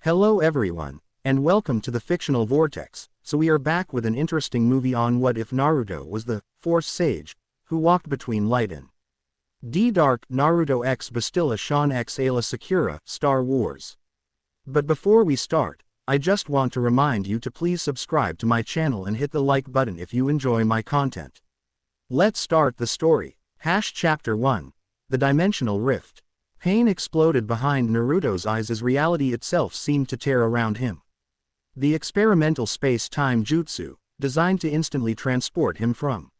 Hello everyone, and welcome to the Fictional Vortex. So we are back with an interesting movie on what if Naruto was the Force Sage who walked between light and dark. Naruto x Bastila Shan x Aayla Secura, Star Wars. But before we start, I just want to remind you to please subscribe to my channel and hit the like button if you enjoy my content. Let's start the story. Chapter 1. The Dimensional Rift. Pain exploded behind Naruto's eyes as reality itself seemed to tear around him. The experimental space-time jutsu, designed to instantly transport him from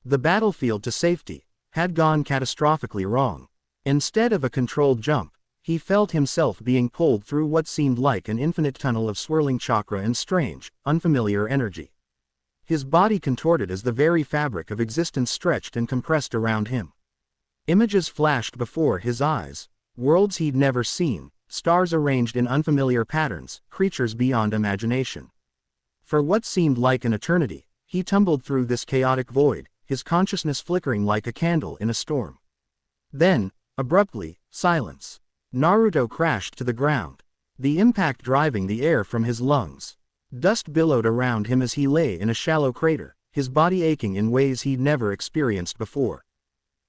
the battlefield to safety, had gone catastrophically wrong. Instead of a controlled jump, he felt himself being pulled through what seemed like an infinite tunnel of swirling chakra and strange, unfamiliar energy. His body contorted as the very fabric of existence stretched and compressed around him. Images flashed before his eyes, worlds he'd never seen, stars arranged in unfamiliar patterns, creatures beyond imagination. For what seemed like an eternity, he tumbled through this chaotic void, his consciousness flickering like a candle in a storm. Then, abruptly, silence. Naruto crashed to the ground, the impact driving the air from his lungs. Dust billowed around him as he lay in a shallow crater, his body aching in ways he'd never experienced before.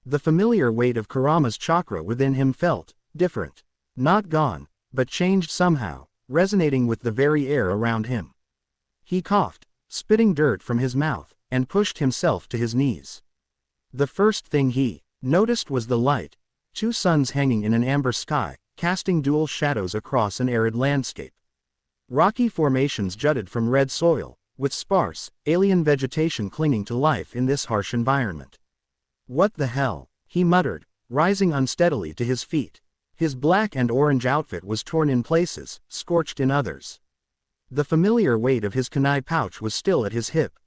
The familiar weight of Kurama's chakra within him felt different. Not gone, but changed somehow, resonating with the very air around him. He coughed, spitting dirt from his mouth, and pushed himself to his knees. The first thing he noticed was the light. Two suns hanging in an amber sky, casting dual shadows across an arid landscape. Rocky formations jutted from red soil, with sparse, alien vegetation clinging to life in this harsh environment. "What the hell?" he muttered, rising unsteadily to his feet. His black and orange outfit was torn in places, scorched in others. The familiar weight of his kunai pouch was still at his hip.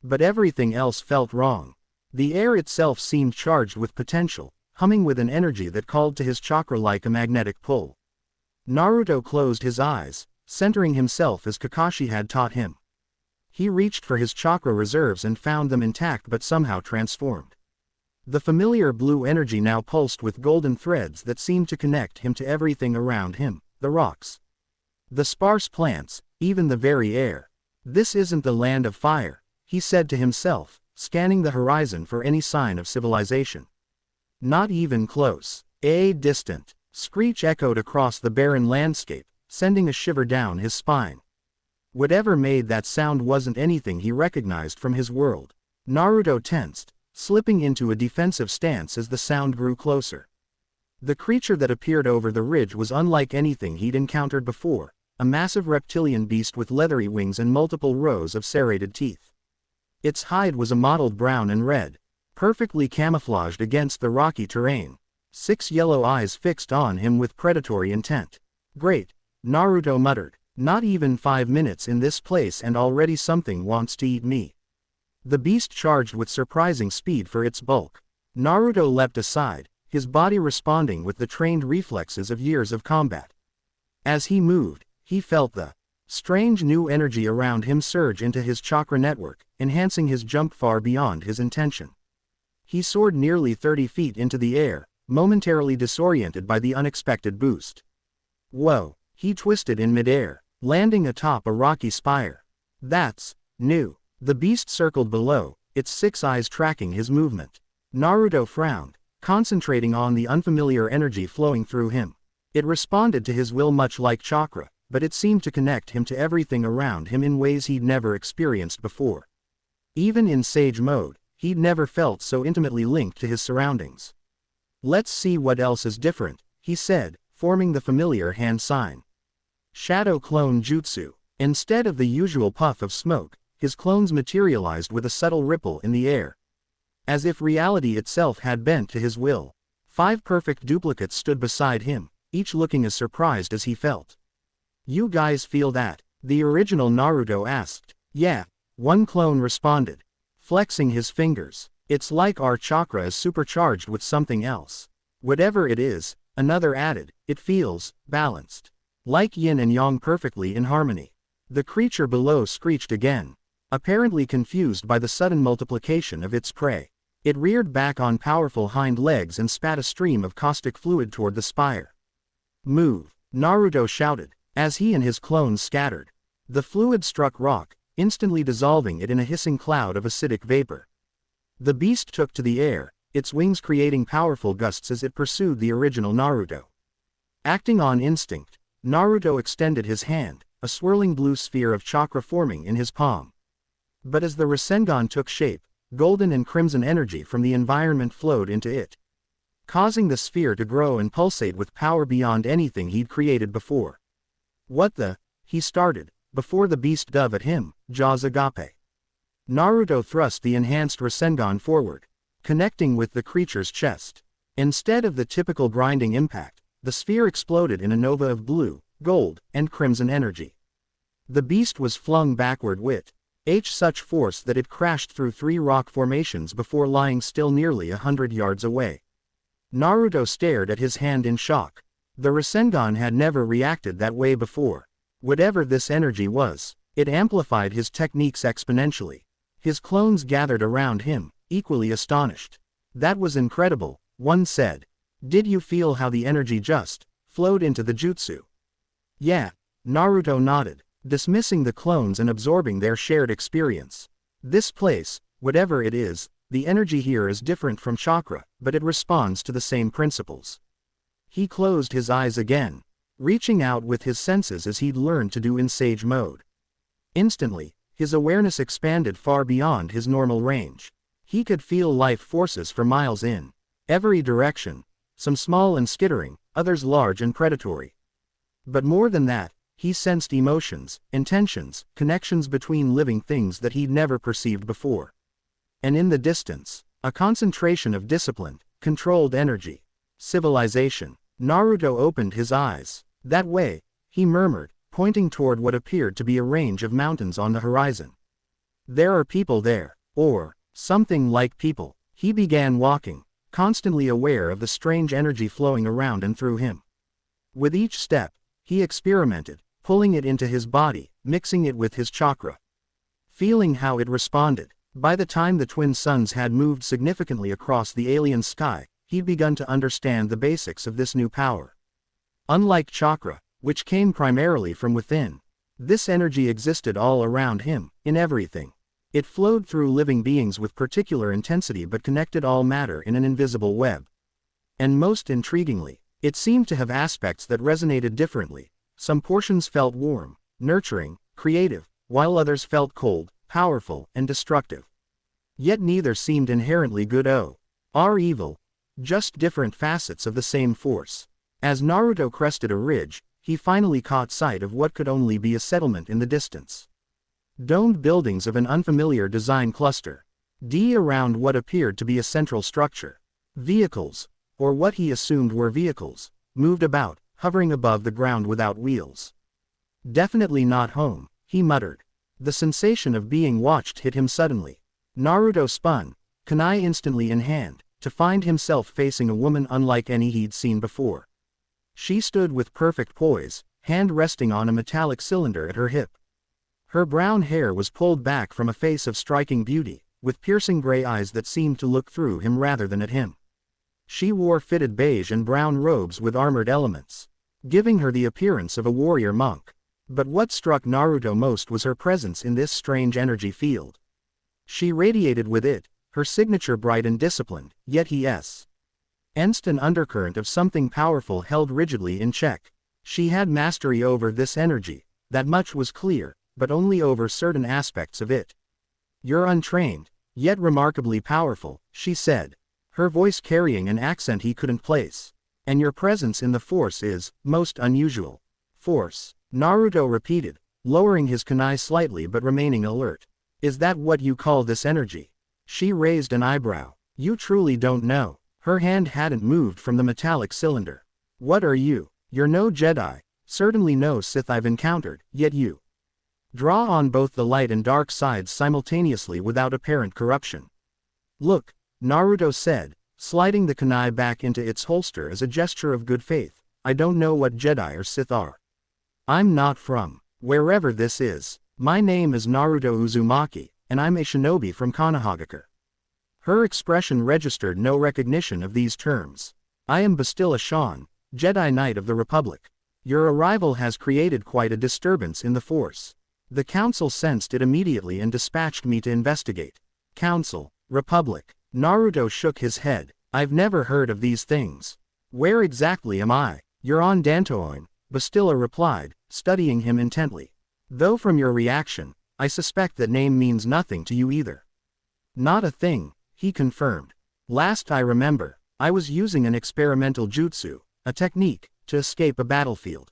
But everything else felt wrong. The air itself seemed charged with potential, humming with an energy that called to his chakra like a magnetic pull. Naruto closed his eyes, centering himself as Kakashi had taught him. He reached for his chakra reserves and found them intact but somehow transformed. The familiar blue energy now pulsed with golden threads that seemed to connect him to everything around him, the rocks, the sparse plants, even the very air. "This isn't the land of fire," he said to himself, scanning the horizon for any sign of civilization. Not even close. A distant screech echoed across the barren landscape, sending a shiver down his spine. Whatever made that sound wasn't anything he recognized from his world. Naruto tensed, slipping into a defensive stance as the sound grew closer. The creature that appeared over the ridge was unlike anything he'd encountered before, a massive reptilian beast with leathery wings and multiple rows of serrated teeth. Its hide was a mottled brown and red, perfectly camouflaged against the rocky terrain. 6 yellow eyes fixed on him with predatory intent. "Great," Naruto muttered, "not even 5 minutes in this place and already something wants to eat me." The beast charged with surprising speed for its bulk. Naruto leapt aside, his body responding with the trained reflexes of years of combat. As he moved, he felt the strange new energy around him surge into his chakra network, enhancing his jump far beyond his intention. He soared nearly 30 feet into the air, momentarily disoriented by the unexpected boost. Whoa, he twisted in midair, landing atop a rocky spire. "That's new." The beast circled below, its 6 eyes tracking his movement. Naruto frowned, concentrating on the unfamiliar energy flowing through him. It responded to his will much like chakra, but it seemed to connect him to everything around him in ways he'd never experienced before. Even in sage mode, he'd never felt so intimately linked to his surroundings. "Let's see what else is different," he said, forming the familiar hand sign. Shadow Clone Jutsu. Instead of the usual puff of smoke, his clones materialized with a subtle ripple in the air. As if reality itself had bent to his will. 5 perfect duplicates stood beside him, each looking as surprised as he felt. "You guys feel that?" the original Naruto asked. "Yeah," one clone responded, flexing his fingers. "It's like our chakra is supercharged with something else." "Whatever it is," another added, "it feels balanced. Like yin and yang perfectly in harmony." The creature below screeched again, apparently confused by the sudden multiplication of its prey. It reared back on powerful hind legs and spat a stream of caustic fluid toward the spire. "Move," Naruto shouted, As he and his clones scattered, the fluid struck rock, instantly dissolving it in a hissing cloud of acidic vapor. The beast took to the air, its wings creating powerful gusts as it pursued the original Naruto. Acting on instinct, Naruto extended his hand, a swirling blue sphere of chakra forming in his palm. But as the Rasengan took shape, golden and crimson energy from the environment flowed into it, causing the sphere to grow and pulsate with power beyond anything he'd created before. "What the?" he started, before the beast dove at him, jaws agape. Naruto thrust the enhanced Rasengan forward, connecting with the creature's chest. Instead of the typical grinding impact, the sphere exploded in a nova of blue, gold, and crimson energy. The beast was flung backward with such force that it crashed through 3 rock formations before lying still nearly 100 yards away. Naruto stared at his hand in shock. The Rasengan had never reacted that way before. Whatever this energy was, it amplified his techniques exponentially. His clones gathered around him, equally astonished. "That was incredible," one said. "Did you feel how the energy just flowed into the jutsu?" "Yeah," Naruto nodded, dismissing the clones and absorbing their shared experience. "This place, whatever it is, the energy here is different from chakra, but it responds to the same principles." He closed his eyes again, reaching out with his senses as he'd learned to do in sage mode. Instantly, his awareness expanded far beyond his normal range. He could feel life forces for miles in every direction, some small and skittering, others large and predatory. But more than that, he sensed emotions, intentions, connections between living things that he'd never perceived before. And in the distance, a concentration of disciplined, controlled energy. Civilization. Naruto opened his eyes. "That way," he murmured, pointing toward what appeared to be a range of mountains on the horizon. "There are people there, or something like people." He began walking, constantly aware of the strange energy flowing around and through him. With each step, he experimented, pulling it into his body, mixing it with his chakra, feeling how it responded. By the time the twin suns had moved significantly across the alien sky, he'd begun to understand the basics of this new power. Unlike chakra, which came primarily from within, this energy existed all around him, in everything. It flowed through living beings with particular intensity but connected all matter in an invisible web. And most intriguingly, it seemed to have aspects that resonated differently. Some portions felt warm, nurturing, creative, while others felt cold, powerful, and destructive. Yet neither seemed inherently good or evil, just different facets of the same force. As Naruto crested a ridge, he finally caught sight of what could only be a settlement in the distance. Domed buildings of an unfamiliar design cluster around what appeared to be a central structure. Vehicles, or what he assumed were vehicles, moved about, hovering above the ground without wheels. "Definitely not home," he muttered. The sensation of being watched hit him suddenly. Naruto spun, kunai instantly in hand, to find himself facing a woman unlike any he'd seen before. She stood with perfect poise, hand resting on a metallic cylinder at her hip. Her brown hair was pulled back from a face of striking beauty, with piercing gray eyes that seemed to look through him rather than at him. She wore fitted beige and brown robes with armored elements, giving her the appearance of a warrior monk. But what struck Naruto most was her presence in this strange energy field. She radiated with it, her signature bright and disciplined, yet he sensed an undercurrent of something powerful held rigidly in check. She had mastery over this energy, that much was clear, but only over certain aspects of it. "You're untrained, yet remarkably powerful," she said, her voice carrying an accent he couldn't place. "And your presence in the force is most unusual." "Force," Naruto repeated, lowering his kunai slightly but remaining alert. "Is that what you call this energy?" She raised an eyebrow. "You truly don't know." Her hand hadn't moved from the metallic cylinder. "What are you? You're no Jedi, certainly no Sith I've encountered, yet you draw on both the light and dark sides simultaneously without apparent corruption." "Look," Naruto said, sliding the kunai back into its holster as a gesture of good faith, "I don't know what Jedi or Sith are. I'm not from wherever this is. My name is Naruto Uzumaki, and I'm a shinobi from Konohagakure." Her expression registered no recognition of these terms. "I am Bastila Shan, Jedi Knight of the Republic." Your arrival has created quite a disturbance in the force. The council sensed it immediately and dispatched me to investigate. Council, Republic. Naruto shook his head. I've never heard of these things. Where exactly am I? You're on Dantoin, Bastila replied, studying him intently. Though from your reaction, I suspect that name means nothing to you either. Not a thing, he confirmed. Last I remember, I was using an experimental jutsu, a technique, to escape a battlefield.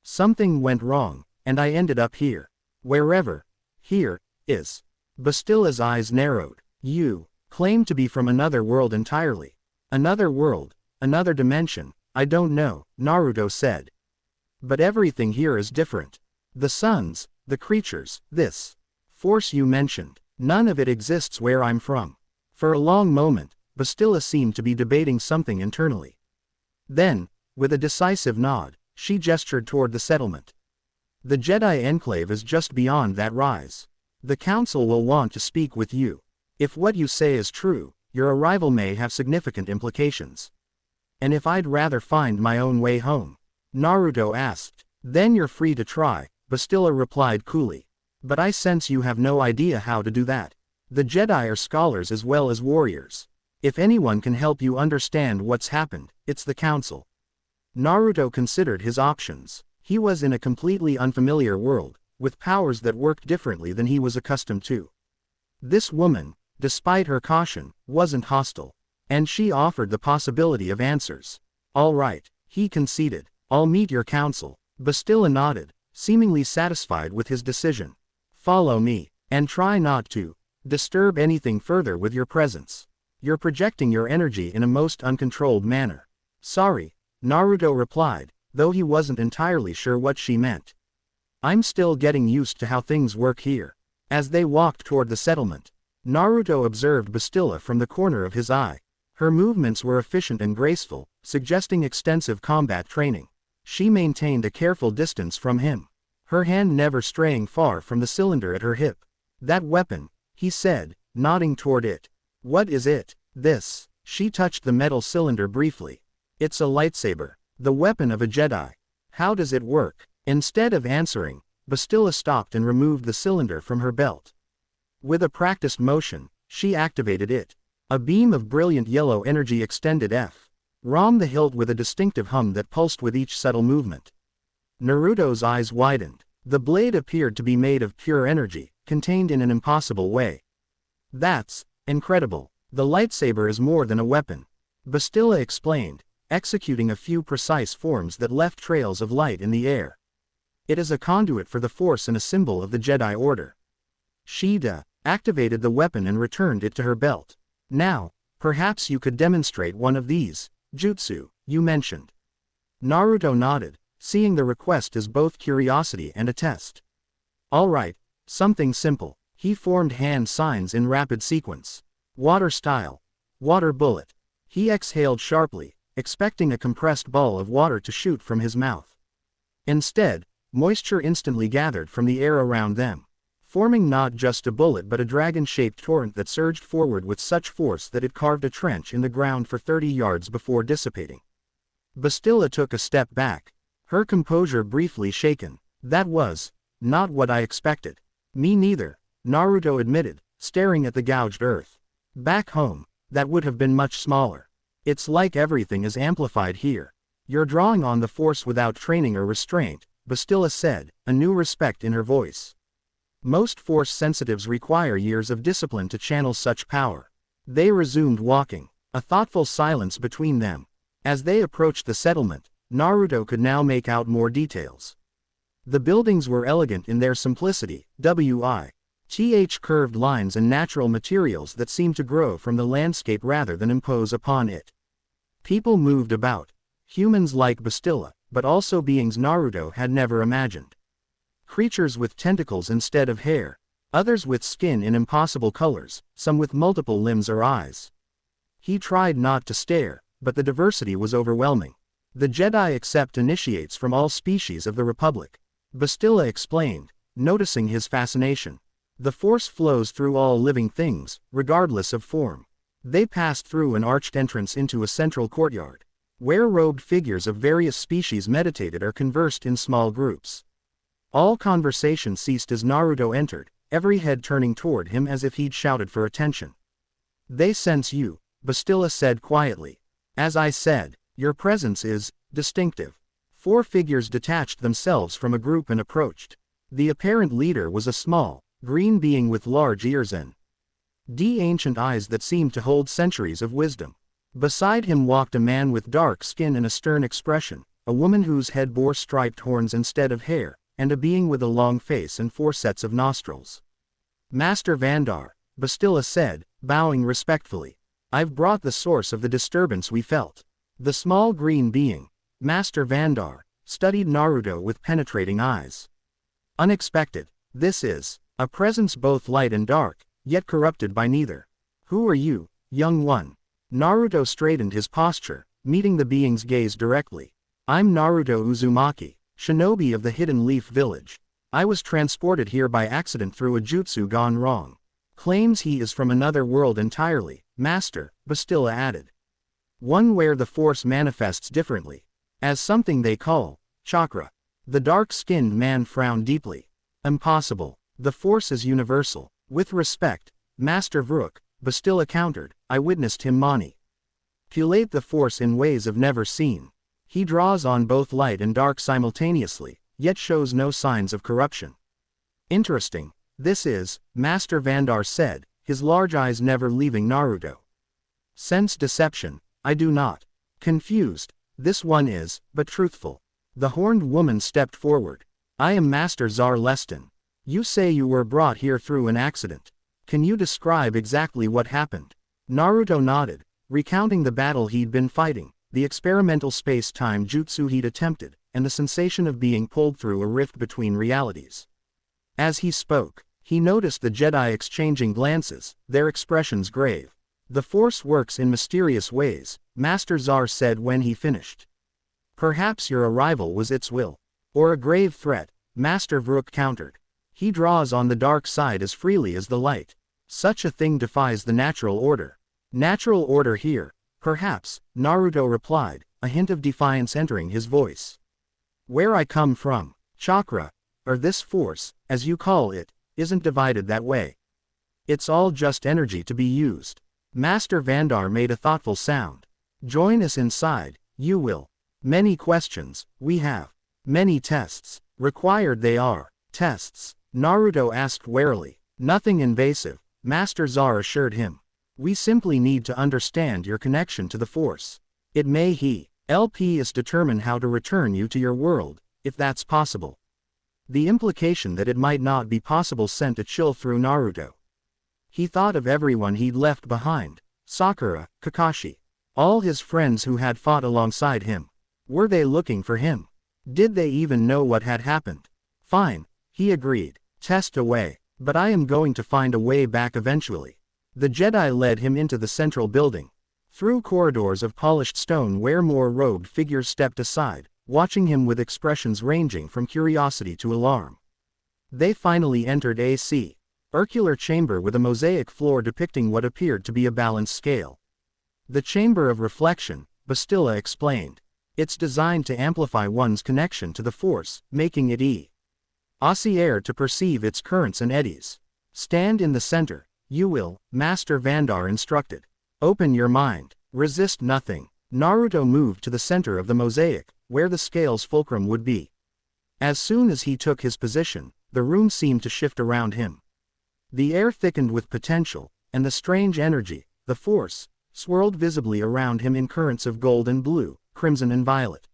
Something went wrong, and I ended up here. Wherever. Here, is. Bastila's eyes narrowed. You claim to be from another world entirely. Another world, another dimension, I don't know, Naruto said. But everything here is different. The suns, the creatures, this force you mentioned, none of it exists where I'm from. For a long moment, Bastila seemed to be debating something internally. Then, with a decisive nod, she gestured toward the settlement. The Jedi Enclave is just beyond that rise. The council will want to speak with you. If what you say is true, your arrival may have significant implications. And if I'd rather find my own way home? Naruto asked. Then you're free to try, Bastila replied coolly. But I sense you have no idea how to do that. The Jedi are scholars as well as warriors. If anyone can help you understand what's happened, it's the council. Naruto considered his options. He was in a completely unfamiliar world, with powers that worked differently than he was accustomed to. This woman, despite her caution, wasn't hostile. And she offered the possibility of answers. All right, he conceded. I'll meet your council. Bastila nodded, seemingly satisfied with his decision. Follow me, and try not to disturb anything further with your presence. You're projecting your energy in a most uncontrolled manner. Sorry, Naruto replied, though he wasn't entirely sure what she meant. I'm still getting used to how things work here. As they walked toward the settlement, Naruto observed Bastila from the corner of his eye. Her movements were efficient and graceful, suggesting extensive combat training. She maintained a careful distance from him, her hand never straying far from the cylinder at her hip. That weapon, he said, nodding toward it. What is it? This. She touched the metal cylinder briefly. It's a lightsaber, the weapon of a Jedi. How does it work? Instead of answering, Bastila stopped and removed the cylinder from her belt. With a practiced motion, she activated it. A beam of brilliant yellow energy extended from the hilt with a distinctive hum that pulsed with each subtle movement. Naruto's eyes widened. The blade appeared to be made of pure energy, contained in an impossible way. That's incredible. The lightsaber is more than a weapon, Bastila explained, executing a few precise forms that left trails of light in the air. It is a conduit for the Force and a symbol of the Jedi Order. She activated the weapon and returned it to her belt. Now, perhaps you could demonstrate one of these jutsu you mentioned. Naruto nodded, seeing the request as both curiosity and a test. All right, something simple. He formed hand signs in rapid sequence. Water style. Water bullet. He exhaled sharply, expecting a compressed ball of water to shoot from his mouth. Instead, moisture instantly gathered from the air around them, forming not just a bullet but a dragon-shaped torrent that surged forward with such force that it carved a trench in the ground for 30 yards before dissipating. Bastila took a step back, her composure briefly shaken. That was not what I expected. Me neither, Naruto admitted, staring at the gouged earth. Back home, that would have been much smaller. It's like everything is amplified here. You're drawing on the Force without training or restraint, Bastila said, a new respect in her voice. Most Force sensitives require years of discipline to channel such power. They resumed walking, a thoughtful silence between them. As they approached the settlement, Naruto could now make out more details. The buildings were elegant in their simplicity, with curved lines and natural materials that seemed to grow from the landscape rather than impose upon it. People moved about, humans like Bastila, but also beings Naruto had never imagined. Creatures with tentacles instead of hair, others with skin in impossible colors, some with multiple limbs or eyes. He tried not to stare, but the diversity was overwhelming. The Jedi accept initiates from all species of the Republic, Bastila explained, noticing his fascination. The Force flows through all living things, regardless of form. They passed through an arched entrance into a central courtyard. where robed figures of various species meditated or conversed in small groups. All conversation ceased as Naruto entered, every head turning toward him as if he'd shouted for attention. "They sense you," Bastila said quietly. "As I said, your presence is distinctive." 4 figures detached themselves from a group and approached. The apparent leader was a small, green being with large ears and ancient eyes that seemed to hold centuries of wisdom. Beside him walked a man with dark skin and a stern expression, a woman whose head bore striped horns instead of hair, and a being with a long face and 4 sets of nostrils. "Master Vandar," Bastila said, bowing respectfully. "I've brought the source of the disturbance we felt." The small green being, Master Vandar, studied Naruto with penetrating eyes. "Unexpected. This is a presence both light and dark, yet corrupted by neither. Who are you, young one?" Naruto straightened his posture, meeting the being's gaze directly. "I'm Naruto Uzumaki, shinobi of the Hidden Leaf Village. I was transported here by accident through a jutsu gone wrong." "Claims he is from another world entirely, Master," Bastila added. "One where the force manifests differently. As something they call chakra." The dark-skinned man frowned deeply. "Impossible. The force is universal." "With respect, Master Vrook," Bastila countered, "I witnessed him manipulate the force in ways I've never seen. He draws on both light and dark simultaneously, yet shows no signs of corruption." "Interesting. This is," Master Vandar said, his large eyes never leaving Naruto. "Sense deception. I do not." "Confused. This one is, but truthful." The horned woman stepped forward. "I am Master Zar Leston. You say you were brought here through an accident. Can you describe exactly what happened?" Naruto nodded, recounting the battle he'd been fighting, the experimental space-time jutsu he'd attempted, and the sensation of being pulled through a rift between realities. As he spoke, he noticed the Jedi exchanging glances, their expressions grave. "The Force works in mysterious ways," Master Zar said when he finished. "Perhaps your arrival was its will. Or a grave threat," Master Vrook countered. "He draws on the dark side as freely as the light. Such a thing defies the natural order." "Natural order here, perhaps," Naruto replied, a hint of defiance entering his voice. "Where I come from, chakra, or this force, as you call it, isn't divided that way. It's all just energy to be used." Master Vandar made a thoughtful sound. "Join us inside, you will." "Many questions, we have. Many tests. Required they are." "Tests?" Naruto asked warily. "Nothing invasive," Master Zar assured him. "We simply need to understand your connection to the Force. It may help us determine how to return you to your world, if that's possible." The implication that it might not be possible sent a chill through Naruto. He thought of everyone he'd left behind, Sakura, Kakashi, all his friends who had fought alongside him. Were they looking for him? Did they even know what had happened? "Fine," he agreed. "Test away. But I am going to find a way back eventually." The Jedi led him into the central building, through corridors of polished stone where more robed figures stepped aside, watching him with expressions ranging from curiosity to alarm. They finally entered a circular chamber with a mosaic floor depicting what appeared to be a balanced scale. "The Chamber of Reflection," Bastila explained. "It's designed to amplify one's connection to the Force, making it easier to perceive its currents and eddies. Stand in the center, you will," Master Vandar instructed. "Open your mind. Resist nothing." Naruto moved to the center of the mosaic, where the scale's fulcrum would be. As soon as he took his position, the room seemed to shift around him. The air thickened with potential, and the strange energy, the Force, swirled visibly around him in currents of gold and blue, crimson and violet.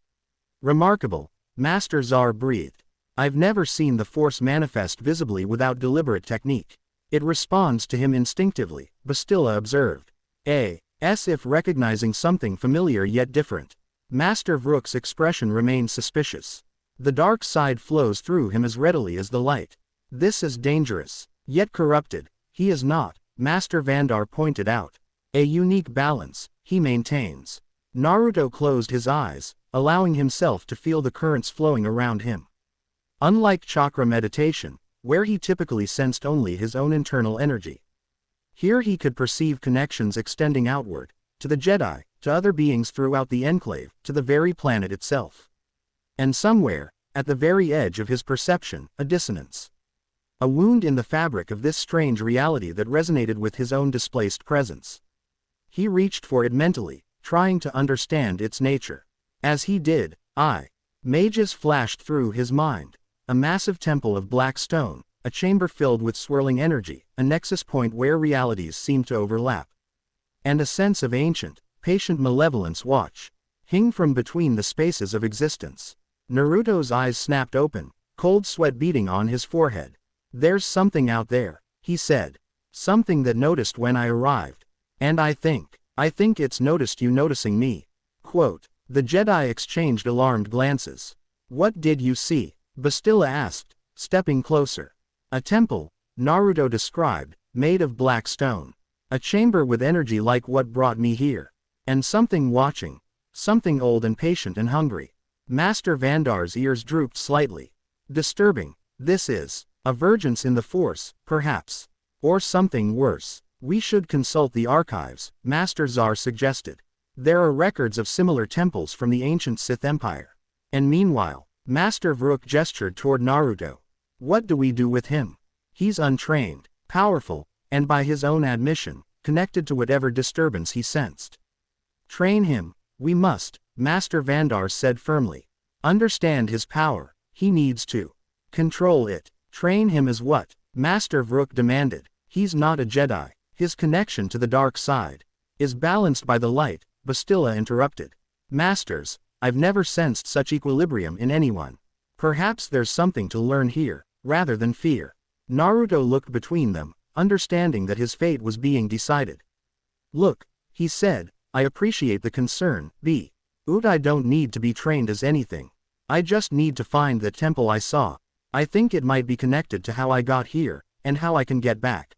"Remarkable," Master Zar breathed. "I've never seen the Force manifest visibly without deliberate technique. It responds to him instinctively," Bastila observed. As if recognizing something familiar yet different. Master Vrook's expression remained suspicious. "The dark side flows through him as readily as the light. This is dangerous. Yet corrupted, he is not," Master Vandar pointed out. "A unique balance, he maintains." Naruto closed his eyes, allowing himself to feel the currents flowing around him. Unlike chakra meditation, where he typically sensed only his own internal energy, here he could perceive connections extending outward, to the Jedi, to other beings throughout the enclave, to the very planet itself. And somewhere, at the very edge of his perception, a dissonance. A wound in the fabric of this strange reality that resonated with his own displaced presence. He reached for it mentally, trying to understand its nature. As he did, images flashed through his mind. A massive temple of black stone, a chamber filled with swirling energy, a nexus point where realities seemed to overlap. And a sense of ancient, patient malevolence watching from between the spaces of existence. Naruto's eyes snapped open, cold sweat beading on his forehead. "There's something out there," he said. "Something that noticed when I arrived. And I think it's noticed you noticing me." Quote. The Jedi exchanged alarmed glances. "What did you see?" Bastila asked, stepping closer. "A temple," Naruto described, "made of black stone. A chamber with energy like what brought me here. And something watching. Something old and patient and hungry." Master Vandar's ears drooped slightly. "Disturbing. This is a vergence in the Force, perhaps. Or something worse. We should consult the archives," Master Zar suggested. "There are records of similar temples from the ancient Sith Empire. And meanwhile," Master Vrook gestured toward Naruto. "What do we do with him? He's untrained, powerful, and by his own admission, connected to whatever disturbance he sensed." "Train him, we must," Master Vandar said firmly. "Understand his power, he needs to control it." "Train him as what?" Master Vrook demanded. "He's not a Jedi. His connection to the dark side is balanced by the light," Bastila interrupted. "Masters, I've never sensed such equilibrium in anyone. Perhaps there's something to learn here, rather than fear." Naruto looked between them, understanding that his fate was being decided. "Look," he said, "I appreciate the concern, but I don't need to be trained as anything. I just need to find that temple I saw. I think it might be connected to how I got here, and how I can get back."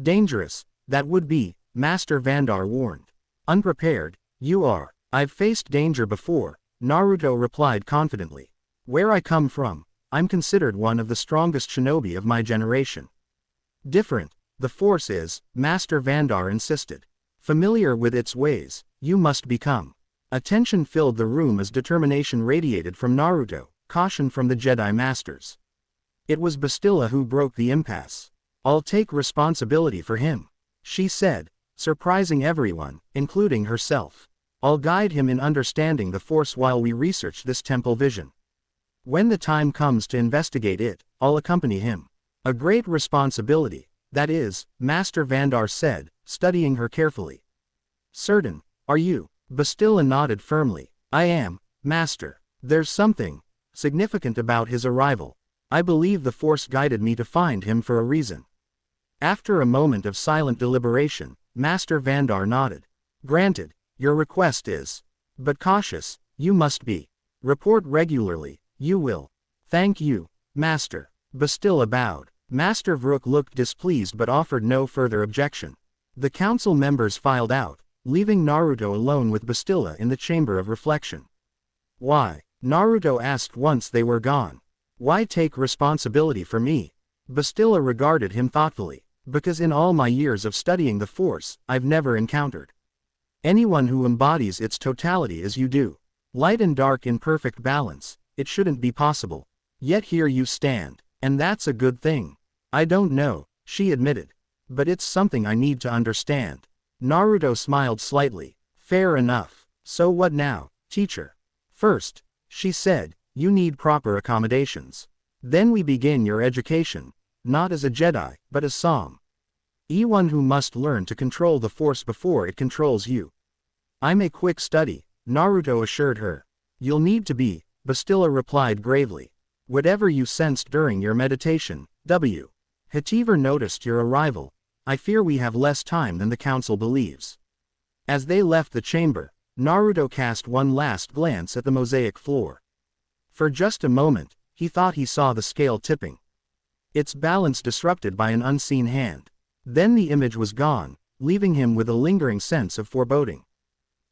"Dangerous, that would be," Master Vandar warned. "Unprepared, you are." "I've faced danger before," Naruto replied confidently. "Where I come from, I'm considered one of the strongest shinobi of my generation." "Different, the Force is," Master Vandar insisted. "Familiar with its ways, you must become." A tension filled the room as determination radiated from Naruto, caution from the Jedi Masters. It was Bastila who broke the impasse. "I'll take responsibility for him," she said, surprising everyone, including herself. "I'll guide him in understanding the Force while we research this temple vision. When the time comes to investigate it, I'll accompany him." "A great responsibility, that is," Master Vandar said, studying her carefully. "Certain, are you?" Bastila nodded firmly. "I am, Master. There's something significant about his arrival. I believe the Force guided me to find him for a reason." After a moment of silent deliberation, Master Vandar nodded. "Granted, your request is but cautious, you must be. Report regularly, you will." "Thank you, Master." Bastila bowed. Master Vrook looked displeased but offered no further objection. The council members filed out, leaving Naruto alone with Bastila in the chamber of reflection. "Why?" Naruto asked once they were gone. "Why take responsibility for me?" Bastila regarded him thoughtfully. "Because in all my years of studying the Force, I've never encountered anyone who embodies its totality as you do. Light and dark in perfect balance, it shouldn't be possible. Yet here you stand, and that's a good thing." "I don't know," she admitted. "But it's something I need to understand." Naruto smiled slightly. "Fair enough. So what now, teacher?" "First," she said, "you need proper accommodations. Then we begin your education, not as a Jedi, but as one who must learn to control the Force before it controls you." "I'm a quick study," Naruto assured her. "You'll need to be," Bastila replied gravely. "Whatever you sensed during your meditation, Hativer noticed your arrival. I fear we have less time than the council believes." As they left the chamber, Naruto cast one last glance at the mosaic floor. For just a moment, he thought he saw the scale tipping, its balance disrupted by an unseen hand. Then the image was gone, leaving him with a lingering sense of foreboding.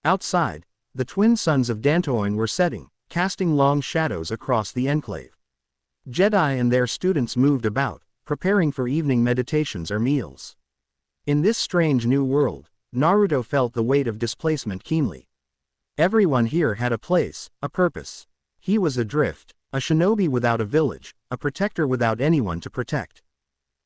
Outside, the twin suns of Dantoin were setting, casting long shadows across the enclave. Jedi and their students moved about, preparing for evening meditations or meals. In this strange new world, Naruto felt the weight of displacement keenly. Everyone here had a place, a purpose. He was adrift, a shinobi without a village, a protector without anyone to protect.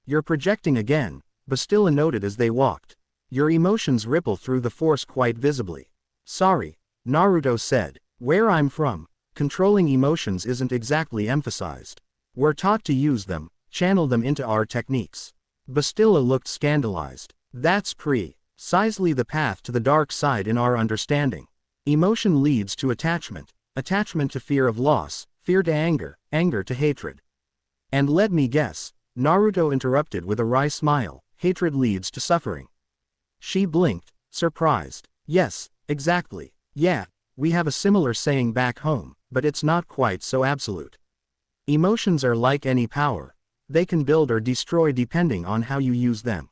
You're projecting again, Bastila noted as they walked. Your emotions ripple through the force quite visibly. Sorry, Naruto said. Where I'm from, controlling emotions isn't exactly emphasized. We're taught to use them, channel them into our techniques. Bastila looked scandalized. That's precisely the path to the dark side in our understanding. Emotion leads to attachment, attachment to fear of loss, fear to anger, anger to hatred. And let me guess, Naruto interrupted with a wry smile, hatred leads to suffering. She blinked, surprised. Yes, exactly. Yeah, we have a similar saying back home, but it's not quite so absolute. Emotions are like any power. They can build or destroy depending on how you use them.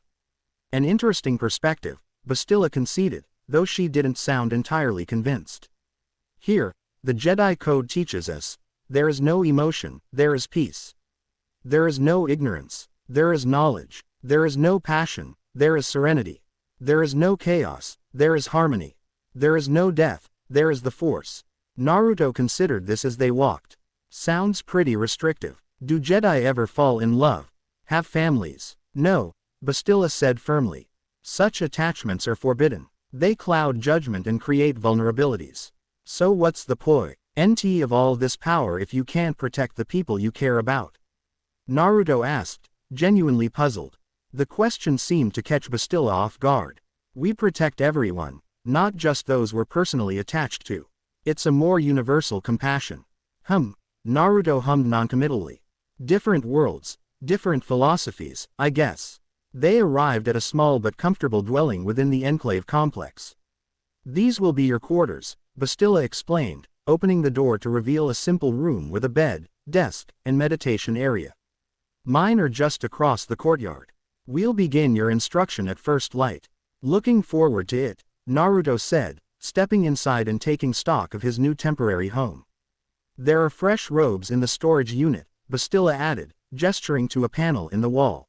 An interesting perspective, Bastila conceded, though she didn't sound entirely convinced. Here, the Jedi Code teaches us, there is no emotion, there is peace. There is no ignorance, there is knowledge. There is no passion, there is serenity. There is no chaos, there is harmony. There is no death, there is the force. Naruto considered this as they walked. Sounds pretty restrictive. Do Jedi ever fall in love? Have families? No, Bastila said firmly. Such attachments are forbidden. They cloud judgment and create vulnerabilities. So what's the point of all this power if you can't protect the people you care about? Naruto asked, genuinely puzzled. The question seemed to catch Bastila off guard. We protect everyone, not just those we're personally attached to. It's a more universal compassion. Naruto hummed noncommittally. Different worlds, different philosophies, I guess. They arrived at a small but comfortable dwelling within the enclave complex. These will be your quarters, Bastila explained, opening the door to reveal a simple room with a bed, desk, and meditation area. Mine are just across the courtyard. We'll begin your instruction at first light. Looking forward to it, Naruto said, stepping inside and taking stock of his new temporary home. There are fresh robes in the storage unit, Bastila added, gesturing to a panel in the wall.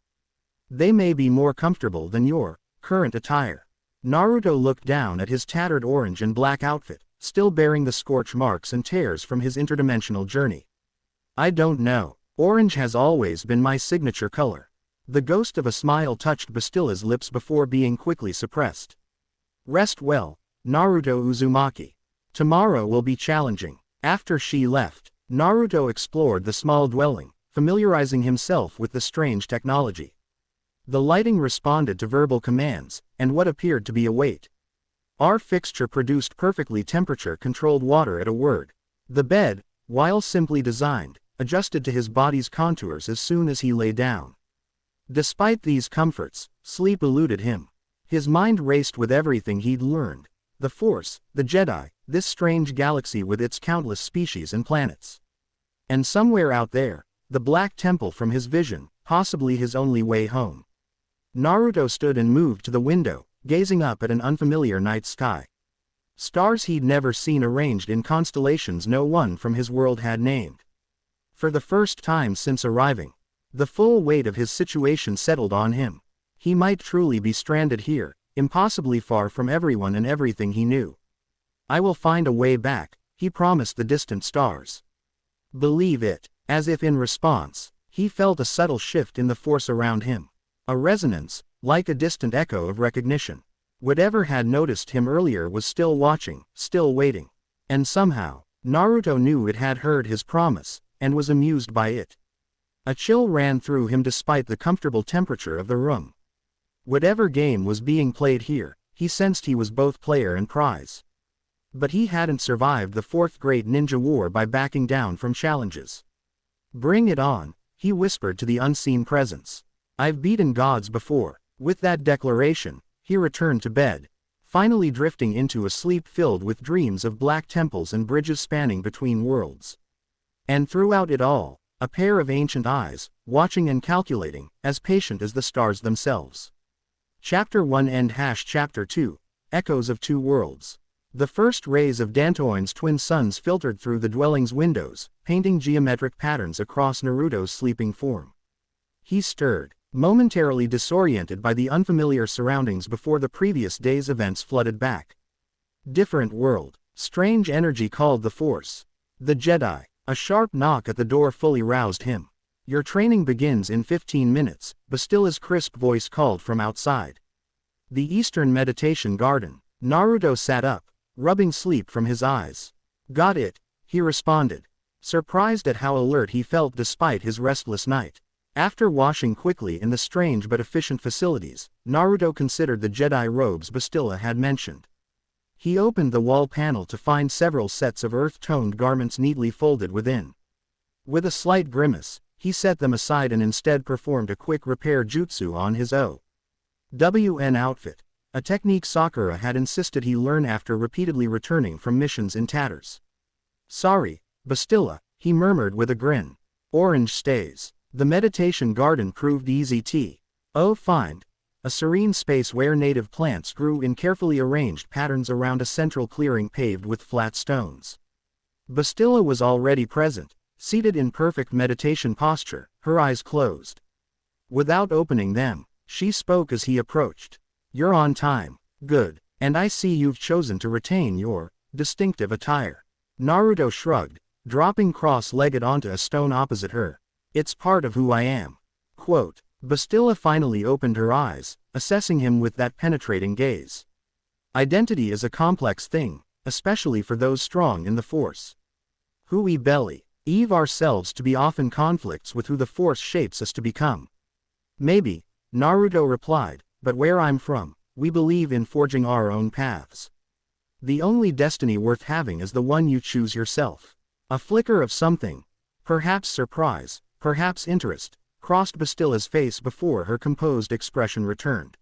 They may be more comfortable than your current attire. Naruto looked down at his tattered orange and black outfit, still bearing the scorch marks and tears from his interdimensional journey. I don't know. Orange has always been my signature color. The ghost of a smile touched Bastila's lips before being quickly suppressed. Rest well, Naruto Uzumaki. Tomorrow will be challenging. After she left, Naruto explored the small dwelling, familiarizing himself with the strange technology. The lighting responded to verbal commands, and what appeared to be a weight. Our fixture produced perfectly temperature-controlled water at a word. The bed, while simply designed, adjusted to his body's contours as soon as he lay down. Despite these comforts, sleep eluded him. His mind raced with everything he'd learned. The Force, the Jedi, this strange galaxy with its countless species and planets. And somewhere out there, the Black Temple from his vision, possibly his only way home. Naruto stood and moved to the window, gazing up at an unfamiliar night sky. Stars he'd never seen arranged in constellations no one from his world had named. For the first time since arriving, the full weight of his situation settled on him. He might truly be stranded here, impossibly far from everyone and everything he knew. I will find a way back, he promised the distant stars. Believe it. As if in response, he felt a subtle shift in the force around him. A resonance, like a distant echo of recognition. Whatever had noticed him earlier was still watching, still waiting. And somehow, Naruto knew it had heard his promise, and was amused by it. A chill ran through him despite the comfortable temperature of the room. Whatever game was being played here, he sensed he was both player and prize. But he hadn't survived the fourth great ninja war by backing down from challenges. Bring it on, he whispered to the unseen presence. I've beaten gods before. With that declaration, he returned to bed, finally drifting into a sleep filled with dreams of black temples and bridges spanning between worlds. And throughout it all, a pair of ancient eyes, watching and calculating, as patient as the stars themselves. Chapter 1 End Chapter 2, Echoes of Two Worlds. The first rays of Dantoin's twin suns filtered through the dwelling's windows, painting geometric patterns across Naruto's sleeping form. He stirred, momentarily disoriented by the unfamiliar surroundings before the previous day's events flooded back. Different world. Strange energy called the Force. The Jedi. A sharp knock at the door fully roused him. Your training begins in 15 minutes, Bastila's crisp voice called from outside. The Eastern Meditation Garden. Naruto sat up, rubbing sleep from his eyes. Got it, he responded, surprised at how alert he felt despite his restless night. After washing quickly in the strange but efficient facilities, Naruto considered the Jedi robes Bastila had mentioned. He opened the wall panel to find several sets of earth-toned garments neatly folded within. With a slight grimace, he set them aside and instead performed a quick repair jutsu on his OWN outfit, a technique Sakura had insisted he learn after repeatedly returning from missions in tatters. Sorry, Bastila, he murmured with a grin. Orange stays. The meditation garden proved easy to find. A serene space where native plants grew in carefully arranged patterns around a central clearing paved with flat stones. Bastila was already present, seated in perfect meditation posture, her eyes closed. Without opening them, she spoke as he approached. You're on time. Good. And I see you've chosen to retain your distinctive attire. Naruto shrugged, dropping cross-legged onto a stone opposite her. It's part of who I am. Quote. Bastila finally opened her eyes, assessing him with that penetrating gaze. Identity is a complex thing, especially for those strong in the Force. Who we believe ourselves to be often conflicts with who the Force shapes us to become. Maybe, Naruto replied, but where I'm from, we believe in forging our own paths. The only destiny worth having is the one you choose yourself. A flicker of something, perhaps surprise, perhaps interest, crossed Bastila's face before her composed expression returned.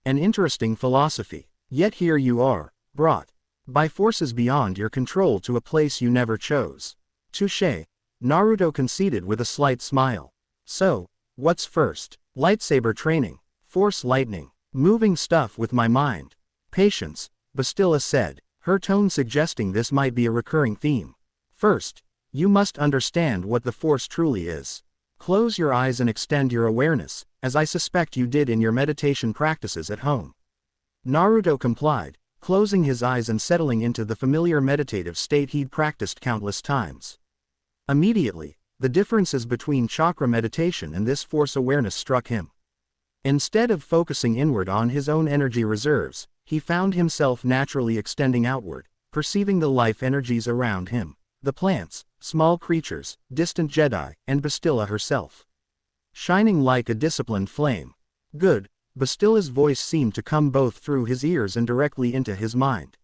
An interesting philosophy. Yet here you are, brought by forces beyond your control to a place you never chose. Touché, Naruto conceded with a slight smile. So, what's first? Lightsaber training, Force lightning, moving stuff with my mind. Patience, Bastila said, her tone suggesting this might be a recurring theme. First, you must understand what the Force truly is. Close your eyes and extend your awareness, as I suspect you did in your meditation practices at home. Naruto complied, closing his eyes and settling into the familiar meditative state he'd practiced countless times. Immediately, the differences between chakra meditation and this Force awareness struck him. Instead of focusing inward on his own energy reserves, he found himself naturally extending outward, perceiving the life energies around him. The plants, small creatures, distant Jedi, and Bastila herself. Shining like a disciplined flame. Good, Bastila's voice seemed to come both through his ears and directly into his mind.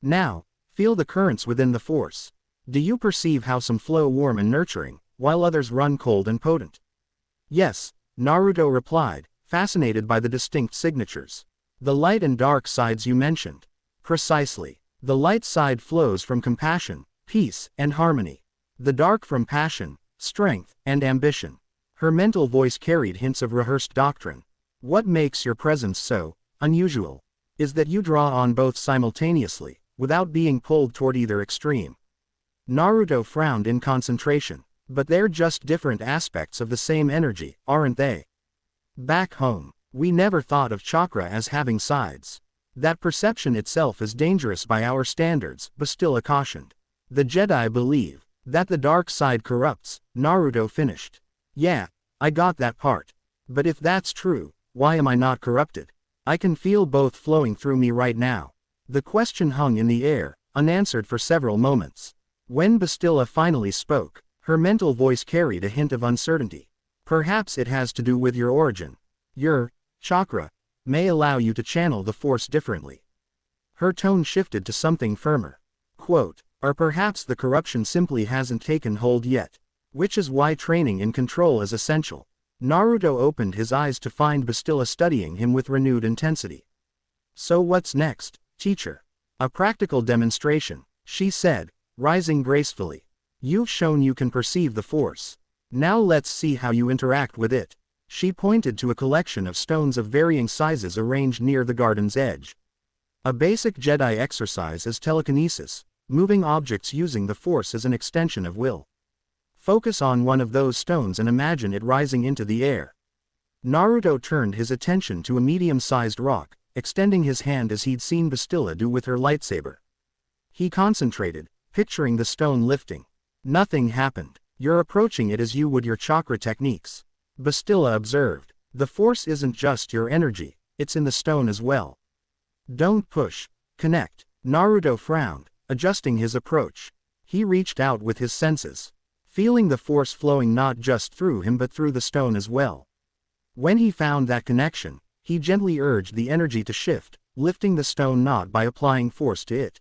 Now, feel the currents within the Force. Do you perceive how some flow warm and nurturing, while others run cold and potent? Yes, Naruto replied, fascinated by the distinct signatures. The light and dark sides you mentioned. Precisely. The light side flows from compassion, peace, and harmony. The dark from passion, strength, and ambition. Her mental voice carried hints of rehearsed doctrine. What makes your presence so unusual is that you draw on both simultaneously, without being pulled toward either extreme. Naruto frowned in concentration. But they're just different aspects of the same energy, aren't they? Back home, we never thought of chakra as having sides. That perception itself is dangerous by our standards, Bastila cautioned. The Jedi believe that the dark side corrupts, Naruto finished. Yeah, I got that part. But if that's true, why am I not corrupted? I can feel both flowing through me right now. The question hung in the air, unanswered for several moments. When Bastila finally spoke, her mental voice carried a hint of uncertainty. Perhaps it has to do with your origin. Your chakra may allow you to channel the Force differently. Her tone shifted to something firmer. Quote, or perhaps the corruption simply hasn't taken hold yet. Which is why training in control is essential. Naruto opened his eyes to find Bastila studying him with renewed intensity. So what's next, teacher? A practical demonstration, she said, rising gracefully. You've shown you can perceive the Force. Now let's see how you interact with it. She pointed to a collection of stones of varying sizes arranged near the garden's edge. A basic Jedi exercise is telekinesis, moving objects using the Force as an extension of will. Focus on one of those stones and imagine it rising into the air. Naruto turned his attention to a medium-sized rock, extending his hand as he'd seen Bastila do with her lightsaber. He concentrated, picturing the stone lifting. Nothing happened. You're approaching it as you would your chakra techniques. Bastila observed. The force isn't just your energy, it's in the stone as well. Don't push. Connect. Naruto frowned, adjusting his approach. He reached out with his senses, feeling the force flowing not just through him but through the stone as well. When he found that connection, he gently urged the energy to shift, lifting the stone not by applying force to it,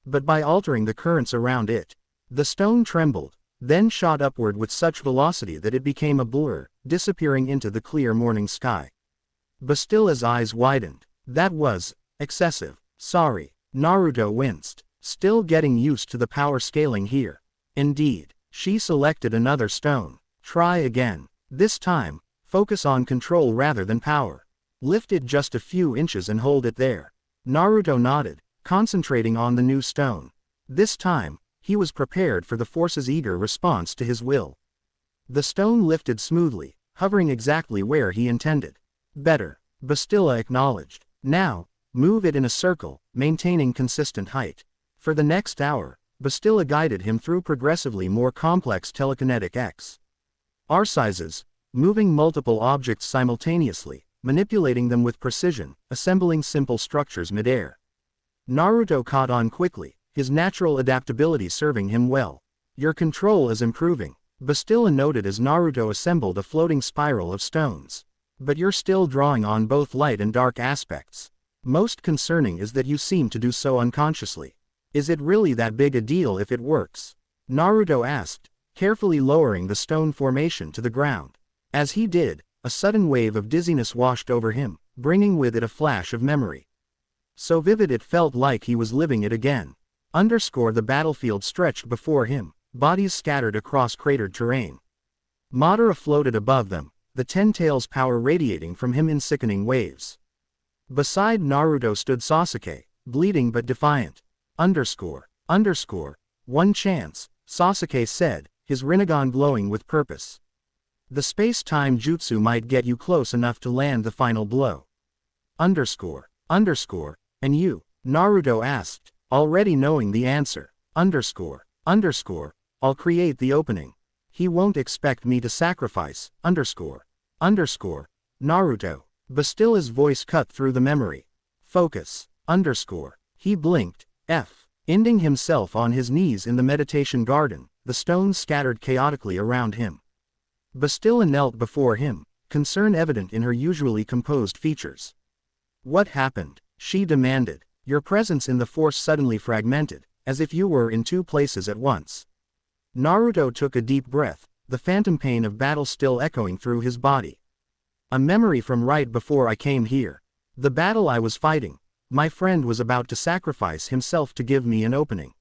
but by altering the currents around it. The stone trembled, then shot upward with such velocity that it became a blur, disappearing into the clear morning sky. Bastila's eyes widened. That was excessive. Sorry. Naruto winced, still getting used to the power scaling here. Indeed, she selected another stone. Try again. This time, focus on control rather than power. Lift it just a few inches and hold it there. Naruto nodded, concentrating on the new stone. This time, he was prepared for the force's eager response to his will. The stone lifted smoothly, hovering exactly where he intended. Better, Bastila acknowledged. Now, move it in a circle, maintaining consistent height. For the next hour, Bastila guided him through progressively more complex telekinetic exercises, moving multiple objects simultaneously, manipulating them with precision, assembling simple structures midair. Naruto caught on quickly, his natural adaptability serving him well. Your control is improving, Bastila noted as Naruto assembled a floating spiral of stones. But you're still drawing on both light and dark aspects. Most concerning is that you seem to do so unconsciously. Is it really that big a deal if it works? Naruto asked, carefully lowering the stone formation to the ground. As he did, a sudden wave of dizziness washed over him, bringing with it a flash of memory. So vivid it felt like he was living it again. The battlefield stretched before him, bodies scattered across cratered terrain. Madara floated above them, the Ten Tails power radiating from him in sickening waves. Beside Naruto stood Sasuke, bleeding but defiant. One chance, Sasuke said, his Rinnegan glowing with purpose. The space-time jutsu might get you close enough to land the final blow. And you? Naruto asked, already knowing the answer. I'll create the opening. He won't expect me to sacrifice. Naruto. Bastila's voice cut through the memory. Focus. He blinked. Ending himself on his knees in the meditation garden, the stones scattered chaotically around him. Bastila knelt before him, concern evident in her usually composed features. What happened? She demanded. Your presence in the force suddenly fragmented, as if you were in two places at once. Naruto took a deep breath, the phantom pain of battle still echoing through his body. A memory from right before I came here. The battle I was fighting. My friend was about to sacrifice himself to give me an opening.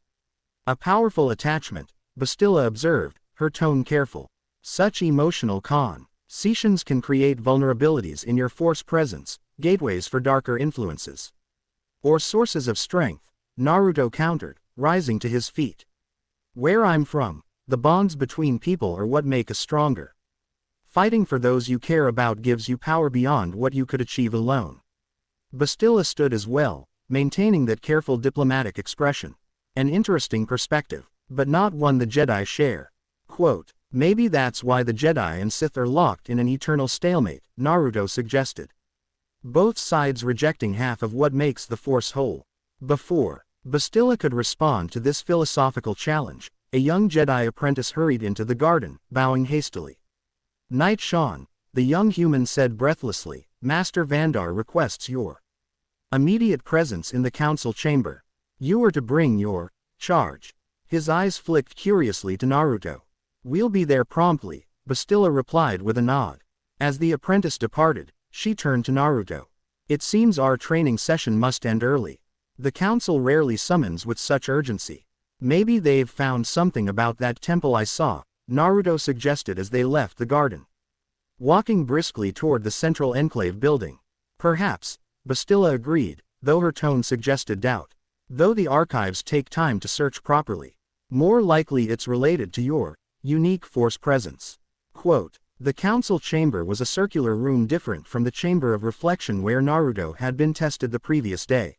A powerful attachment, Bastila observed, her tone careful. Such emotional connections can create vulnerabilities in your force presence, gateways for darker influences. Or sources of strength, Naruto countered, rising to his feet. Where I'm from, the bonds between people are what make us stronger. Fighting for those you care about gives you power beyond what you could achieve alone. Bastila stood as well, maintaining that careful diplomatic expression. An interesting perspective, but not one the Jedi share. Quote, maybe that's why the Jedi and Sith are locked in an eternal stalemate, Naruto suggested. Both sides rejecting half of what makes the Force whole. Before Bastila could respond to this philosophical challenge, a young Jedi apprentice hurried into the garden, bowing hastily. Knight Shan, the young human said breathlessly, Master Vandar requests your immediate presence in the council chamber. You are to bring your charge. His eyes flicked curiously to Naruto. We'll be there promptly, Bastila replied with a nod. As the apprentice departed, she turned to Naruto. It seems our training session must end early. The council rarely summons with such urgency. Maybe they've found something about that temple I saw, Naruto suggested as they left the garden. Walking briskly toward the central enclave building. Perhaps, Bastila agreed, though her tone suggested doubt. Though the archives take time to search properly. More likely it's related to your unique force presence. Quote, The council chamber was a circular room different from the chamber of reflection where Naruto had been tested the previous day.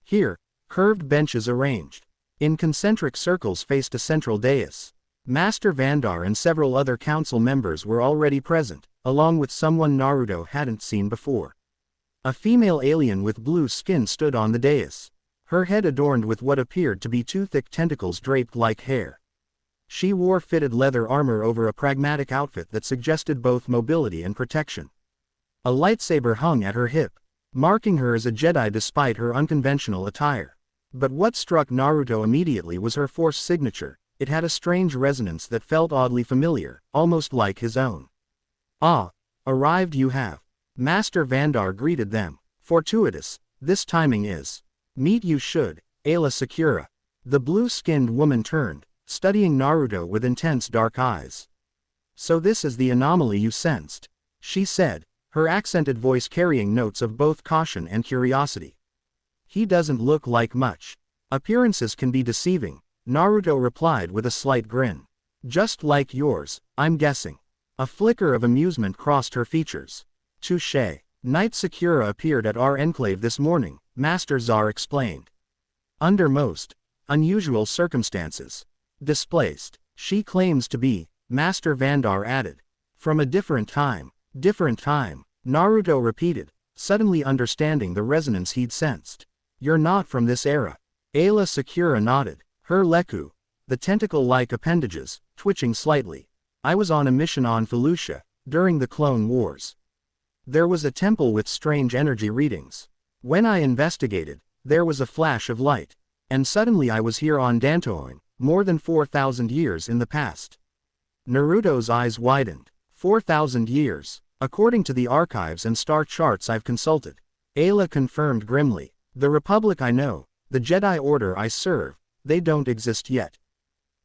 Here, curved benches arranged in concentric circles faced a central dais. Master Vandar and several other council members were already present, along with someone Naruto hadn't seen before. A female alien with blue skin stood on the dais, her head adorned with what appeared to be two thick tentacles draped like hair. She wore fitted leather armor over a pragmatic outfit that suggested both mobility and protection. A lightsaber hung at her hip, marking her as a Jedi despite her unconventional attire. But what struck Naruto immediately was her Force signature. It had a strange resonance that felt oddly familiar, almost like his own. "Ah, arrived you have." Master Vandar greeted them. "Fortuitous, this timing is. Meet you should, Aayla Secura." The blue-skinned woman turned, studying Naruto with intense dark eyes. "So this is the anomaly you sensed," she said, her accented voice carrying notes of both caution and curiosity. "He doesn't look like much. Appearances can be deceiving," Naruto replied with a slight grin. "Just like yours, I'm guessing." A flicker of amusement crossed her features. "Touché. Knight Secura appeared at our enclave this morning," Master Czar explained. "Under most unusual circumstances. Displaced, she claims to be," Master Vandar added. "From a different time." "Different time," Naruto repeated, suddenly understanding the resonance he'd sensed. "You're not from this era." Aayla Secura nodded, her leku, the tentacle-like appendages, twitching slightly. "I was on a mission on Felucia, during the Clone Wars. There was a temple with strange energy readings. When I investigated, there was a flash of light. And suddenly I was here on Dantooine, more than 4,000 years in the past." Naruto's eyes widened. 4,000 years. According to the archives and star charts I've consulted, Aayla confirmed grimly. "The Republic I know, the Jedi Order I serve, they don't exist yet.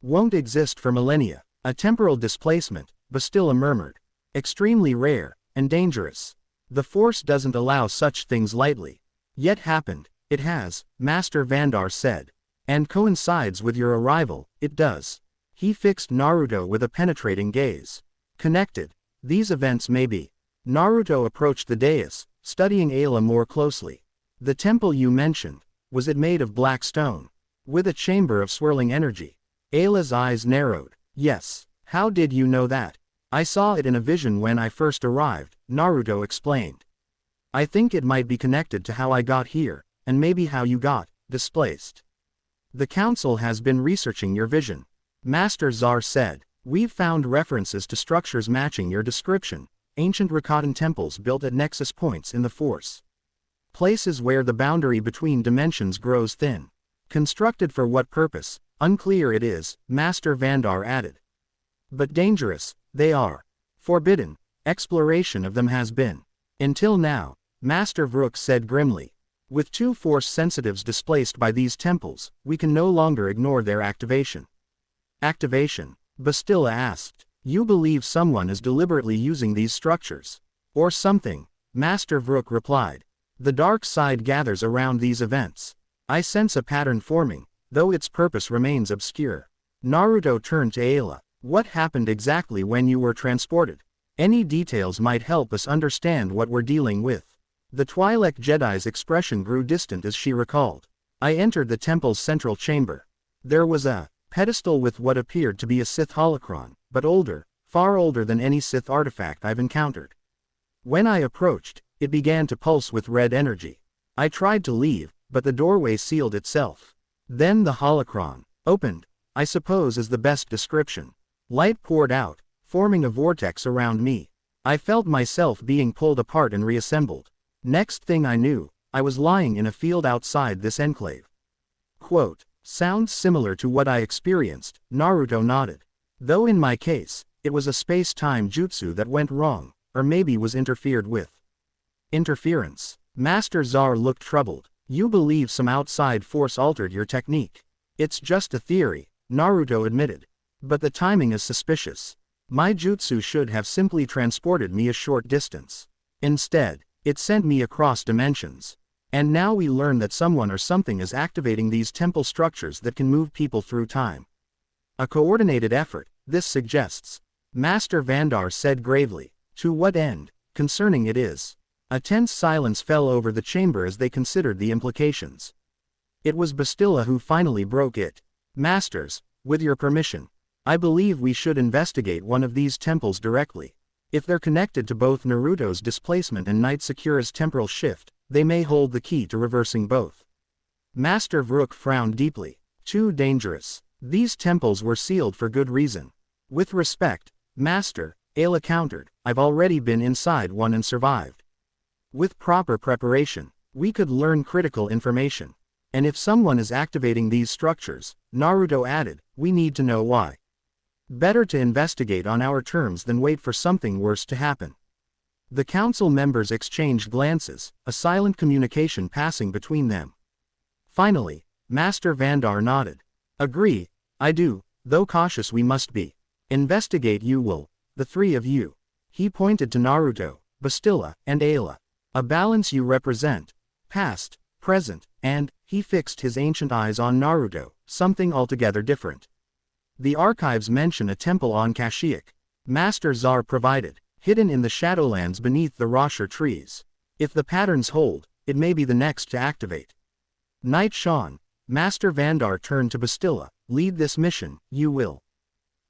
Won't exist for millennia." "A temporal displacement," Bastila murmured. "Extremely rare, and dangerous. The Force doesn't allow such things lightly." "Yet happened." "It has," Master Vandar said. "And coincides with your arrival." "It does." He fixed Naruto with a penetrating gaze. "Connected. These events may be." Naruto approached the dais, studying Aayla more closely. "The temple you mentioned, was it made of black stone? With a chamber of swirling energy?" Ayla's eyes narrowed. "Yes." "How did you know that?" "I saw it in a vision when I first arrived," Naruto explained. "I think it might be connected to how I got here, and maybe how you got displaced." "The council has been researching your vision," Master Czar said. "We've found references to structures matching your description, ancient Rakatan temples built at nexus points in the Force. Places where the boundary between dimensions grows thin. Constructed for what purpose, unclear it is," Master Vandar added. "But dangerous, they are. Forbidden exploration of them has been. Until now," Master Vrook said grimly. "With two Force sensitives displaced by these temples, we can no longer ignore their activation." "Activation?" Bastila asked. "You believe someone is deliberately using these structures? Or something?" Master Vrook replied. "The dark side gathers around these events. I sense a pattern forming, though its purpose remains obscure." Naruto turned to Aayla. "What happened exactly when you were transported? Any details might help us understand what we're dealing with." The Twi'lek Jedi's expression grew distant as she recalled. "I entered the temple's central chamber. There was a pedestal with what appeared to be a Sith holocron, but older, far older than any Sith artifact I've encountered. When I approached, it began to pulse with red energy. I tried to leave, but the doorway sealed itself. Then the holocron opened, I suppose is the best description. Light poured out, forming a vortex around me. I felt myself being pulled apart and reassembled. Next thing I knew, I was lying in a field outside this enclave." Quote, "Sounds similar to what I experienced," Naruto nodded. "Though in my case, it was a space-time jutsu that went wrong, or maybe was interfered with." "Interference?" Master Czar looked troubled. "You believe some outside force altered your technique?" "It's just a theory," Naruto admitted. "But the timing is suspicious. My jutsu should have simply transported me a short distance. Instead, it sent me across dimensions. And now we learn that someone or something is activating these temple structures that can move people through time. A coordinated effort, this suggests." Master Vandar said gravely. To what end? Concerning it is. A tense silence fell over the chamber as they considered the implications. It was Bastila who finally broke it. Masters, with your permission, I believe we should investigate one of these temples directly. If they're connected to both Naruto's displacement and Aayla Secura's temporal shift, they may hold the key to reversing both. Master Vrook frowned deeply. Too dangerous. These temples were sealed for good reason. With respect, Master, Aayla countered, I've already been inside one and survived. With proper preparation, we could learn critical information. And if someone is activating these structures, Naruto added, we need to know why. Better to investigate on our terms than wait for something worse to happen. The council members exchanged glances, a silent communication passing between them. Finally, Master Vandar nodded. Agree, I do, though cautious we must be. Investigate you will, the three of you. He pointed to Naruto, Bastila, and Aayla. A balance you represent. Past, present, and, he fixed his ancient eyes on Naruto, something altogether different. The archives mention a temple on Kashyyyk. Master Zar provided, hidden in the Shadowlands beneath the Roshar trees. If the patterns hold, it may be the next to activate. Knight Shan, Master Vandar turned to Bastila, lead this mission, you will.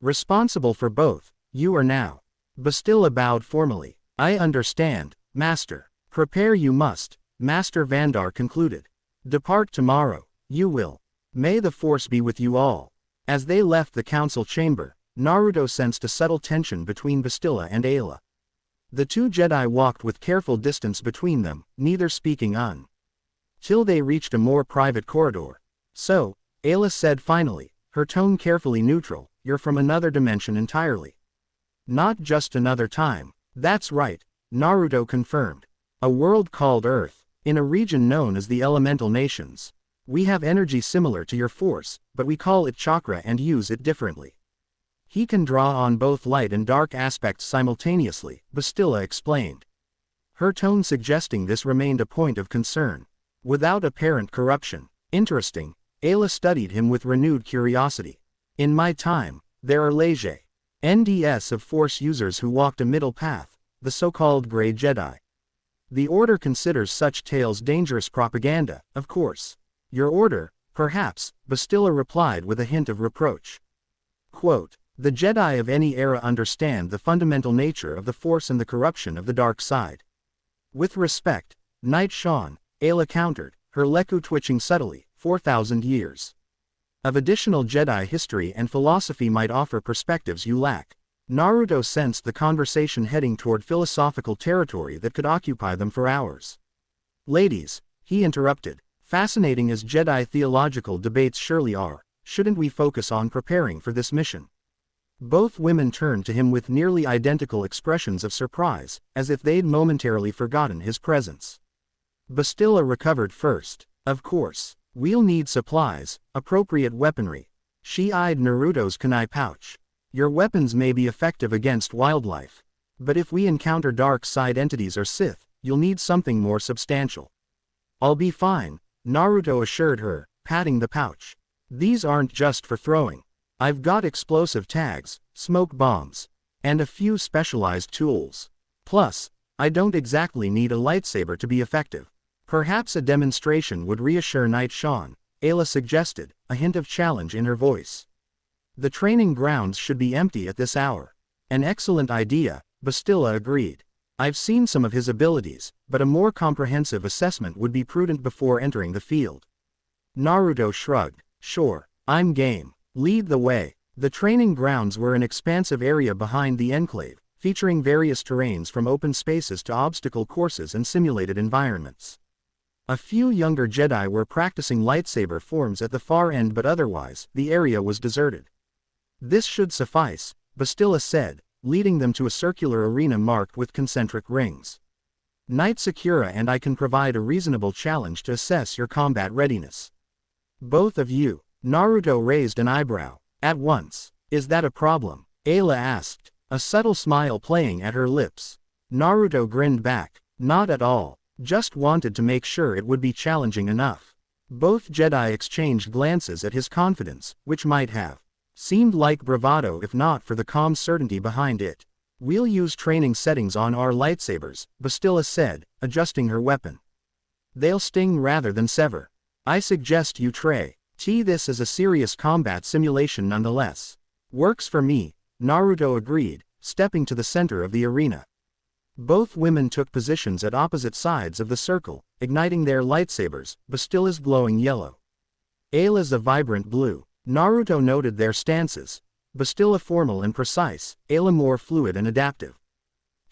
Responsible for both, you are now. Bastila bowed formally. I understand, Master. Prepare you must, Master Vandar concluded. Depart tomorrow, you will. May the force be with you all. As they left the council chamber, Naruto sensed a subtle tension between Bastila and Aayla. The two Jedi walked with careful distance between them, neither speaking till they reached a more private corridor. So, Aayla said finally, her tone carefully neutral, you're from another dimension entirely. Not just another time. That's right, Naruto confirmed. A world called Earth, in a region known as the Elemental Nations. We have energy similar to your force, but we call it chakra and use it differently. He can draw on both light and dark aspects simultaneously, Bastila explained. Her tone suggesting this remained a point of concern. Without apparent corruption. Interesting, Aayla studied him with renewed curiosity. In my time, there are Leger NDS of Force users who walked a middle path, the so-called Grey Jedi. The Order considers such tales dangerous propaganda, of course. Your order, perhaps, Bastila replied with a hint of reproach. Quote, the Jedi of any era understand the fundamental nature of the Force and the corruption of the dark side. With respect, Knight Shan, Aayla countered, her leku twitching subtly, 4,000 years of additional Jedi history and philosophy might offer perspectives you lack. Naruto sensed the conversation heading toward philosophical territory that could occupy them for hours. Ladies, he interrupted, fascinating as Jedi theological debates surely are, shouldn't we focus on preparing for this mission? Both women turned to him with nearly identical expressions of surprise, as if they'd momentarily forgotten his presence. Bastila recovered first. Of course, we'll need supplies, appropriate weaponry. She eyed Naruto's kunai pouch. Your weapons may be effective against wildlife. But if we encounter dark side entities or Sith, you'll need something more substantial. I'll be fine, Naruto assured her, patting the pouch. These aren't just for throwing. I've got explosive tags, smoke bombs, and a few specialized tools. Plus, I don't exactly need a lightsaber to be effective. Perhaps a demonstration would reassure Knight Shan, Aayla suggested, a hint of challenge in her voice. The training grounds should be empty at this hour. An excellent idea, Bastila agreed. I've seen some of his abilities, but a more comprehensive assessment would be prudent before entering the field. Naruto shrugged. Sure, I'm game. Lead the way. The training grounds were an expansive area behind the enclave, featuring various terrains from open spaces to obstacle courses and simulated environments. A few younger Jedi were practicing lightsaber forms at the far end, but otherwise, the area was deserted. This should suffice, Bastila said, leading them to a circular arena marked with concentric rings. Aayla Secura and I can provide a reasonable challenge to assess your combat readiness. Both of you. Naruto raised an eyebrow. At once. Is that a problem? Aayla asked, a subtle smile playing at her lips. Naruto grinned back. Not at all. Just wanted to make sure it would be challenging enough. Both Jedi exchanged glances at his confidence, which might have Seemed like bravado if not for the calm certainty behind it. "We'll use training settings on our lightsabers," Bastila said, adjusting her weapon. "They'll sting rather than sever. I suggest you try this as a serious combat simulation nonetheless." "Works for me," Naruto agreed, stepping to the center of the arena. Both women took positions at opposite sides of the circle, igniting their lightsabers, Bastila's glowing yellow, Ayla's a vibrant blue. Naruto noted their stances. Bastila formal and precise, Ayla more fluid and adaptive.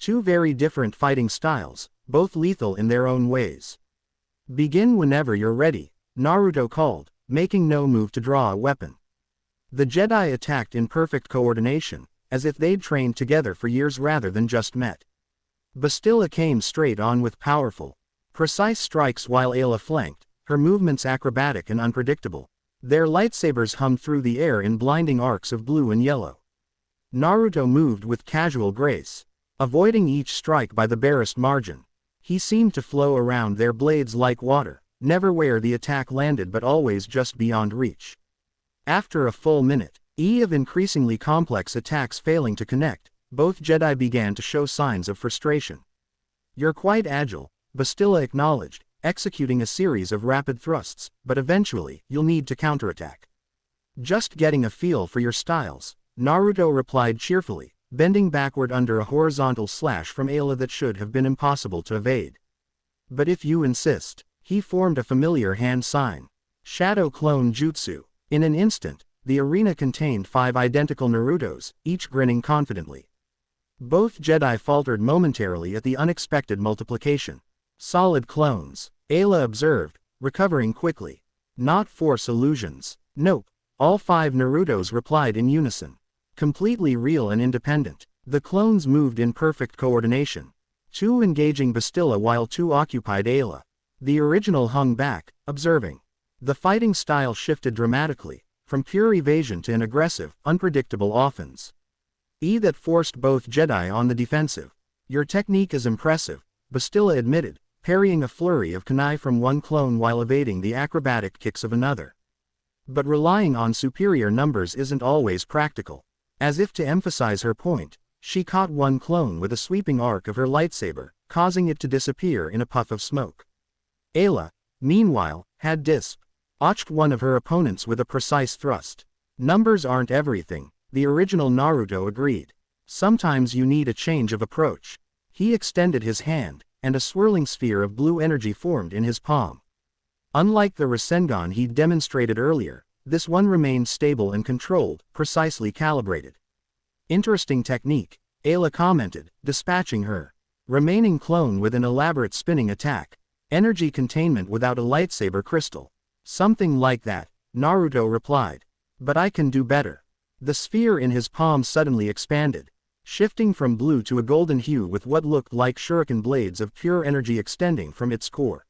Two very different fighting styles, both lethal in their own ways. "Begin whenever you're ready," Naruto called, making no move to draw a weapon. The Jedi attacked in perfect coordination, as if they'd trained together for years rather than just met. Bastila came straight on with powerful, precise strikes while Ayla flanked, her movements acrobatic and unpredictable. Their lightsabers hummed through the air in blinding arcs of blue and yellow. Naruto moved with casual grace, avoiding each strike by the barest margin. He seemed to flow around their blades like water, never where the attack landed but always just beyond reach. After a full minute, of increasingly complex attacks failing to connect, both Jedi began to show signs of frustration. "You're quite agile," Bastila acknowledged, executing a series of rapid thrusts, "but eventually, you'll need to counterattack." "Just getting a feel for your styles," Naruto replied cheerfully, bending backward under a horizontal slash from Ayla that should have been impossible to evade. "But if you insist," he formed a familiar hand sign. Shadow Clone Jutsu. In an instant, the arena contained 5 identical Narutos, each grinning confidently. Both Jedi faltered momentarily at the unexpected multiplication. "Solid clones," Ayla observed, recovering quickly. "Not Force illusions." "Nope," all 5 Narutos replied in unison. "Completely real and independent." The clones moved in perfect coordination. 2 engaging Bastila while 2 occupied Ayla. The original hung back, observing. The fighting style shifted dramatically, from pure evasion to an aggressive, unpredictable offense. That forced both Jedi on the defensive. "Your technique is impressive," Bastila admitted, parrying a flurry of kunai from one clone while evading the acrobatic kicks of another. "But relying on superior numbers isn't always practical." As if to emphasize her point, she caught one clone with a sweeping arc of her lightsaber, causing it to disappear in a puff of smoke. Ayla, meanwhile, had dispatched one of her opponents with a precise thrust. "Numbers aren't everything," the original Naruto agreed. "Sometimes you need a change of approach." He extended his hand, and a swirling sphere of blue energy formed in his palm. Unlike the Rasengan he'd demonstrated earlier, this one remained stable and controlled, precisely calibrated. "Interesting technique," Ayla commented, dispatching her remaining clone with an elaborate spinning attack. "Energy containment without a lightsaber crystal." "Something like that," Naruto replied. "But I can do better." The sphere in his palm suddenly expanded, shifting from blue to a golden hue with what looked like shuriken blades of pure energy extending from its core.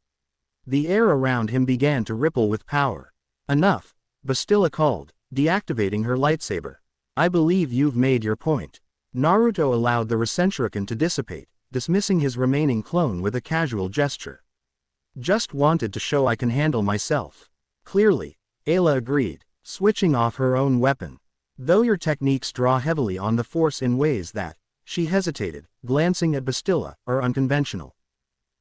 The air around him began to ripple with power. "Enough," Bastila called, deactivating her lightsaber. "I believe you've made your point." Naruto allowed the Rasenshuriken to dissipate, dismissing his remaining clone with a casual gesture. "Just wanted to show I can handle myself." "Clearly," Ayla agreed, switching off her own weapon. "Though your techniques draw heavily on the Force in ways that," she hesitated, glancing at Bastila, "are unconventional."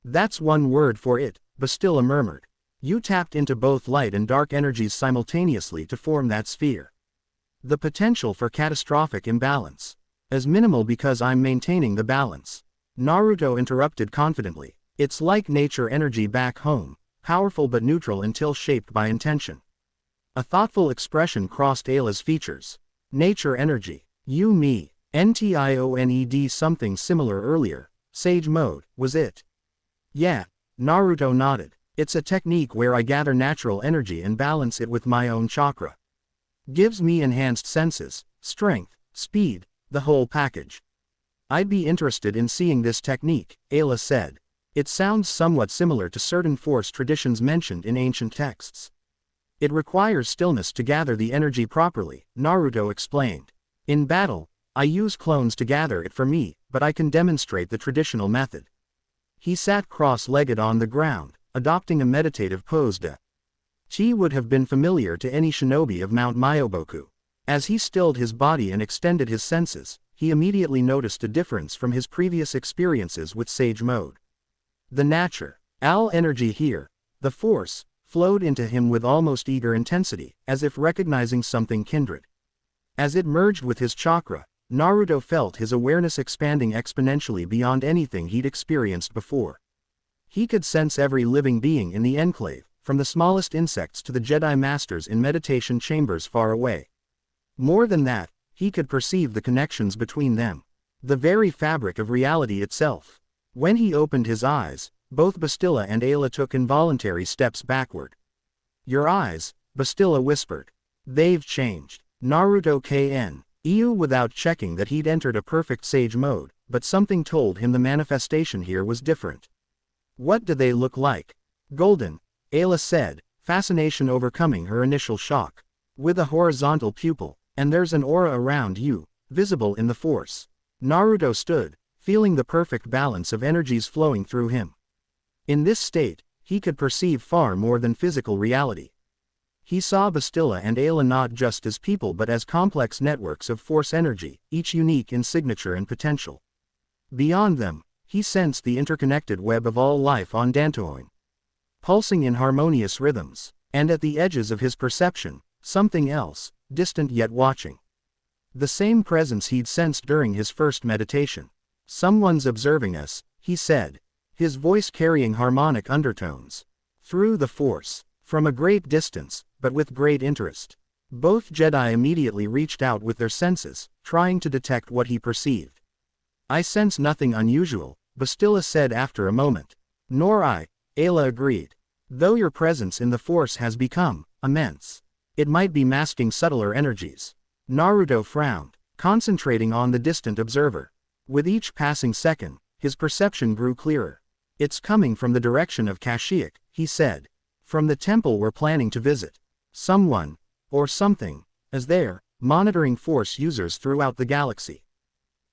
"That's one word for it," Bastila murmured. "You tapped into both light and dark energies simultaneously to form that sphere. The potential for catastrophic imbalance is minimal because I'm maintaining the balance." Naruto interrupted confidently. "It's like nature energy back home, powerful but neutral until shaped by intention." A thoughtful expression crossed Ayla's features. "Nature energy. You me. NTIONED something similar earlier. Sage mode, was it?" "Yeah," Naruto nodded. "It's a technique where I gather natural energy and balance it with my own chakra. Gives me enhanced senses, strength, speed, the whole package." "I'd be interested in seeing this technique," Ayla said. "It sounds somewhat similar to certain Force traditions mentioned in ancient texts." "It requires stillness to gather the energy properly," Naruto explained. "In battle, I use clones to gather it for me, but I can demonstrate the traditional method." He sat cross-legged on the ground, adopting a meditative pose. Chi would have been familiar to any shinobi of Mount Myoboku. As he stilled his body and extended his senses, he immediately noticed a difference from his previous experiences with Sage Mode. The natural energy here, the Force, flowed into him with almost eager intensity, as if recognizing something kindred. As it merged with his chakra, Naruto felt his awareness expanding exponentially beyond anything he'd experienced before. He could sense every living being in the enclave, from the smallest insects to the Jedi Masters in meditation chambers far away. More than that, he could perceive the connections between them. The very fabric of reality itself. When he opened his eyes, both Bastila and Aayla took involuntary steps backward. "Your eyes," Bastila whispered. "They've changed." Naruto knew without checking that he'd entered a perfect Sage Mode, but something told him the manifestation here was different. "What do they look like?" "Golden," Aayla said, fascination overcoming her initial shock. "With a horizontal pupil, and there's an aura around you, visible in the Force." Naruto stood, feeling the perfect balance of energies flowing through him. In this state, he could perceive far more than physical reality. He saw Bastila and Aayla not just as people but as complex networks of Force energy, each unique in signature and potential. Beyond them, he sensed the interconnected web of all life on Dantooine, pulsing in harmonious rhythms, and at the edges of his perception, something else, distant yet watching. The same presence he'd sensed during his first meditation. "Someone's observing us," he said, his voice carrying harmonic undertones. Through the Force, from a great distance, but with great interest. Both Jedi immediately reached out with their senses, trying to detect what he perceived. "I sense nothing unusual," Bastila said after a moment. "Nor I," Aayla agreed. "Though your presence in the Force has become immense. It might be masking subtler energies." Naruto frowned, concentrating on the distant observer. With each passing second, his perception grew clearer. "It's coming from the direction of Kashyyyk," he said. "From the temple we're planning to visit. Someone, or something, is there, monitoring Force users throughout the galaxy."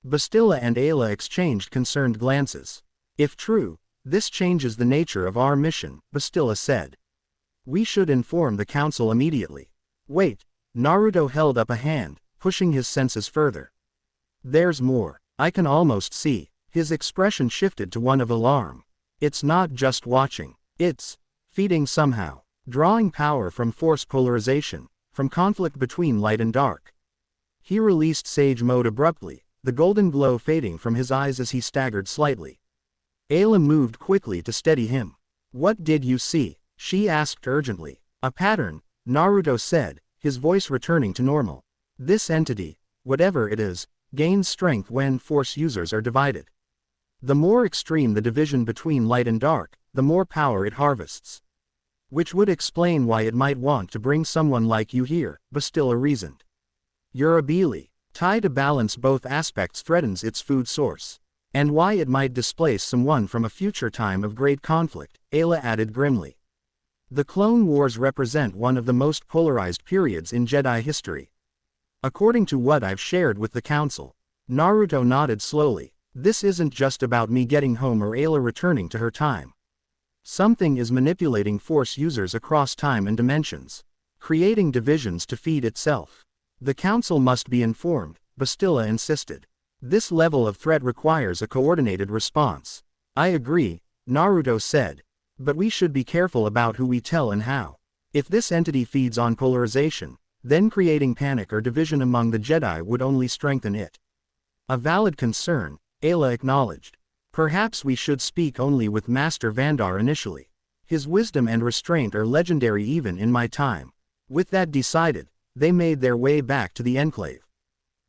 Bastila and Aayla exchanged concerned glances. "If true, this changes the nature of our mission," Bastila said. "We should inform the council immediately." "Wait," Naruto held up a hand, pushing his senses further. "There's more. I can almost see." His expression shifted to one of alarm. "It's not just watching. It's feeding somehow. Drawing power from Force polarization, from conflict between light and dark." He released Sage Mode abruptly, the golden glow fading from his eyes as he staggered slightly. Aayla moved quickly to steady him. "What did you see?" she asked urgently. "A pattern," Naruto said, his voice returning to normal. "This entity, whatever it is, gains strength when Force users are divided. The more extreme the division between light and dark, the more power it harvests. Which would explain why it might want to bring someone like you here," Bastila reasoned. "Your ability to balance both aspects threatens its food source. And why it might displace someone from a future time of great conflict," Aayla added grimly. "The Clone Wars represent one of the most polarized periods in Jedi history. According to what I've shared with the Council." Naruto nodded slowly. "This isn't just about me getting home or Aayla returning to her time. Something is manipulating Force users across time and dimensions, creating divisions to feed itself. The Council must be informed," Bastila insisted. "This level of threat requires a coordinated response." "I agree," Naruto said. "But we should be careful about who we tell and how. If this entity feeds on polarization, then creating panic or division among the Jedi would only strengthen it." "A valid concern," Aayla acknowledged. "Perhaps we should speak only with Master Vandar initially. His wisdom and restraint are legendary even in my time." With that decided, they made their way back to the enclave.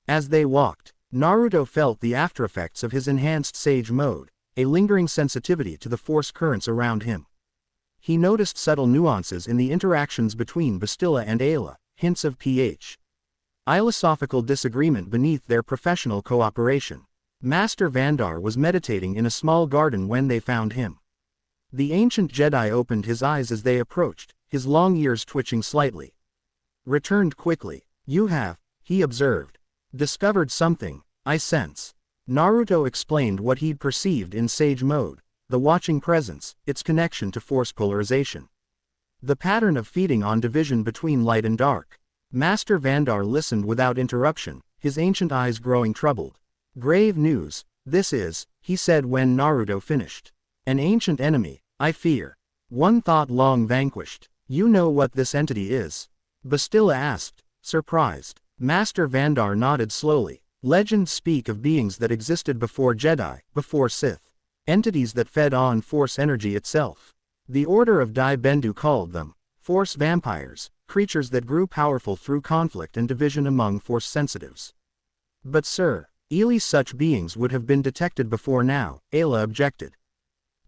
As they walked, Naruto felt the aftereffects of his enhanced Sage Mode, a lingering sensitivity to the Force currents around him. He noticed subtle nuances in the interactions between Bastila and Aayla, hints of philosophical disagreement beneath their professional cooperation. Master Vandar was meditating in a small garden when they found him. The ancient Jedi opened his eyes as they approached, his long ears twitching slightly. "Returned quickly. You have," he observed, "discovered something, I sense." Naruto explained what he'd perceived in Sage Mode, the watching presence, its connection to Force polarization. The pattern of feeding on division between light and dark. Master Vandar listened without interruption, his ancient eyes growing troubled. Grave news, this is, he said when Naruto finished. An ancient enemy, I fear. One thought long vanquished. You know what this entity is? Bastila asked, surprised. Master Vandar nodded slowly. Legends speak of beings that existed before Jedi, before Sith. Entities that fed on Force energy itself. The Order of Dai Bendu called them Force vampires, creatures that grew powerful through conflict and division among Force sensitives. But sir, easily such beings would have been detected before now, Aayla objected.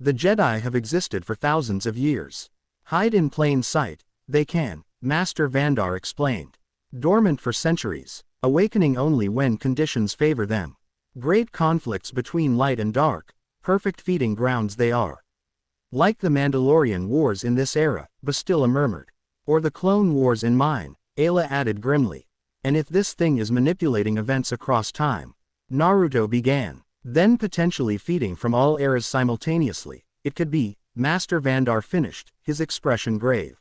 The Jedi have existed for thousands of years. Hide in plain sight, they can, Master Vandar explained. Dormant for centuries, awakening only when conditions favor them. Great conflicts between light and dark, perfect feeding grounds they are. Like the Mandalorian Wars in this era, Bastila murmured. Or the Clone Wars in mine, Aayla added grimly. And if this thing is manipulating events across time, Naruto began, then potentially feeding from all eras simultaneously, it could be, Master Vandar finished, his expression grave.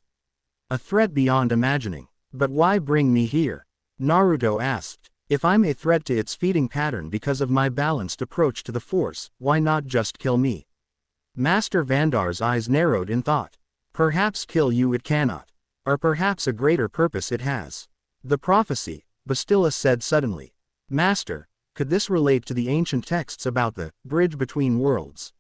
A threat beyond imagining. But why bring me here? Naruto asked. If I'm a threat to its feeding pattern because of my balanced approach to the Force, why not just kill me? Master Vandar's eyes narrowed in thought. Perhaps kill you it cannot. Or perhaps a greater purpose it has. The prophecy, Bastila said suddenly. Master, could this relate to the ancient texts about the bridge between worlds?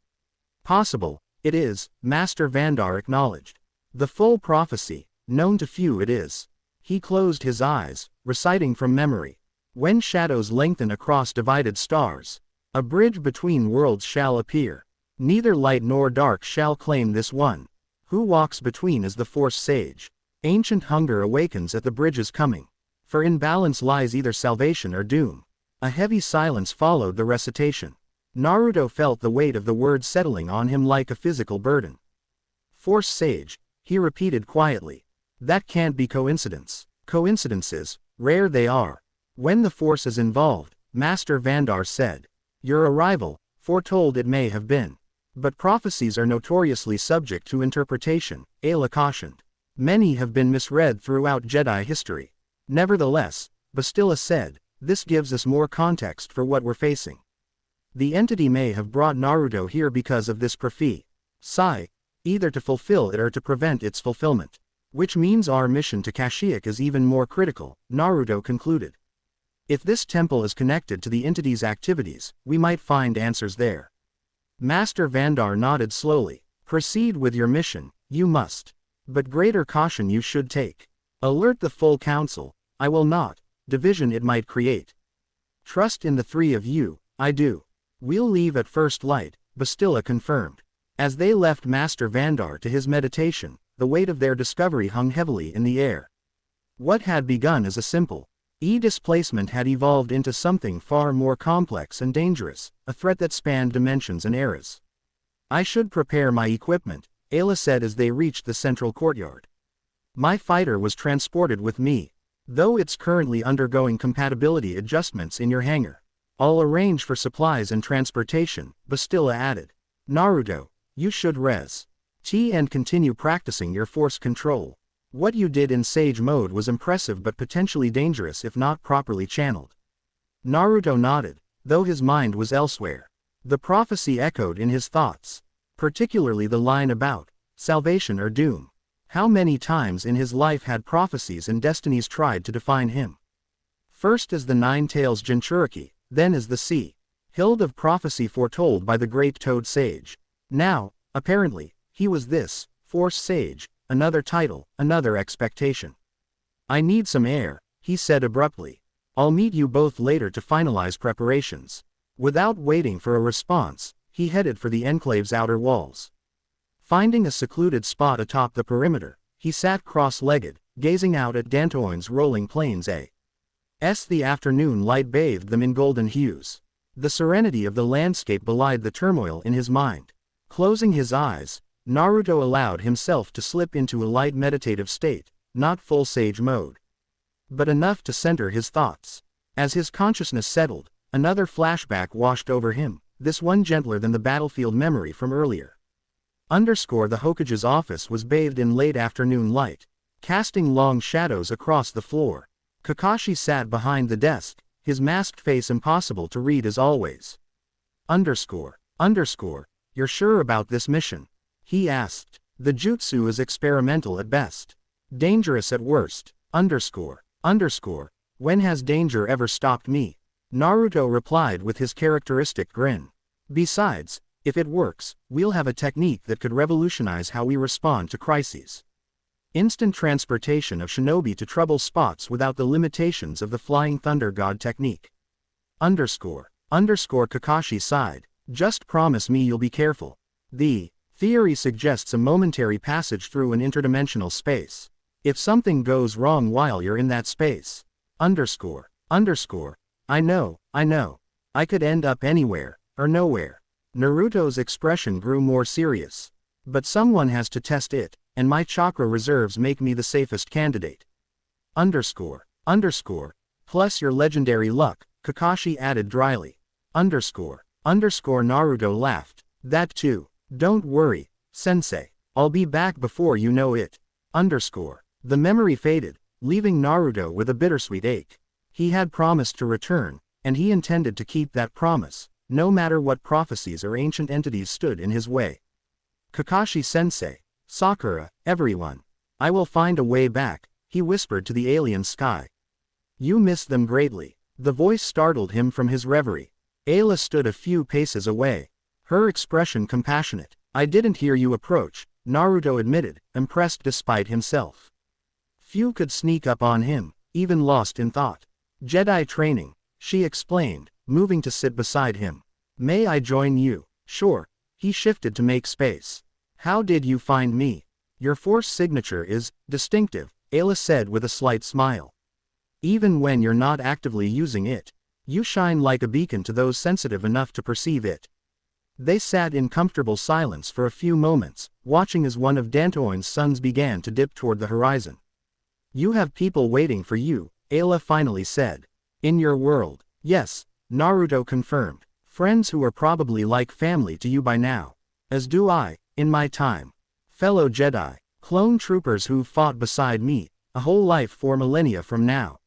Possible, it is, Master Vandar acknowledged. The full prophecy, known to few it is. He closed his eyes, reciting from memory. When shadows lengthen across divided stars, a bridge between worlds shall appear. Neither light nor dark shall claim this one. Who walks between is the Force sage. Ancient hunger awakens at the bridge's coming. For in balance lies either salvation or doom. A heavy silence followed the recitation. Naruto felt the weight of the words settling on him like a physical burden. Force sage, he repeated quietly. That can't be coincidence. Coincidences, rare they are. When the Force is involved, Master Vandar said. Your arrival, foretold it may have been. But prophecies are notoriously subject to interpretation, Aayla cautioned. Many have been misread throughout Jedi history. Nevertheless, Bastila said, this gives us more context for what we're facing. The entity may have brought Naruto here because of this prophecy, either to fulfill it or to prevent its fulfillment. Which means our mission to Kashyyyk is even more critical, Naruto concluded. If this temple is connected to the entity's activities, we might find answers there. Master Vandar nodded slowly. Proceed with your mission, you must. But greater caution you should take. Alert the full council, I will not. Division it might create. Trust in the three of you, I do. We'll leave at first light, Bastila confirmed. As they left Master Vandar to his meditation, the weight of their discovery hung heavily in the air. What had begun as a simple displacement had evolved into something far more complex and dangerous, a threat that spanned dimensions and eras. I should prepare my equipment, Aayla said as they reached the central courtyard. My fighter was transported with me. Though it's currently undergoing compatibility adjustments in your hangar. I'll arrange for supplies and transportation, Bastila added. Naruto, you should rest and continue practicing your Force control. What you did in Sage mode was impressive but potentially dangerous if not properly channeled. Naruto nodded, though his mind was elsewhere. The prophecy echoed in his thoughts. Particularly the line about salvation or doom. How many times in his life had prophecies and destinies tried to define him? First as the Nine-Tails Jinchuriki, then as the Hild of prophecy foretold by the great Toad Sage. Now, apparently, he was this Force Sage, another title, another expectation. I need some air, he said abruptly. I'll meet you both later to finalize preparations. Without waiting for a response, he headed for the enclave's outer walls. Finding a secluded spot atop the perimeter, he sat cross-legged, gazing out at Dantoin's rolling plains. The afternoon light bathed them in golden hues. The serenity of the landscape belied the turmoil in his mind. Closing his eyes, Naruto allowed himself to slip into a light meditative state, not full sage mode. But enough to center his thoughts. As his consciousness settled, another flashback washed over him, this one gentler than the battlefield memory from earlier. The Hokage's office was bathed in late afternoon light, casting long shadows across the floor. Kakashi sat behind the desk, his masked face impossible to read as always. Underscore. You're sure about this mission? He asked. The jutsu is experimental at best. Dangerous at worst. Underscore. When has danger ever stopped me? Naruto replied with his characteristic grin. Besides, if it works, we'll have a technique that could revolutionize how we respond to crises. Instant transportation of shinobi to trouble spots without the limitations of the Flying Thunder God technique. Underscore. Kakashi sighed. Just promise me you'll be careful. The theory suggests a momentary passage through an interdimensional space. If something goes wrong while you're in that space. Underscore. I know. I could end up anywhere, or nowhere. Naruto's expression grew more serious. But someone has to test it, and my chakra reserves make me the safest candidate. Underscore. Plus your legendary luck, Kakashi added dryly. Underscore. Naruto laughed. That too. Don't worry, sensei. I'll be back before you know it. Underscore. The memory faded, leaving Naruto with a bittersweet ache. He had promised to return, and he intended to keep that promise, no matter what prophecies or ancient entities stood in his way. Kakashi-sensei, Sakura, everyone. I will find a way back, he whispered to the alien sky. You miss them greatly. The voice startled him from his reverie. Aayla stood a few paces away. Her expression compassionate. I didn't hear you approach, Naruto admitted, impressed despite himself. Few could sneak up on him, even lost in thought. Jedi training, she explained, moving to sit beside him. May I join you? Sure. He shifted to make space. How did you find me? Your force signature is distinctive, Aayla said with a slight smile. Even when you're not actively using it, you shine like a beacon to those sensitive enough to perceive it. They sat in comfortable silence for a few moments, watching as one of Dantoin's suns began to dip toward the horizon. You have people waiting for you, Aayla finally said. In your world, yes, Naruto confirmed. Friends who are probably like family to you by now. As do I, in my time. Fellow Jedi, clone troopers who've fought beside me, a whole life for millennia from now.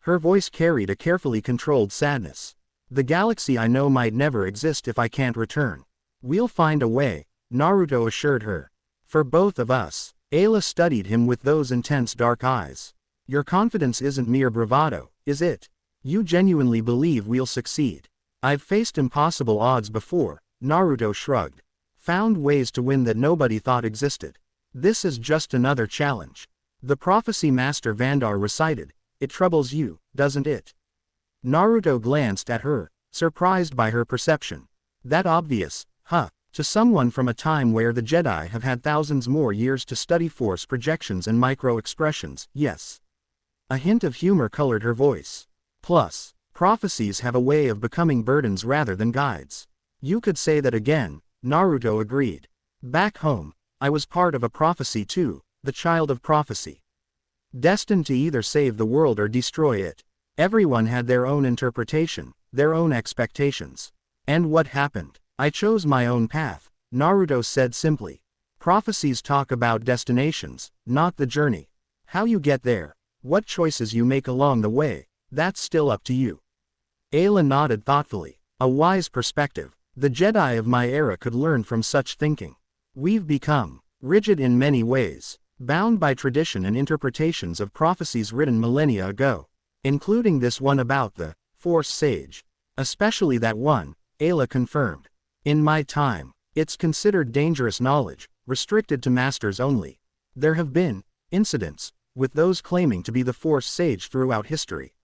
Her voice carried a carefully controlled sadness. The galaxy I know might never exist if I can't return. We'll find a way, Naruto assured her. For both of us. Aayla studied him with those intense dark eyes. Your confidence isn't mere bravado, is it? You genuinely believe we'll succeed. I've faced impossible odds before, Naruto shrugged. Found ways to win that nobody thought existed. This is just another challenge. The prophecy Master Vandar recited. It troubles you, doesn't it? Naruto glanced at her, surprised by her perception. That obvious, huh? To someone from a time where the Jedi have had thousands more years to study force projections and micro-expressions, yes. A hint of humor colored her voice. Plus, prophecies have a way of becoming burdens rather than guides. You could say that again, Naruto agreed. Back home, I was part of a prophecy too, the child of prophecy. Destined to either save the world or destroy it. Everyone had their own interpretation, their own expectations. And what happened? I chose my own path, Naruto said simply. Prophecies talk about destinations, not the journey. How you get there, what choices you make along the way, that's still up to you. Aayla nodded thoughtfully. A wise perspective. The Jedi of my era could learn from such thinking. We've become rigid in many ways, bound by tradition and interpretations of prophecies written millennia ago, including this one about the Force Sage. Especially that one, Aayla confirmed. In my time, it's considered dangerous knowledge, restricted to masters only. There have been incidents with those claiming to be the Force Sage throughout history.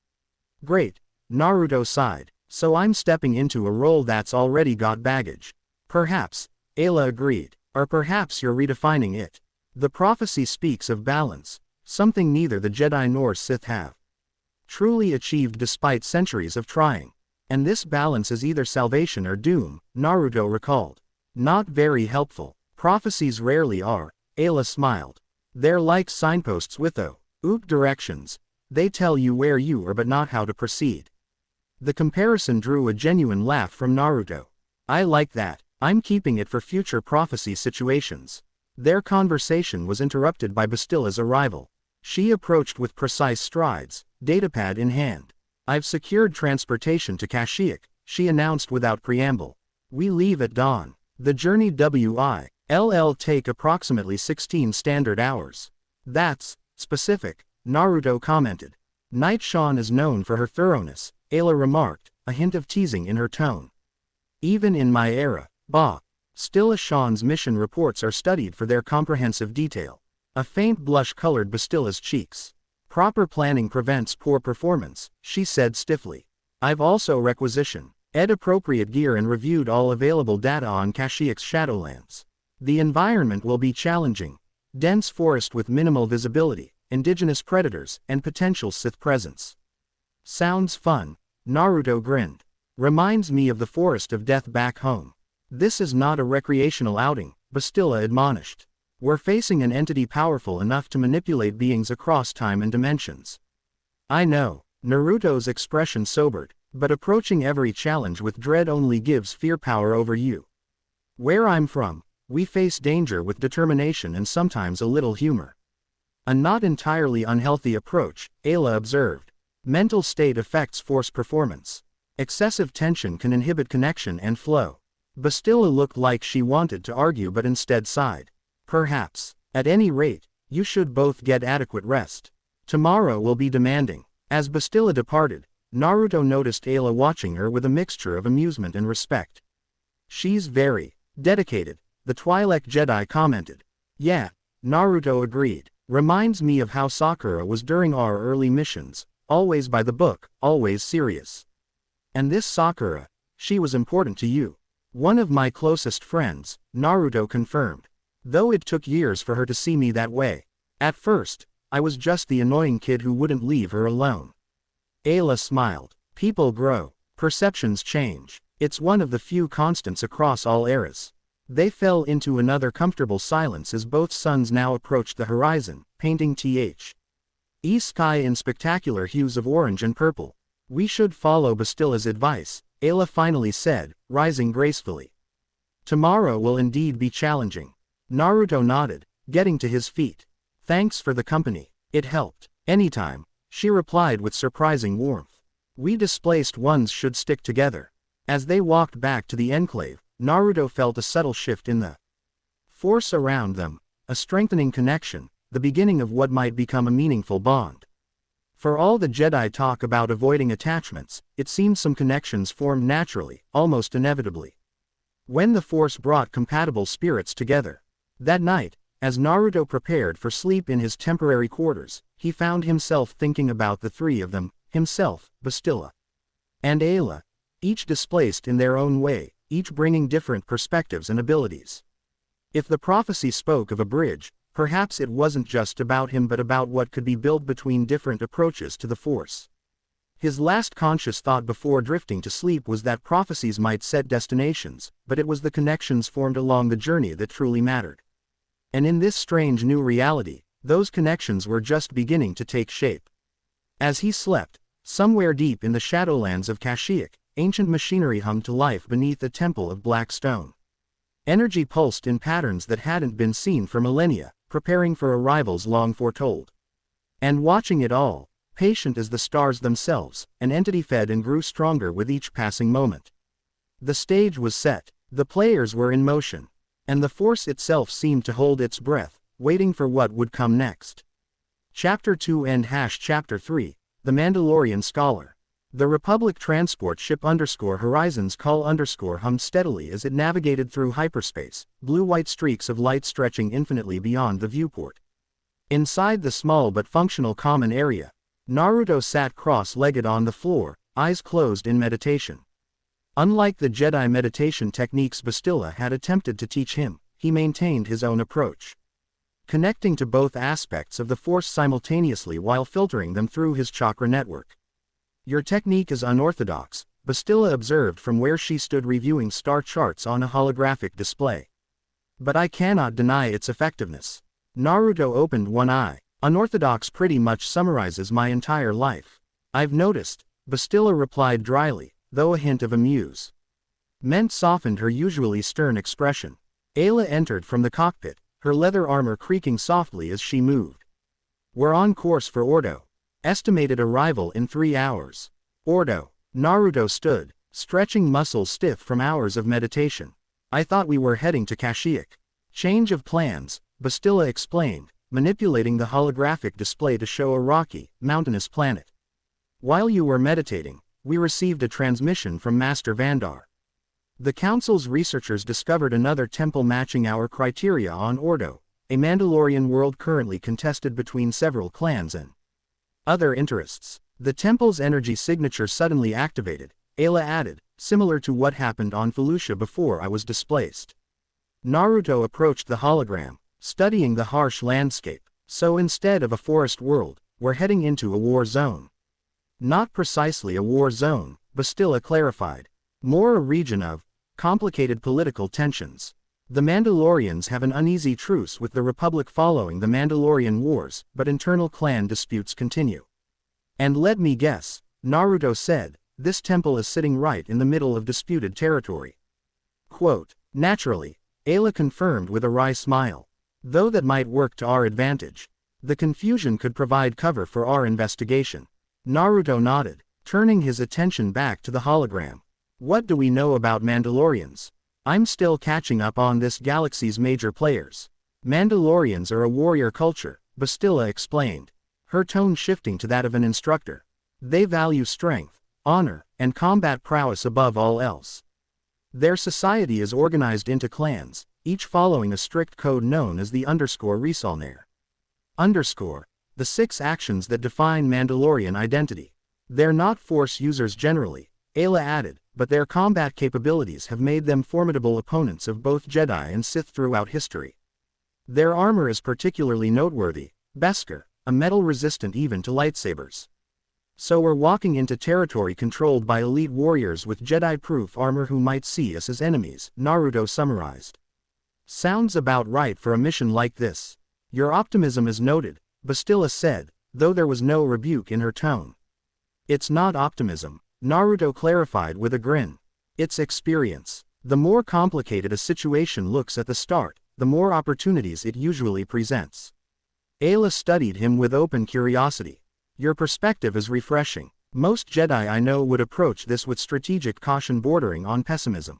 Great, Naruto sighed. So I'm stepping into a role that's already got baggage. Perhaps, Aayla agreed, or perhaps you're redefining it. The prophecy speaks of balance, something neither the Jedi nor Sith have truly achieved despite centuries of trying. And this balance is either salvation or doom, Naruto recalled. Not very helpful. Prophecies rarely are, Aayla smiled. They're like signposts with directions. They tell you where you are but not how to proceed. The comparison drew a genuine laugh from Naruto. I like that. I'm keeping it for future prophecy situations. Their conversation was interrupted by Bastila's arrival. She approached with precise strides, datapad in hand. I've secured transportation to Kashyyyk, she announced without preamble. We leave at dawn. The journey will take approximately 16 standard hours. That's specific, Naruto commented. Night Shan is known for her thoroughness, Aayla remarked, a hint of teasing in her tone. Even in my era, Bastila Shan's mission reports are studied for their comprehensive detail. A faint blush colored Bastila's cheeks. Proper planning prevents poor performance, she said stiffly. I've also requisitioned appropriate gear and reviewed all available data on Kashyyyk's Shadowlands. The environment will be challenging. Dense forest with minimal visibility, indigenous predators, and potential Sith presence. Sounds fun, Naruto grinned. Reminds me of the forest of death back home. This is not a recreational outing, Bastila admonished. We're facing an entity powerful enough to manipulate beings across time and dimensions. I know, Naruto's expression sobered, but approaching every challenge with dread only gives fear power over you. Where I'm from, we face danger with determination and sometimes a little humor. A not entirely unhealthy approach, Aayla observed. Mental state affects force performance. Excessive tension can inhibit connection and flow. Bastila looked like she wanted to argue but instead sighed. Perhaps. At any rate, you should both get adequate rest. Tomorrow will be demanding. As Bastila departed, Naruto noticed Aayla watching her with a mixture of amusement and respect. She's very dedicated, the Twi'lek Jedi commented. Yeah, Naruto agreed. Reminds me of how Sakura was during our early missions, always by the book, always serious. And this Sakura, she was important to you. One of my closest friends, Naruto confirmed. Though it took years for her to see me that way. At first, I was just the annoying kid who wouldn't leave her alone. Aayla smiled. People grow. Perceptions change. It's one of the few constants across all eras. They fell into another comfortable silence as both suns now approached the horizon, painting the sky in spectacular hues of orange and purple. We should follow Bastila's advice, Aayla finally said, rising gracefully. Tomorrow will indeed be challenging. Naruto nodded, getting to his feet. Thanks for the company. It helped. Anytime, she replied with surprising warmth. We displaced ones should stick together. As they walked back to the enclave, Naruto felt a subtle shift in the force around them, a strengthening connection, the beginning of what might become a meaningful bond. For all the Jedi talk about avoiding attachments, it seemed some connections formed naturally, almost inevitably. When the Force brought compatible spirits together. That night, as Naruto prepared for sleep in his temporary quarters, he found himself thinking about the three of them, himself, Bastila, and Aayla, each displaced in their own way, each bringing different perspectives and abilities. If the prophecy spoke of a bridge, perhaps it wasn't just about him but about what could be built between different approaches to the Force. His last conscious thought before drifting to sleep was that prophecies might set destinations, but it was the connections formed along the journey that truly mattered. And in this strange new reality, those connections were just beginning to take shape. As he slept, somewhere deep in the Shadowlands of Kashyyyk, ancient machinery hummed to life beneath a temple of black stone. Energy pulsed in patterns that hadn't been seen for millennia, preparing for arrivals long foretold. And watching it all, patient as the stars themselves, an entity fed and grew stronger with each passing moment. The stage was set, the players were in motion. And the Force itself seemed to hold its breath, waiting for what would come next. Chapter 2 and Chapter 3, The Mandalorian Scholar. The Republic transport ship Horizon's call hummed steadily as it navigated through hyperspace, blue-white streaks of light stretching infinitely beyond the viewport. Inside the small but functional common area, Naruto sat cross-legged on the floor, eyes closed in meditation. Unlike the Jedi meditation techniques Bastila had attempted to teach him, he maintained his own approach. Connecting to both aspects of the Force simultaneously while filtering them through his chakra network. Your technique is unorthodox, Bastila observed from where she stood reviewing star charts on a holographic display. But I cannot deny its effectiveness. Naruto opened one eye. Unorthodox pretty much summarizes my entire life. I've noticed, Bastila replied dryly, though a hint of amusement softened her usually stern expression. Aayla entered from the cockpit, her leather armor creaking softly as she moved. We're on course for Ordo. Estimated arrival in 3 hours. Ordo. Naruto stood, stretching muscles stiff from hours of meditation. I thought we were heading to Kashyyyk. Change of plans, Bastila explained, manipulating the holographic display to show a rocky, mountainous planet. While you were meditating, we received a transmission from Master Vandar. The Council's researchers discovered another temple matching our criteria on Ordo, a Mandalorian world currently contested between several clans and other interests. The temple's energy signature suddenly activated, Aayla added, similar to what happened on Felucia before I was displaced. Naruto approached the hologram, studying the harsh landscape. So instead of a forest world, we're heading into a war zone. Not precisely a war zone, Bastila clarified. More a region of complicated political tensions. The Mandalorians have an uneasy truce with the Republic following the Mandalorian Wars, but internal clan disputes continue. And let me guess, Naruto said, this temple is sitting right in the middle of disputed territory. Quote, naturally, Aayla confirmed with a wry smile. Though that might work to our advantage. The confusion could provide cover for our investigation. Naruto nodded, turning his attention back to the hologram. What do we know about Mandalorians? I'm still catching up on this galaxy's major players. Mandalorians are a warrior culture, Bastila explained, her tone shifting to that of an instructor. They value strength, honor, and combat prowess above all else. Their society is organized into clans, each following a strict code known as the _Risalnair. The 6 actions that define Mandalorian identity. They're not Force users generally, Aayla added, but their combat capabilities have made them formidable opponents of both Jedi and Sith throughout history. Their armor is particularly noteworthy, Beskar, a metal resistant even to lightsabers. So we're walking into territory controlled by elite warriors with Jedi-proof armor who might see us as enemies, Naruto summarized. Sounds about right for a mission like this. Your optimism is noted, Bastila said, though there was no rebuke in her tone. It's not optimism, Naruto clarified with a grin. It's experience. The more complicated a situation looks at the start, the more opportunities it usually presents. Aayla studied him with open curiosity. Your perspective is refreshing. Most Jedi I know would approach this with strategic caution bordering on pessimism.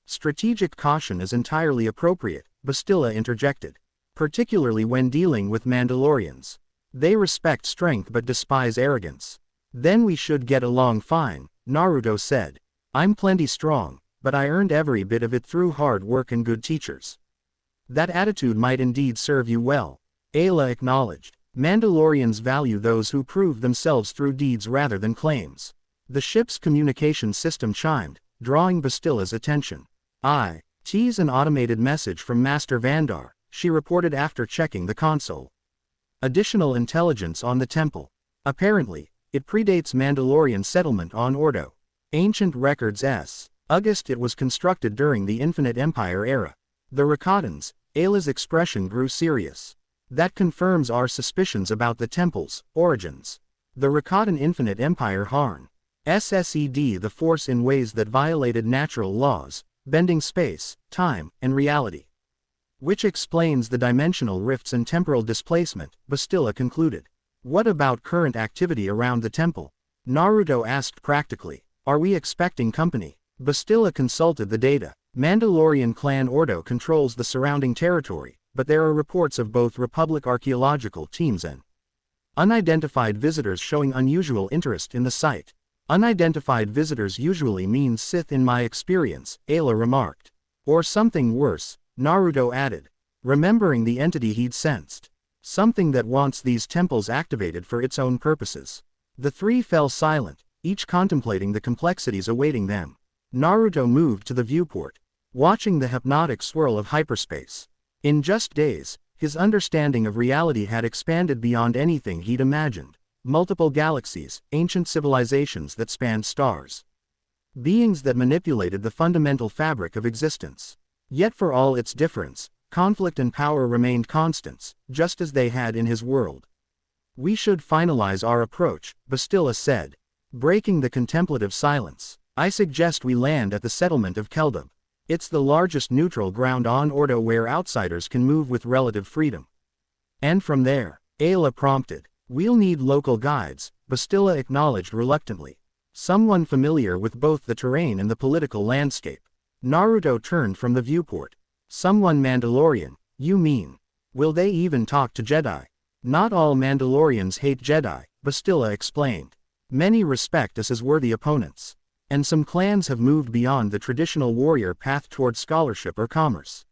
Strategic caution is entirely appropriate, Bastila interjected. Particularly when dealing with Mandalorians. They respect strength but despise arrogance. Then we should get along fine, Naruto said. I'm plenty strong, but I earned every bit of it through hard work and good teachers. That attitude might indeed serve you well, Aayla acknowledged. Mandalorians value those who prove themselves through deeds rather than claims. The ship's communication system chimed, drawing Bastila's attention. T's an automated message from Master Vandar, she reported after checking the console. Additional intelligence on the temple. Apparently, it predates Mandalorian settlement on Ordo. Ancient records s. August it was constructed during the Infinite Empire era. The Rakatans, Ayla's expression grew serious. That confirms our suspicions about the temple's origins. The Rakatan Infinite Empire harnessed the Force in ways that violated natural laws, bending space, time, and reality. Which explains the dimensional rifts and temporal displacement, Bastila concluded. What about current activity around the temple? Naruto asked practically. Are we expecting company? Bastila consulted the data. Mandalorian clan Ordo controls the surrounding territory, but there are reports of both Republic archaeological teams and unidentified visitors showing unusual interest in the site. Unidentified visitors usually means Sith in my experience, Aayla remarked. Or something worse, Naruto added, remembering the entity he'd sensed. Something that wants these temples activated for its own purposes. The three fell silent, each contemplating the complexities awaiting them. Naruto moved to the viewport, watching the hypnotic swirl of hyperspace. In just days, his understanding of reality had expanded beyond anything he'd imagined. Multiple galaxies, ancient civilizations that spanned stars. Beings that manipulated the fundamental fabric of existence. Yet for all its difference, conflict and power remained constants, just as they had in his world. We should finalize our approach, Bastila said, breaking the contemplative silence. I suggest we land at the settlement of Keldub. It's the largest neutral ground on Ordo where outsiders can move with relative freedom. And from there, Aayla prompted. We'll need local guides, Bastila acknowledged reluctantly. Someone familiar with both the terrain and the political landscape. Naruto turned from the viewport. Someone Mandalorian, you mean? Will they even talk to Jedi? Not all Mandalorians hate Jedi, Bastila explained. Many respect us as worthy opponents. And some clans have moved beyond the traditional warrior path toward scholarship or commerce.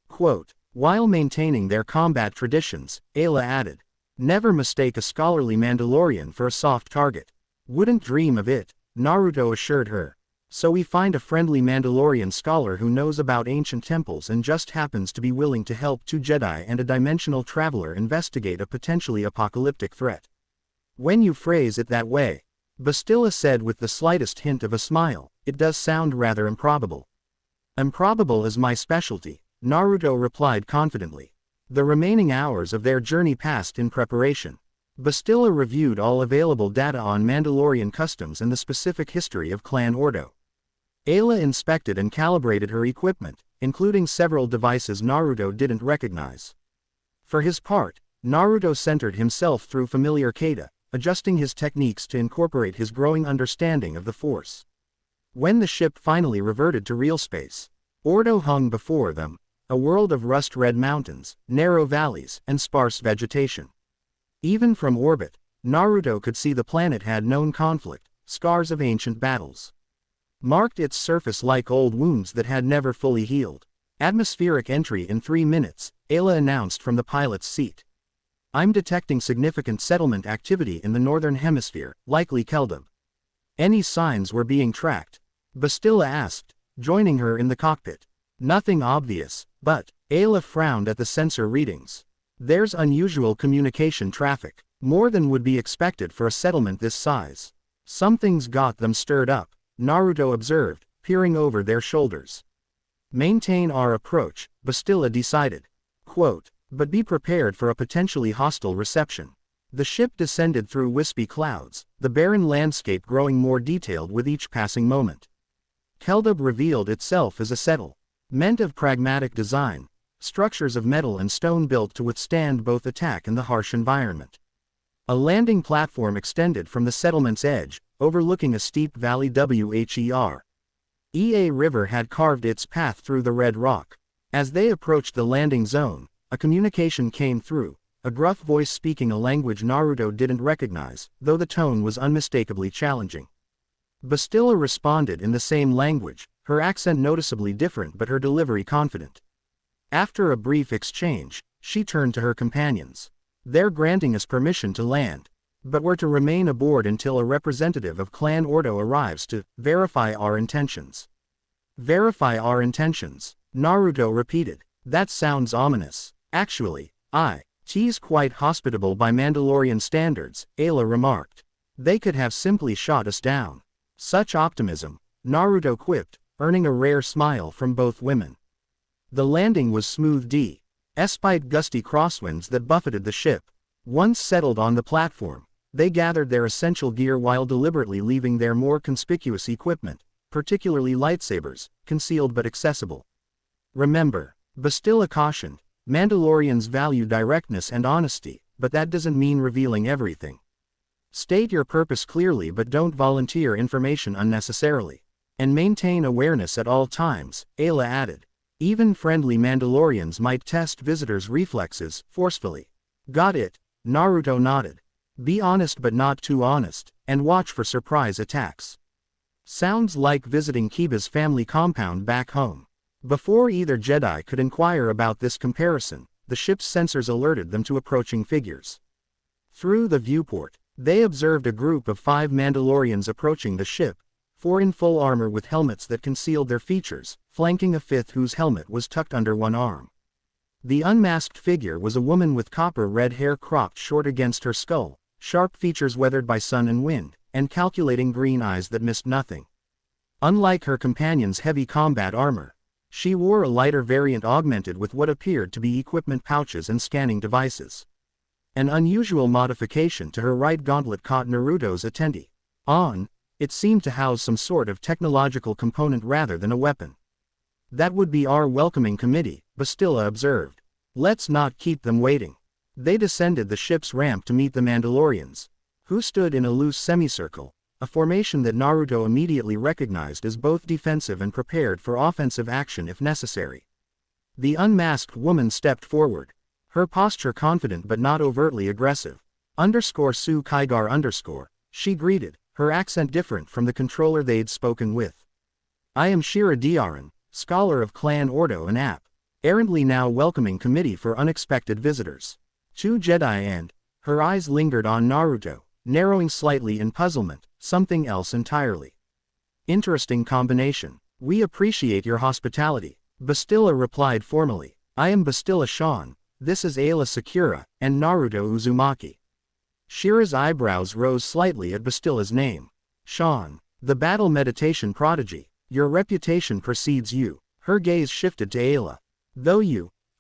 Quote, while maintaining their combat traditions, Aayla added, never mistake a scholarly Mandalorian for a soft target. Wouldn't dream of it, Naruto assured her. So we find a friendly Mandalorian scholar who knows about ancient temples and just happens to be willing to help two Jedi and a dimensional traveler investigate a potentially apocalyptic threat. When you phrase it that way, Bastila said with the slightest hint of a smile, it does sound rather improbable. Improbable is my specialty, Naruto replied confidently. The remaining hours of their journey passed in preparation. Bastila reviewed all available data on Mandalorian customs and the specific history of Clan Ordo. Aayla inspected and calibrated her equipment, including several devices Naruto didn't recognize. For his part, Naruto centered himself through familiar kata, adjusting his techniques to incorporate his growing understanding of the Force. When the ship finally reverted to real space, Ordo hung before them, a world of rust-red mountains, narrow valleys, and sparse vegetation. Even from orbit, Naruto could see the planet had known conflict, scars of ancient battles marked its surface like old wounds that had never fully healed. Atmospheric entry in 3 minutes, Aayla announced from the pilot's seat. I'm detecting significant settlement activity in the northern hemisphere, likely Keldub. Any signs were being tracked? Bastila asked, joining her in the cockpit. Nothing obvious, but, Aayla frowned at the sensor readings. There's unusual communication traffic, more than would be expected for a settlement this size. Something's got them stirred up, Naruto observed, peering over their shoulders. Maintain our approach, Bastila decided. Quote, but be prepared for a potentially hostile reception. The ship descended through wispy clouds, the barren landscape growing more detailed with each passing moment. Keldub revealed itself as a settlement of pragmatic design, structures of metal and stone built to withstand both attack and the harsh environment. A landing platform extended from the settlement's edge, overlooking a steep valley. Ea River had carved its path through the red rock. As they approached the landing zone, a communication came through, a gruff voice speaking a language Naruto didn't recognize, though the tone was unmistakably challenging. Bastila responded in the same language, her accent noticeably different but her delivery confident. After a brief exchange, she turned to her companions. They're granting us permission to land, but we're to remain aboard until a representative of Clan Ordo arrives to verify our intentions. Verify our intentions, Naruto repeated. That sounds ominous. Actually, T's quite hospitable by Mandalorian standards, Aayla remarked. They could have simply shot us down. Such optimism, Naruto quipped, earning a rare smile from both women. The landing was smooth despite gusty crosswinds that buffeted the ship. Once settled on the platform, they gathered their essential gear while deliberately leaving their more conspicuous equipment, particularly lightsabers, concealed but accessible. Remember, Bastila cautioned, Mandalorians value directness and honesty, but that doesn't mean revealing everything. State your purpose clearly but don't volunteer information unnecessarily. And maintain awareness at all times, Aayla added. Even friendly Mandalorians might test visitors' reflexes forcefully. Got it, Naruto nodded. Be honest but not too honest, and watch for surprise attacks. Sounds like visiting Kiba's family compound back home. Before either Jedi could inquire about this comparison, the ship's sensors alerted them to approaching figures. Through the viewport, they observed a group of 5 Mandalorians approaching the ship, 4 in full armor with helmets that concealed their features, flanking a 5th whose helmet was tucked under one arm. The unmasked figure was a woman with copper-red hair cropped short against her skull, sharp features weathered by sun and wind, and calculating green eyes that missed nothing. Unlike her companion's heavy combat armor, she wore a lighter variant augmented with what appeared to be equipment pouches and scanning devices. An unusual modification to her right gauntlet caught Naruto's attention. It seemed to house some sort of technological component rather than a weapon. That would be our welcoming committee, Bastila observed. Let's not keep them waiting. They descended the ship's ramp to meet the Mandalorians, who stood in a loose semicircle, a formation that Naruto immediately recognized as both defensive and prepared for offensive action if necessary. The unmasked woman stepped forward, her posture confident but not overtly aggressive. Su Kaigar _ she greeted, her accent different from the controller they'd spoken with. I am Shira Diaran, scholar of Clan Ordo and App, errantly now welcoming committee for unexpected visitors. Two Jedi and, her eyes lingered on Naruto, narrowing slightly in puzzlement, something else entirely. Interesting combination. We appreciate your hospitality, Bastila replied formally. I am Bastila Shan, this is Aayla Secura, and Naruto Uzumaki. Shira's eyebrows rose slightly at Bastila's name. Shan, the battle meditation prodigy, your reputation precedes you. Her gaze shifted to Aayla. Though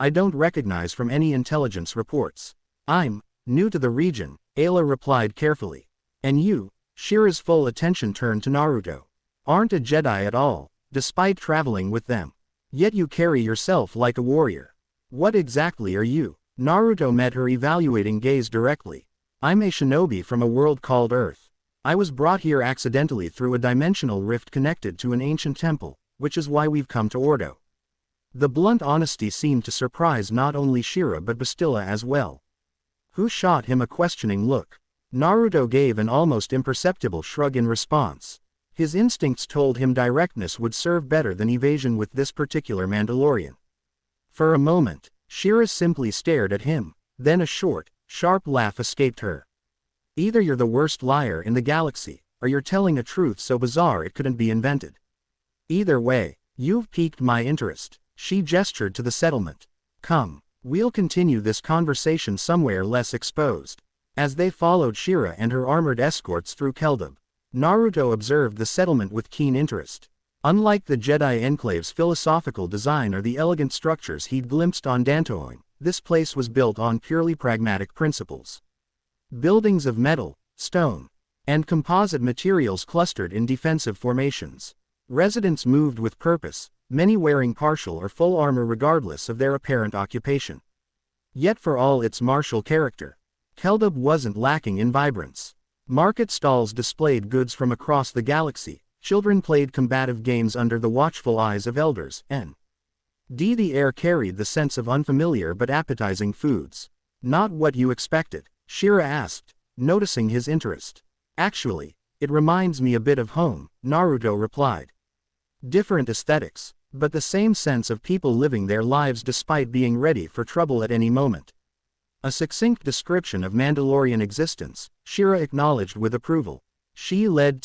I don't recognize from any intelligence reports. I'm new to the region, Aayla replied carefully. And you? Shira's full attention turned to Naruto. Aren't a Jedi at all, despite traveling with them. Yet you carry yourself like a warrior. What exactly are you? Naruto met her evaluating gaze directly. I'm a shinobi from a world called Earth. I was brought here accidentally through a dimensional rift connected to an ancient temple, which is why we've come to Ordo. The blunt honesty seemed to surprise not only Shira but Bastila as well. Who shot him a questioning look? Naruto gave an almost imperceptible shrug in response. His instincts told him directness would serve better than evasion with this particular Mandalorian. For a moment, Shira simply stared at him, then a short, sharp laugh escaped her. Either you're the worst liar in the galaxy, or you're telling a truth so bizarre it couldn't be invented. Either way, you've piqued my interest. She gestured to the settlement. Come, we'll continue this conversation somewhere less exposed. As they followed Shira and her armored escorts through Keldub, Naruto observed the settlement with keen interest. Unlike the Jedi Enclave's philosophical design or the elegant structures he'd glimpsed on Dantooine, this place was built on purely pragmatic principles. Buildings of metal, stone, and composite materials clustered in defensive formations. Residents moved with purpose, many wearing partial or full armor regardless of their apparent occupation. Yet for all its martial character, Keldub wasn't lacking in vibrance. Market stalls displayed goods from across the galaxy, children played combative games under the watchful eyes of elders, and the air carried the sense of unfamiliar but appetizing foods. Not what you expected? Shira asked, noticing his interest. Actually, it reminds me a bit of home, Naruto replied. Different aesthetics, but the same sense of people living their lives despite being ready for trouble at any moment. A succinct description of Mandalorian existence, Shira acknowledged with approval. She led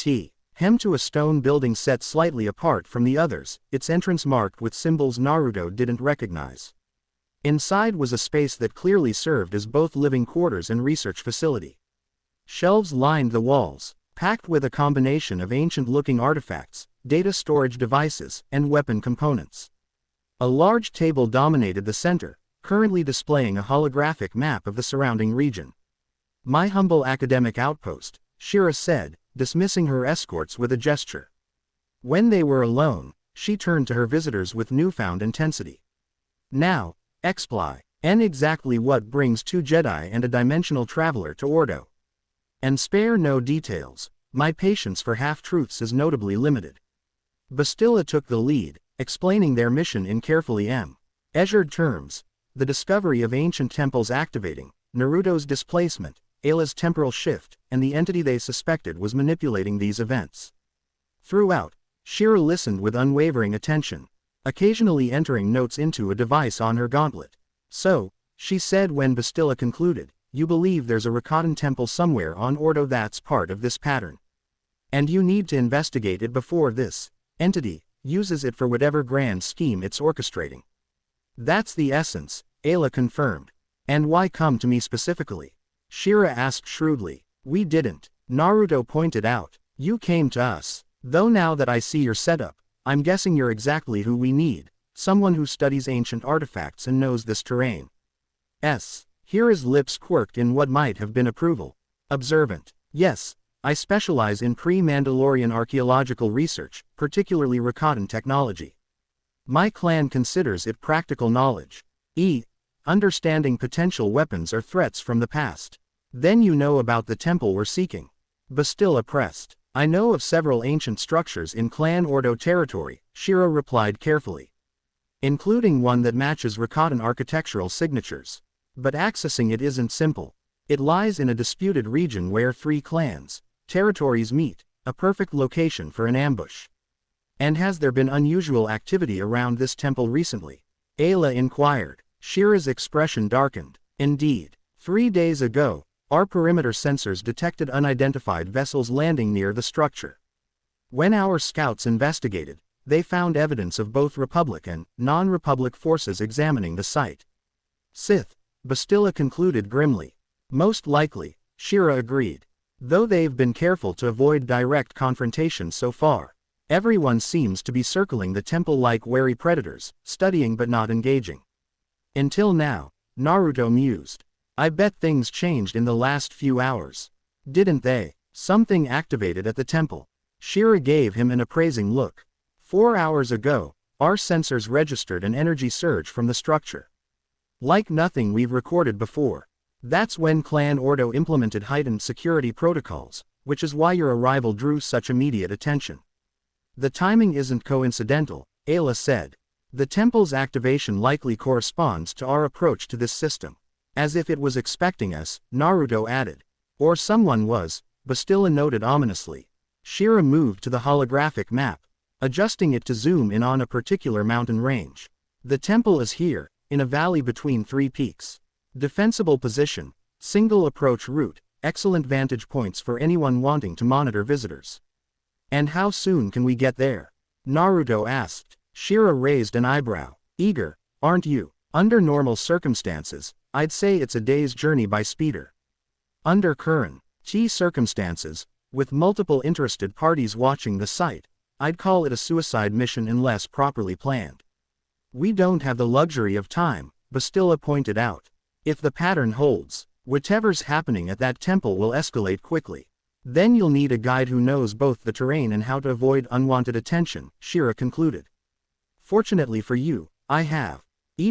him to a stone building set slightly apart from the others, its entrance marked with symbols Naruto didn't recognize. Inside was a space that clearly served as both living quarters and research facility. Shelves lined the walls, packed with a combination of ancient-looking artifacts, data storage devices, and weapon components. A large table dominated the center, currently displaying a holographic map of the surrounding region. My humble academic outpost, Shira said, dismissing her escorts with a gesture. When they were alone, she turned to her visitors with newfound intensity. Now, explain exactly what brings two Jedi and a dimensional traveler to Ordo. And spare no details, my patience for half-truths is notably limited. Bastila took the lead, explaining their mission in carefully measured terms. The discovery of ancient temples activating, Naruto's displacement, Ayla's temporal shift, and the entity they suspected was manipulating these events. Throughout, Shira listened with unwavering attention, occasionally entering notes into a device on her gauntlet. So, she said when Bastila concluded, you believe there's a Rakatan temple somewhere on Ordo that's part of this pattern. And you need to investigate it before this entity uses it for whatever grand scheme it's orchestrating. That's the essence, Aayla confirmed. And why come to me specifically? Shira asked shrewdly. We didn't, Naruto pointed out. You came to us. Though now that I see your setup, I'm guessing you're exactly who we need, someone who studies ancient artifacts and knows this terrain. Hira's lips quirked in what might have been approval. Observant. Yes, I specialize in pre-Mandalorian archaeological research, particularly Rakatan technology. My clan considers it practical knowledge. understanding potential weapons or threats from the past. Then you know about the temple we're seeking. Bastila pressed. I know of several ancient structures in Clan Ordo territory, Shira replied carefully. Including one that matches Rakatan architectural signatures. But accessing it isn't simple. It lies in a disputed region where 3 clans, territories meet, a perfect location for an ambush. And has there been unusual activity around this temple recently? Aayla inquired. Shira's expression darkened. Indeed. 3 days ago, our perimeter sensors detected unidentified vessels landing near the structure. When our scouts investigated, they found evidence of both Republic and non-Republic forces examining the site. Sith, Bastila concluded grimly. Most likely, Shira agreed. Though they've been careful to avoid direct confrontation so far, everyone seems to be circling the temple like wary predators, studying but not engaging. Until now, Naruto mused. I bet things changed in the last few hours. Didn't they? Something activated at the temple. Shira gave him an appraising look. 4 hours ago, our sensors registered an energy surge from the structure. Like nothing we've recorded before. That's when Clan Ordo implemented heightened security protocols, which is why your arrival drew such immediate attention. The timing isn't coincidental, Aayla said. The temple's activation likely corresponds to our approach to this system. As if it was expecting us, Naruto added. Or someone was, Bastila noted ominously. Shira moved to the holographic map, adjusting it to zoom in on a particular mountain range. The temple is here, in a valley between 3 peaks. Defensible position, single approach route, excellent vantage points for anyone wanting to monitor visitors. And how soon can we get there? Naruto asked. Shira raised an eyebrow. Eager, aren't you? Under normal circumstances, I'd say it's a day's journey by speeder. Under current circumstances, with multiple interested parties watching the site, I'd call it a suicide mission unless properly planned. We don't have the luxury of time, Bastila pointed out. If the pattern holds, whatever's happening at that temple will escalate quickly. Then you'll need a guide who knows both the terrain and how to avoid unwanted attention, Shira concluded. Fortunately for you, I have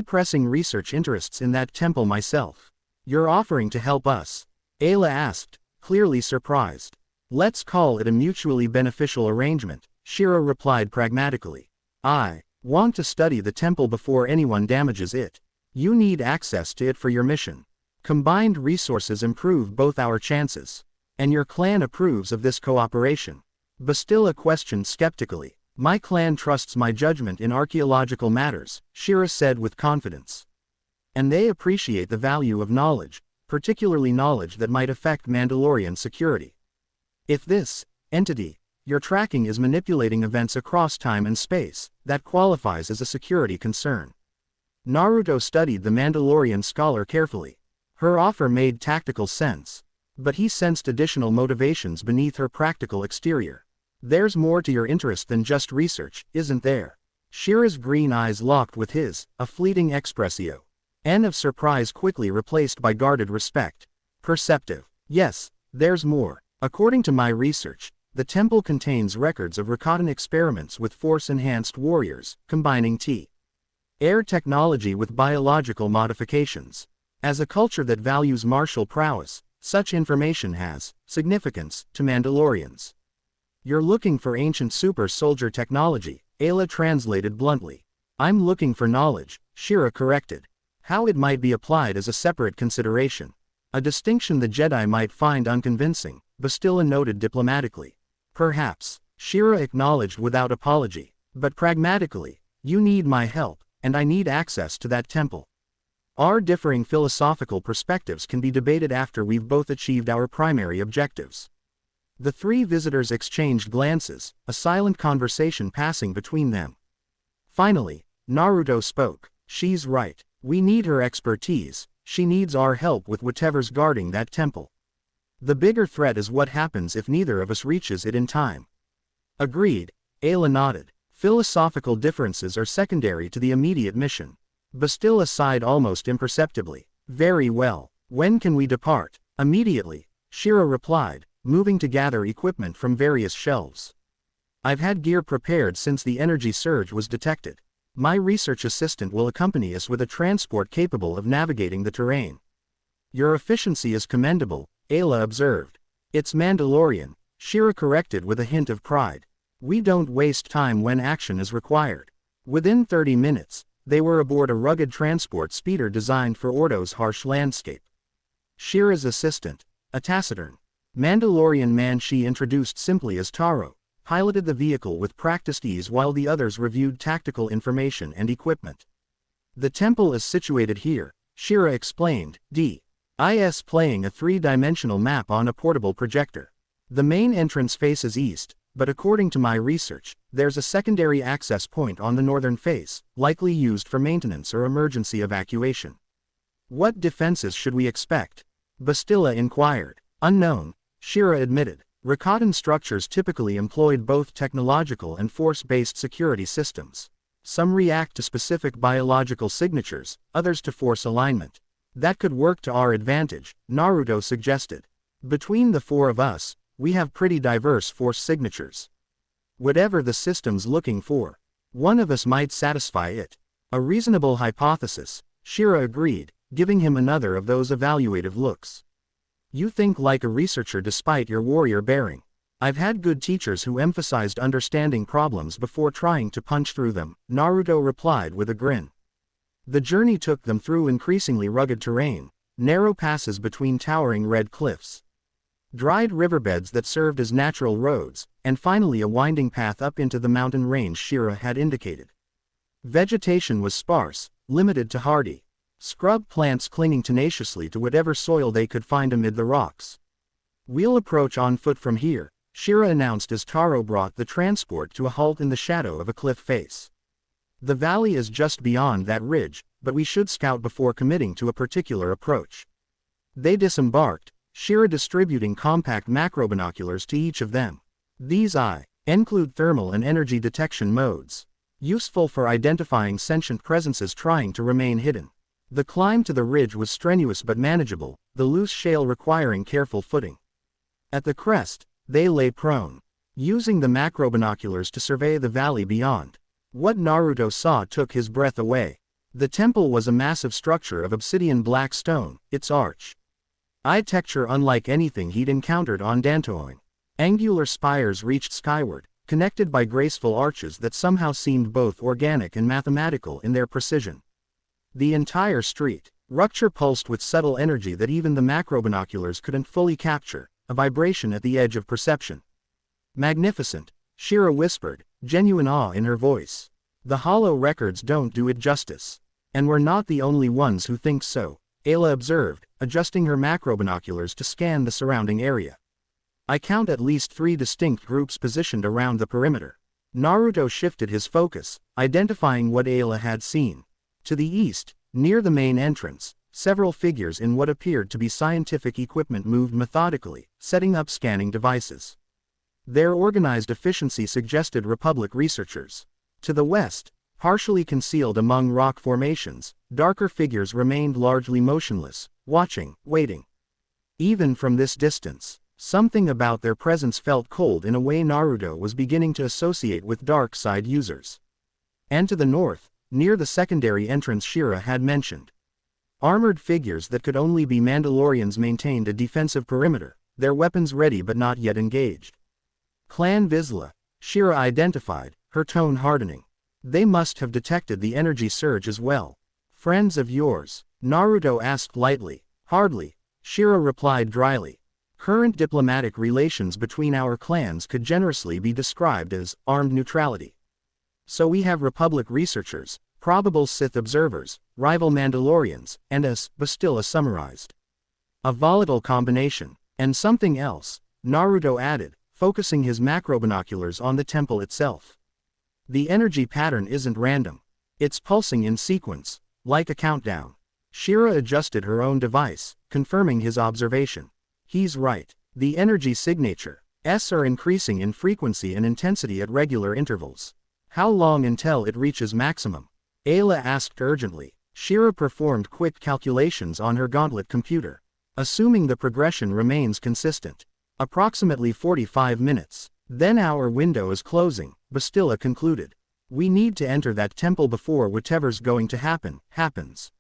pressing research interests in that temple myself. You're offering to help us? Aayla asked, clearly surprised. Let's call it a mutually beneficial arrangement, Shira replied pragmatically. I want to study the temple before anyone damages it. You need access to it for your mission. Combined resources improve both our chances. And your clan approves of this cooperation? Bastila questioned skeptically. My clan trusts my judgment in archaeological matters, Shira said with confidence. And they appreciate the value of knowledge, particularly knowledge that might affect Mandalorian security. If this entity you're tracking is manipulating events across time and space, that qualifies as a security concern. Naruto studied the Mandalorian scholar carefully. Her offer made tactical sense. But he sensed additional motivations beneath her practical exterior. There's more to your interest than just research, isn't there? Shira's green eyes locked with his, a fleeting expressio. N of surprise quickly replaced by guarded respect. Perceptive. Yes, there's more. According to my research, the temple contains records of Rakatan experiments with force-enhanced warriors, combining air technology with biological modifications. As a culture that values martial prowess, such information has significance to Mandalorians. You're looking for ancient super soldier technology, Aayla translated bluntly. I'm looking for knowledge, Shira corrected. How it might be applied is a separate consideration. A distinction the Jedi might find unconvincing, Bastila noted diplomatically. Perhaps, Shira acknowledged without apology. But pragmatically, you need my help, and I need access to that temple. Our differing philosophical perspectives can be debated after we've both achieved our primary objectives. The 3 visitors exchanged glances, a silent conversation passing between them. Finally, Naruto spoke. She's right. We need her expertise. She needs our help with whatever's guarding that temple. The bigger threat is what happens if neither of us reaches it in time. Agreed, Aayla nodded. Philosophical differences are secondary to the immediate mission. Bastila sighed almost imperceptibly. Very well. When can we depart? Immediately, Shira replied, moving to gather equipment from various shelves. I've had gear prepared since the energy surge was detected. My research assistant will accompany us with a transport capable of navigating the terrain. Your efficiency is commendable, Aayla observed. It's Mandalorian, Shira corrected with a hint of pride. We don't waste time when action is required. Within 30 minutes, they were aboard a rugged transport speeder designed for Ordo's harsh landscape. Shira's assistant, a taciturn Mandalorian man she introduced simply as Taro, piloted the vehicle with practiced ease while the others reviewed tactical information and equipment. The temple is situated here, Shira explained, D.I.S. playing a three-dimensional map on a portable projector. The main entrance faces east, but according to my research, there's a secondary access point on the northern face, likely used for maintenance or emergency evacuation. What defenses should we expect? Bastila inquired. Unknown, Shira admitted. Rakatan structures typically employed both technological and force-based security systems. Some react to specific biological signatures, others to force alignment. That could work to our advantage, Naruto suggested. Between the four of us, we have pretty diverse force signatures. Whatever the system's looking for, one of us might satisfy it. A reasonable hypothesis, Shira agreed, giving him another of those evaluative looks. You think like a researcher despite your warrior bearing. I've had good teachers who emphasized understanding problems before trying to punch through them, Naruto replied with a grin. The journey took them through increasingly rugged terrain, narrow passes between towering red cliffs, dried riverbeds that served as natural roads, and finally a winding path up into the mountain range Shira had indicated. Vegetation was sparse, limited to hardy scrub plants clinging tenaciously to whatever soil they could find amid the rocks. We'll approach on foot from here, Shira announced as Taro brought the transport to a halt in the shadow of a cliff face. The valley is just beyond that ridge, but we should scout before committing to a particular approach. They disembarked, Shira distributing compact macrobinoculars to each of them. These include thermal and energy detection modes, useful for identifying sentient presences trying to remain hidden. The climb to the ridge was strenuous but manageable, the loose shale requiring careful footing. At the crest, they lay prone, using the macrobinoculars to survey the valley beyond. What Naruto saw took his breath away. The temple was a massive structure of obsidian black stone, its architecture unlike anything he'd encountered on Dantoin. Angular spires reached skyward, connected by graceful arches that somehow seemed both organic and mathematical in their precision. The entire structure pulsed with subtle energy that even the macrobinoculars couldn't fully capture, a vibration at the edge of perception. Magnificent, Shira whispered, genuine awe in her voice. The hollow records don't do it justice. And we're not the only ones who think so, Aayla observed, adjusting her macrobinoculars to scan the surrounding area. I count at least 3 distinct groups positioned around the perimeter. Naruto shifted his focus, identifying what Aayla had seen. To the east, near the main entrance, several figures in what appeared to be scientific equipment moved methodically, setting up scanning devices. Their organized efficiency suggested Republic researchers. To the west, partially concealed among rock formations, darker figures remained largely motionless, watching, waiting. Even from this distance, something about their presence felt cold in a way Naruto was beginning to associate with dark side users. And to the north, near the secondary entrance Shira had mentioned, armored figures that could only be Mandalorians maintained a defensive perimeter, their weapons ready but not yet engaged. Clan Vizsla, Shira identified, her tone hardening. They must have detected the energy surge as well. Friends of yours? Naruto asked lightly. Hardly, Shira replied dryly. Current diplomatic relations between our clans could generously be described as armed neutrality. So we have Republic researchers, probable Sith observers, rival Mandalorians, and as Bastila summarized. A volatile combination. And something else, Naruto added, focusing his macrobinoculars on the temple itself. The energy pattern isn't random. It's pulsing in sequence, like a countdown. Shira adjusted her own device, confirming his observation. He's right. The energy signatures are increasing in frequency and intensity at regular intervals. How long until it reaches maximum? Aayla asked urgently. Shira performed quick calculations on her gauntlet computer. Assuming the progression remains consistent. Approximately 45 minutes. Then our window is closing, Bastila concluded. We need to enter that temple before whatever's going to happen, happens.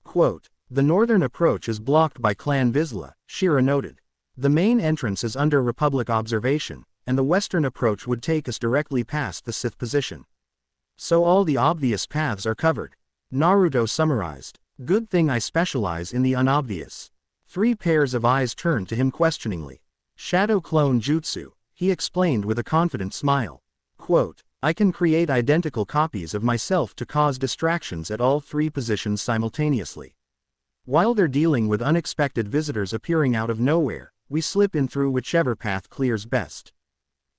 Quote, the northern approach is blocked by Clan Vizsla, Shira noted. The main entrance is under Republic observation, and the western approach would take us directly past the Sith position. So all the obvious paths are covered. Naruto summarized. Good thing I specialize in the unobvious. 3 pairs of eyes turned to him questioningly. Shadow clone jutsu, he explained with a confident smile. Quote, I can create identical copies of myself to cause distractions at all 3 positions simultaneously. While they're dealing with unexpected visitors appearing out of nowhere, we slip in through whichever path clears best.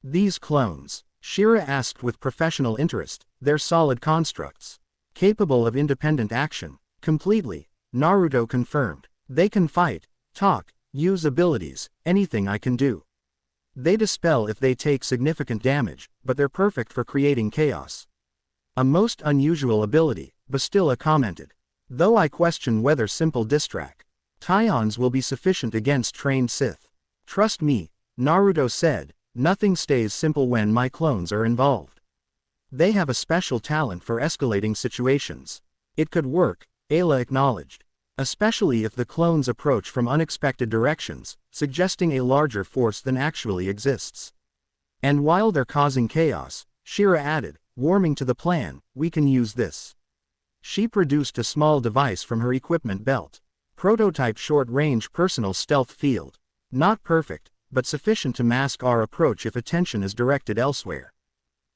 These clones, Shira asked with professional interest, they're solid constructs. Capable of independent action. Completely, Naruto confirmed. They can fight, talk, use abilities, anything I can do. They dispel if they take significant damage, but they're perfect for creating chaos. A most unusual ability, Bastila commented. Though I question whether simple distract Tions will be sufficient against trained Sith. Trust me, Naruto said, nothing stays simple when my clones are involved. They have a special talent for escalating situations. It could work, Aayla acknowledged. Especially if the clones approach from unexpected directions, suggesting a larger force than actually exists. And while they're causing chaos, Shira added, warming to the plan, we can use this. She produced a small device from her equipment belt. Prototype short-range personal stealth field. Not perfect, but sufficient to mask our approach if attention is directed elsewhere.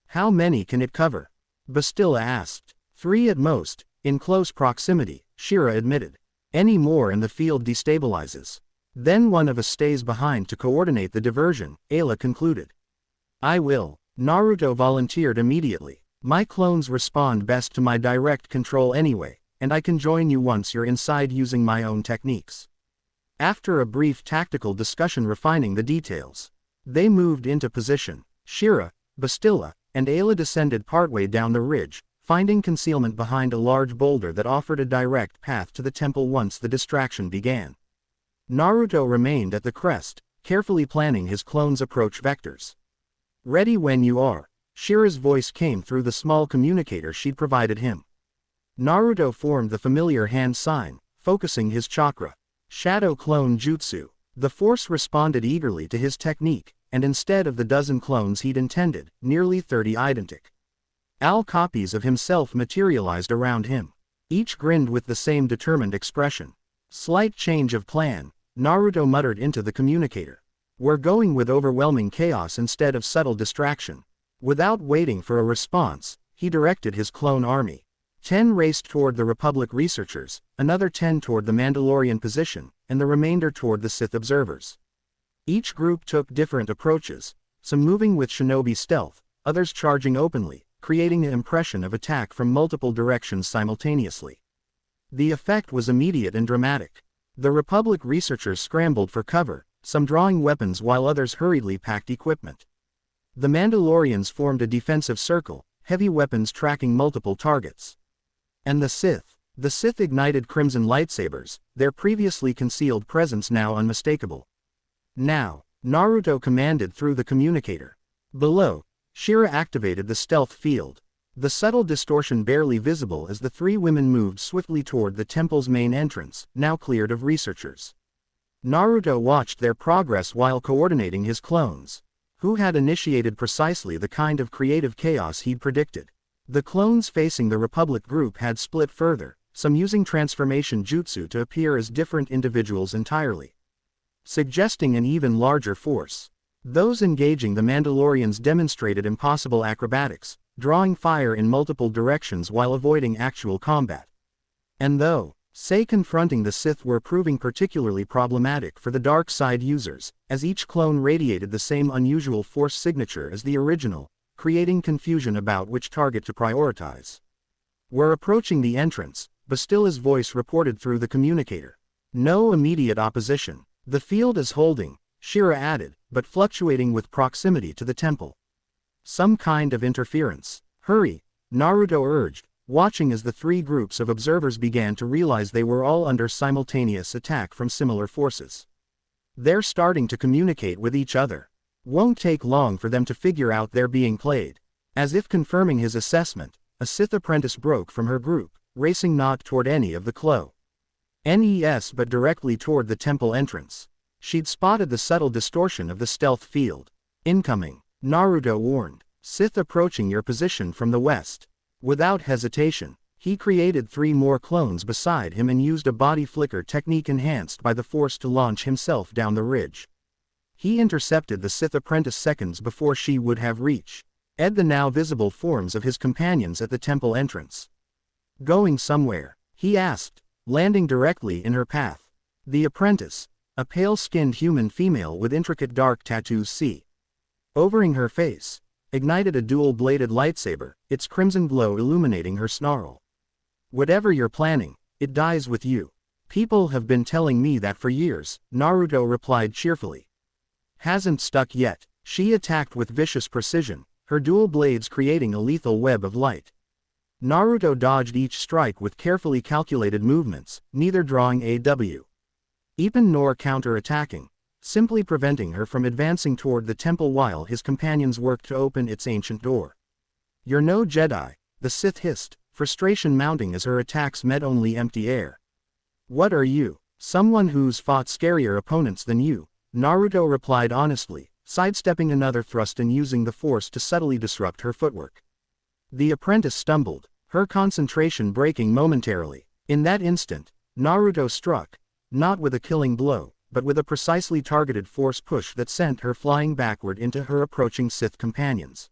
How many can it cover? Bastila asked. 3 at most, in close proximity, Shira admitted. Any more and the field destabilizes. Then one of us stays behind to coordinate the diversion, Aayla concluded. I will. Naruto volunteered immediately. My clones respond best to my direct control anyway, and I can join you once you're inside using my own techniques. After a brief tactical discussion refining the details, they moved into position. Shira, Bastila, and Aayla descended partway down the ridge, finding concealment behind a large boulder that offered a direct path to the temple once the distraction began. Naruto remained at the crest, carefully planning his clones' approach vectors. Ready when you are, Shira's voice came through the small communicator she'd provided him. Naruto formed the familiar hand sign, focusing his chakra. Shadow clone jutsu. The force responded eagerly to his technique, and instead of the dozen clones he'd intended, nearly 30 identical copies of himself materialized around him. Each grinned with the same determined expression. Slight change of plan, Naruto muttered into the communicator. We're going with overwhelming chaos instead of subtle distraction. Without waiting for a response, he directed his clone army. 10 raced toward the Republic researchers, another 10 toward the Mandalorian position, and the remainder toward the Sith observers. Each group took different approaches, some moving with shinobi stealth, others charging openly, creating an impression of attack from multiple directions simultaneously. The effect was immediate and dramatic. The Republic researchers scrambled for cover, some drawing weapons while others hurriedly packed equipment. The Mandalorians formed a defensive circle, heavy weapons tracking multiple targets. And the Sith ignited crimson lightsabers, their previously concealed presence now unmistakable. Now, Naruto commanded through the communicator. Below, Shira activated the stealth field. The subtle distortion barely visible as the 3 women moved swiftly toward the temple's main entrance, now cleared of researchers. Naruto watched their progress while coordinating his clones, who had initiated precisely the kind of creative chaos he'd predicted. The clones facing the Republic group had split further, some using transformation jutsu to appear as different individuals entirely, suggesting an even larger force. Those engaging the Mandalorians demonstrated impossible acrobatics, drawing fire in multiple directions while avoiding actual combat. And though, confronting the Sith were proving particularly problematic for the dark side users, as each clone radiated the same unusual force signature as the original, creating confusion about which target to prioritize. We're approaching the entrance, Bastila's voice reported through the communicator. No immediate opposition. The field is holding, Shira added, but fluctuating with proximity to the temple. Some kind of interference. Hurry, Naruto urged, watching as the 3 groups of observers began to realize they were all under simultaneous attack from similar forces. They're starting to communicate with each other. Won't take long for them to figure out they're being played. As if confirming his assessment, a Sith apprentice broke from her group, racing not toward any of the NES but directly toward the temple entrance. She'd spotted the subtle distortion of the stealth field. Incoming, Naruto warned. Sith approaching your position from the west. Without hesitation, he created 3 more clones beside him and used a body flicker technique enhanced by the Force to launch himself down the ridge. He intercepted the Sith apprentice seconds before she would have reached the now visible forms of his companions at the temple entrance. Going somewhere? He asked, landing directly in her path. The apprentice, a pale-skinned human female with intricate dark tattoos overing her face, ignited a dual-bladed lightsaber, its crimson glow illuminating her snarl. Whatever you're planning, it dies with you. People have been telling me that for years, Naruto replied cheerfully. Hasn't stuck yet. She attacked with vicious precision, her dual blades creating a lethal web of light. Naruto dodged each strike with carefully calculated movements, neither drawing a weapon nor counter-attacking, simply preventing her from advancing toward the temple while his companions worked to open its ancient door. You're no Jedi, the Sith hissed, frustration mounting as her attacks met only empty air. What are you? Someone who's fought scarier opponents than you, Naruto replied honestly, sidestepping another thrust and using the Force to subtly disrupt her footwork. The apprentice stumbled, her concentration breaking momentarily. In that instant, Naruto struck, not with a killing blow, but with a precisely targeted Force push that sent her flying backward into her approaching Sith companions,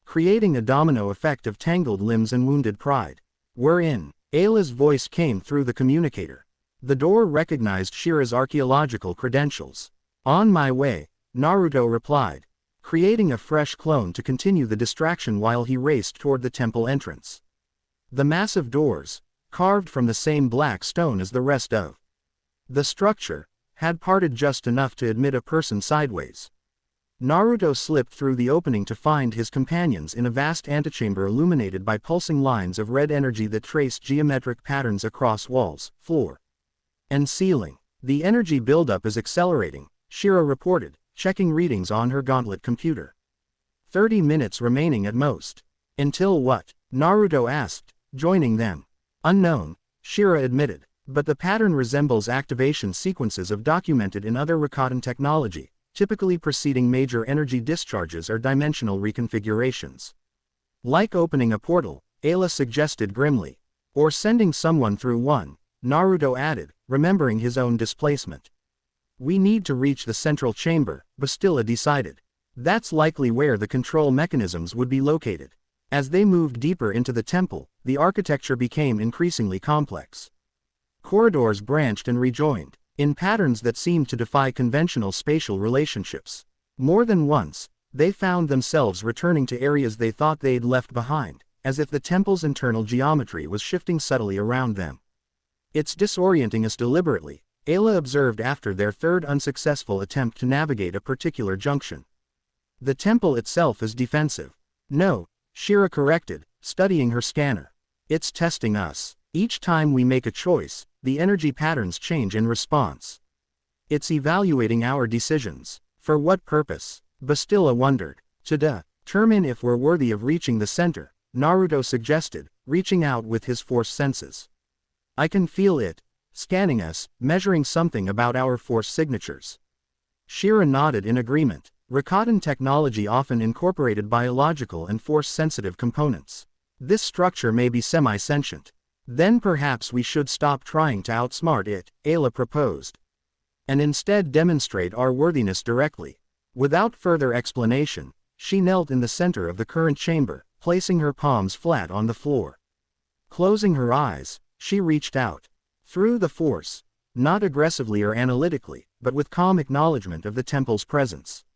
creating a domino effect of tangled limbs and wounded pride. We're in. Ayla's voice came through the communicator. The door recognized Shira's archaeological credentials. On my way, Naruto replied, creating a fresh clone to continue the distraction while he raced toward the temple entrance. The massive doors, carved from the same black stone as the rest of the structure, had parted just enough to admit a person sideways. Naruto slipped through the opening to find his companions in a vast antechamber illuminated by pulsing lines of red energy that traced geometric patterns across walls, floor, and ceiling. The energy buildup is accelerating, Shira reported, checking readings on her gauntlet computer. 30 minutes remaining at most. Until what? Naruto asked, joining them. Unknown, Shira admitted, but the pattern resembles activation sequences of documented in other Rakatan technology, typically preceding major energy discharges or dimensional reconfigurations. Like opening a portal, Ayla suggested grimly. Or sending someone through one, Naruto added, remembering his own displacement. We need to reach the central chamber, Bastila decided. That's likely where the control mechanisms would be located. As they moved deeper into the temple, the architecture became increasingly complex. Corridors branched and rejoined, in patterns that seemed to defy conventional spatial relationships. More than once, they found themselves returning to areas they thought they'd left behind, as if the temple's internal geometry was shifting subtly around them. It's disorienting us deliberately, Ayla observed after their third unsuccessful attempt to navigate a particular junction. The temple itself is defensive. No, Shira corrected, studying her scanner. It's testing us. Each time we make a choice, the energy patterns change in response. It's evaluating our decisions. For what purpose? Bastila wondered. To determine if we're worthy of reaching the center, Naruto suggested, reaching out with his Force senses. I can feel it, scanning us, measuring something about our Force signatures. Shira nodded in agreement. Rakatan technology often incorporated biological and Force-sensitive components. This structure may be semi-sentient. Then perhaps we should stop trying to outsmart it, Ayla proposed, and instead demonstrate our worthiness directly. Without further explanation, she knelt in the center of the current chamber, placing her palms flat on the floor. Closing her eyes, she reached out. Through the Force, not aggressively or analytically, but with calm acknowledgement of the temple's presence.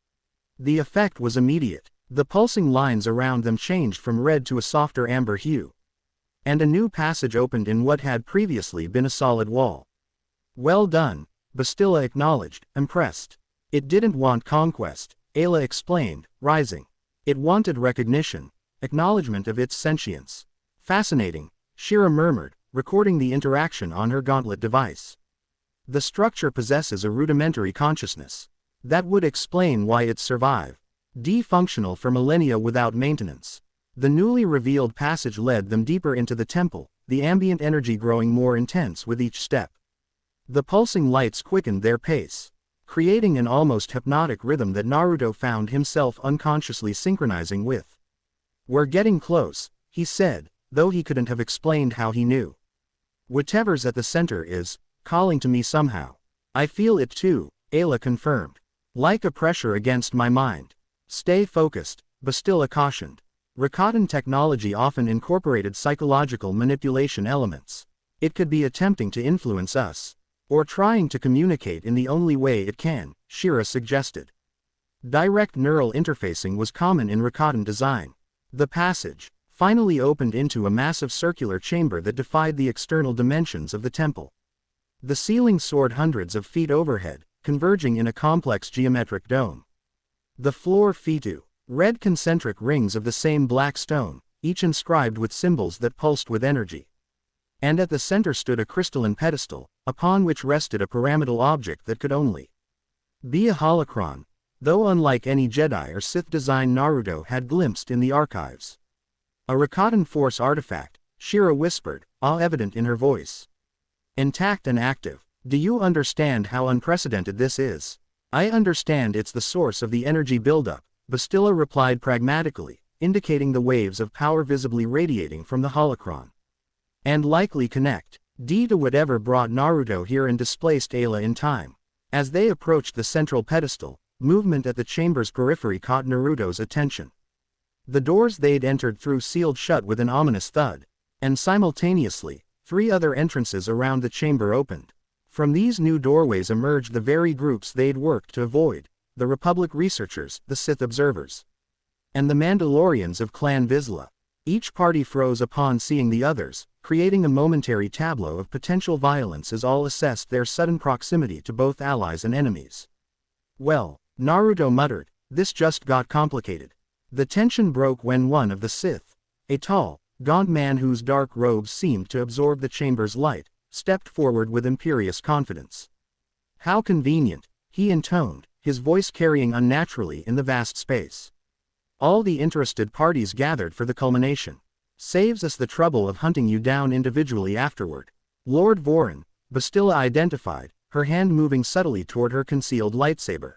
The effect was immediate. The pulsing lines around them changed from red to a softer amber hue, and a new passage opened in what had previously been a solid wall. Well done, Bastila acknowledged, impressed. It didn't want conquest, Ayla explained, rising. It wanted recognition, acknowledgement of its sentience. Fascinating, Shira murmured, recording the interaction on her gauntlet device. The structure possesses a rudimentary consciousness. That would explain why it survived. Functional for millennia without maintenance. The newly revealed passage led them deeper into the temple, the ambient energy growing more intense with each step. The pulsing lights quickened their pace, creating an almost hypnotic rhythm that Naruto found himself unconsciously synchronizing with. "We're getting close," he said, though he couldn't have explained how he knew. "Whatever's at the center is calling to me somehow." "I feel it too," Aayla confirmed. "Like a pressure against my mind." "Stay focused," Bastila cautioned. Rakatan technology often incorporated psychological manipulation elements. "It could be attempting to influence us, or trying to communicate in the only way it can," Shira suggested. Direct neural interfacing was common in Rakatan design. The passage finally opened into a massive circular chamber that defied the external dimensions of the temple. The ceiling soared hundreds of feet overhead, converging in a complex geometric dome. The floor fetu, red concentric rings of the same black stone, each inscribed with symbols that pulsed with energy. And at the center stood a crystalline pedestal, upon which rested a pyramidal object that could only be a holocron, though unlike any Jedi or Sith design Naruto had glimpsed in the archives. "A Rakatan Force artifact," Shira whispered, awe evident in her voice. "Intact and active. Do you understand how unprecedented this is?" "I understand it's the source of the energy buildup," Bastila replied pragmatically, indicating the waves of power visibly radiating from the holocron. "And likely connect to whatever brought Naruto here and displaced Aayla in time." As they approached the central pedestal, movement at the chamber's periphery caught Naruto's attention. The doors they'd entered through sealed shut with an ominous thud, and simultaneously, 3 other entrances around the chamber opened. From these new doorways emerged the very groups they'd worked to avoid: the Republic researchers, the Sith observers, and the Mandalorians of Clan Vizsla. Each party froze upon seeing the others, creating a momentary tableau of potential violence as all assessed their sudden proximity to both allies and enemies. "Well," Naruto muttered, "this just got complicated." The tension broke when one of the Sith, a tall, gaunt man whose dark robes seemed to absorb the chamber's light, stepped forward with imperious confidence. "How convenient," he intoned, his voice carrying unnaturally in the vast space. "All the interested parties gathered for the culmination. Saves us the trouble of hunting you down individually afterward." "Lord Vorin," Bastila identified, her hand moving subtly toward her concealed lightsaber.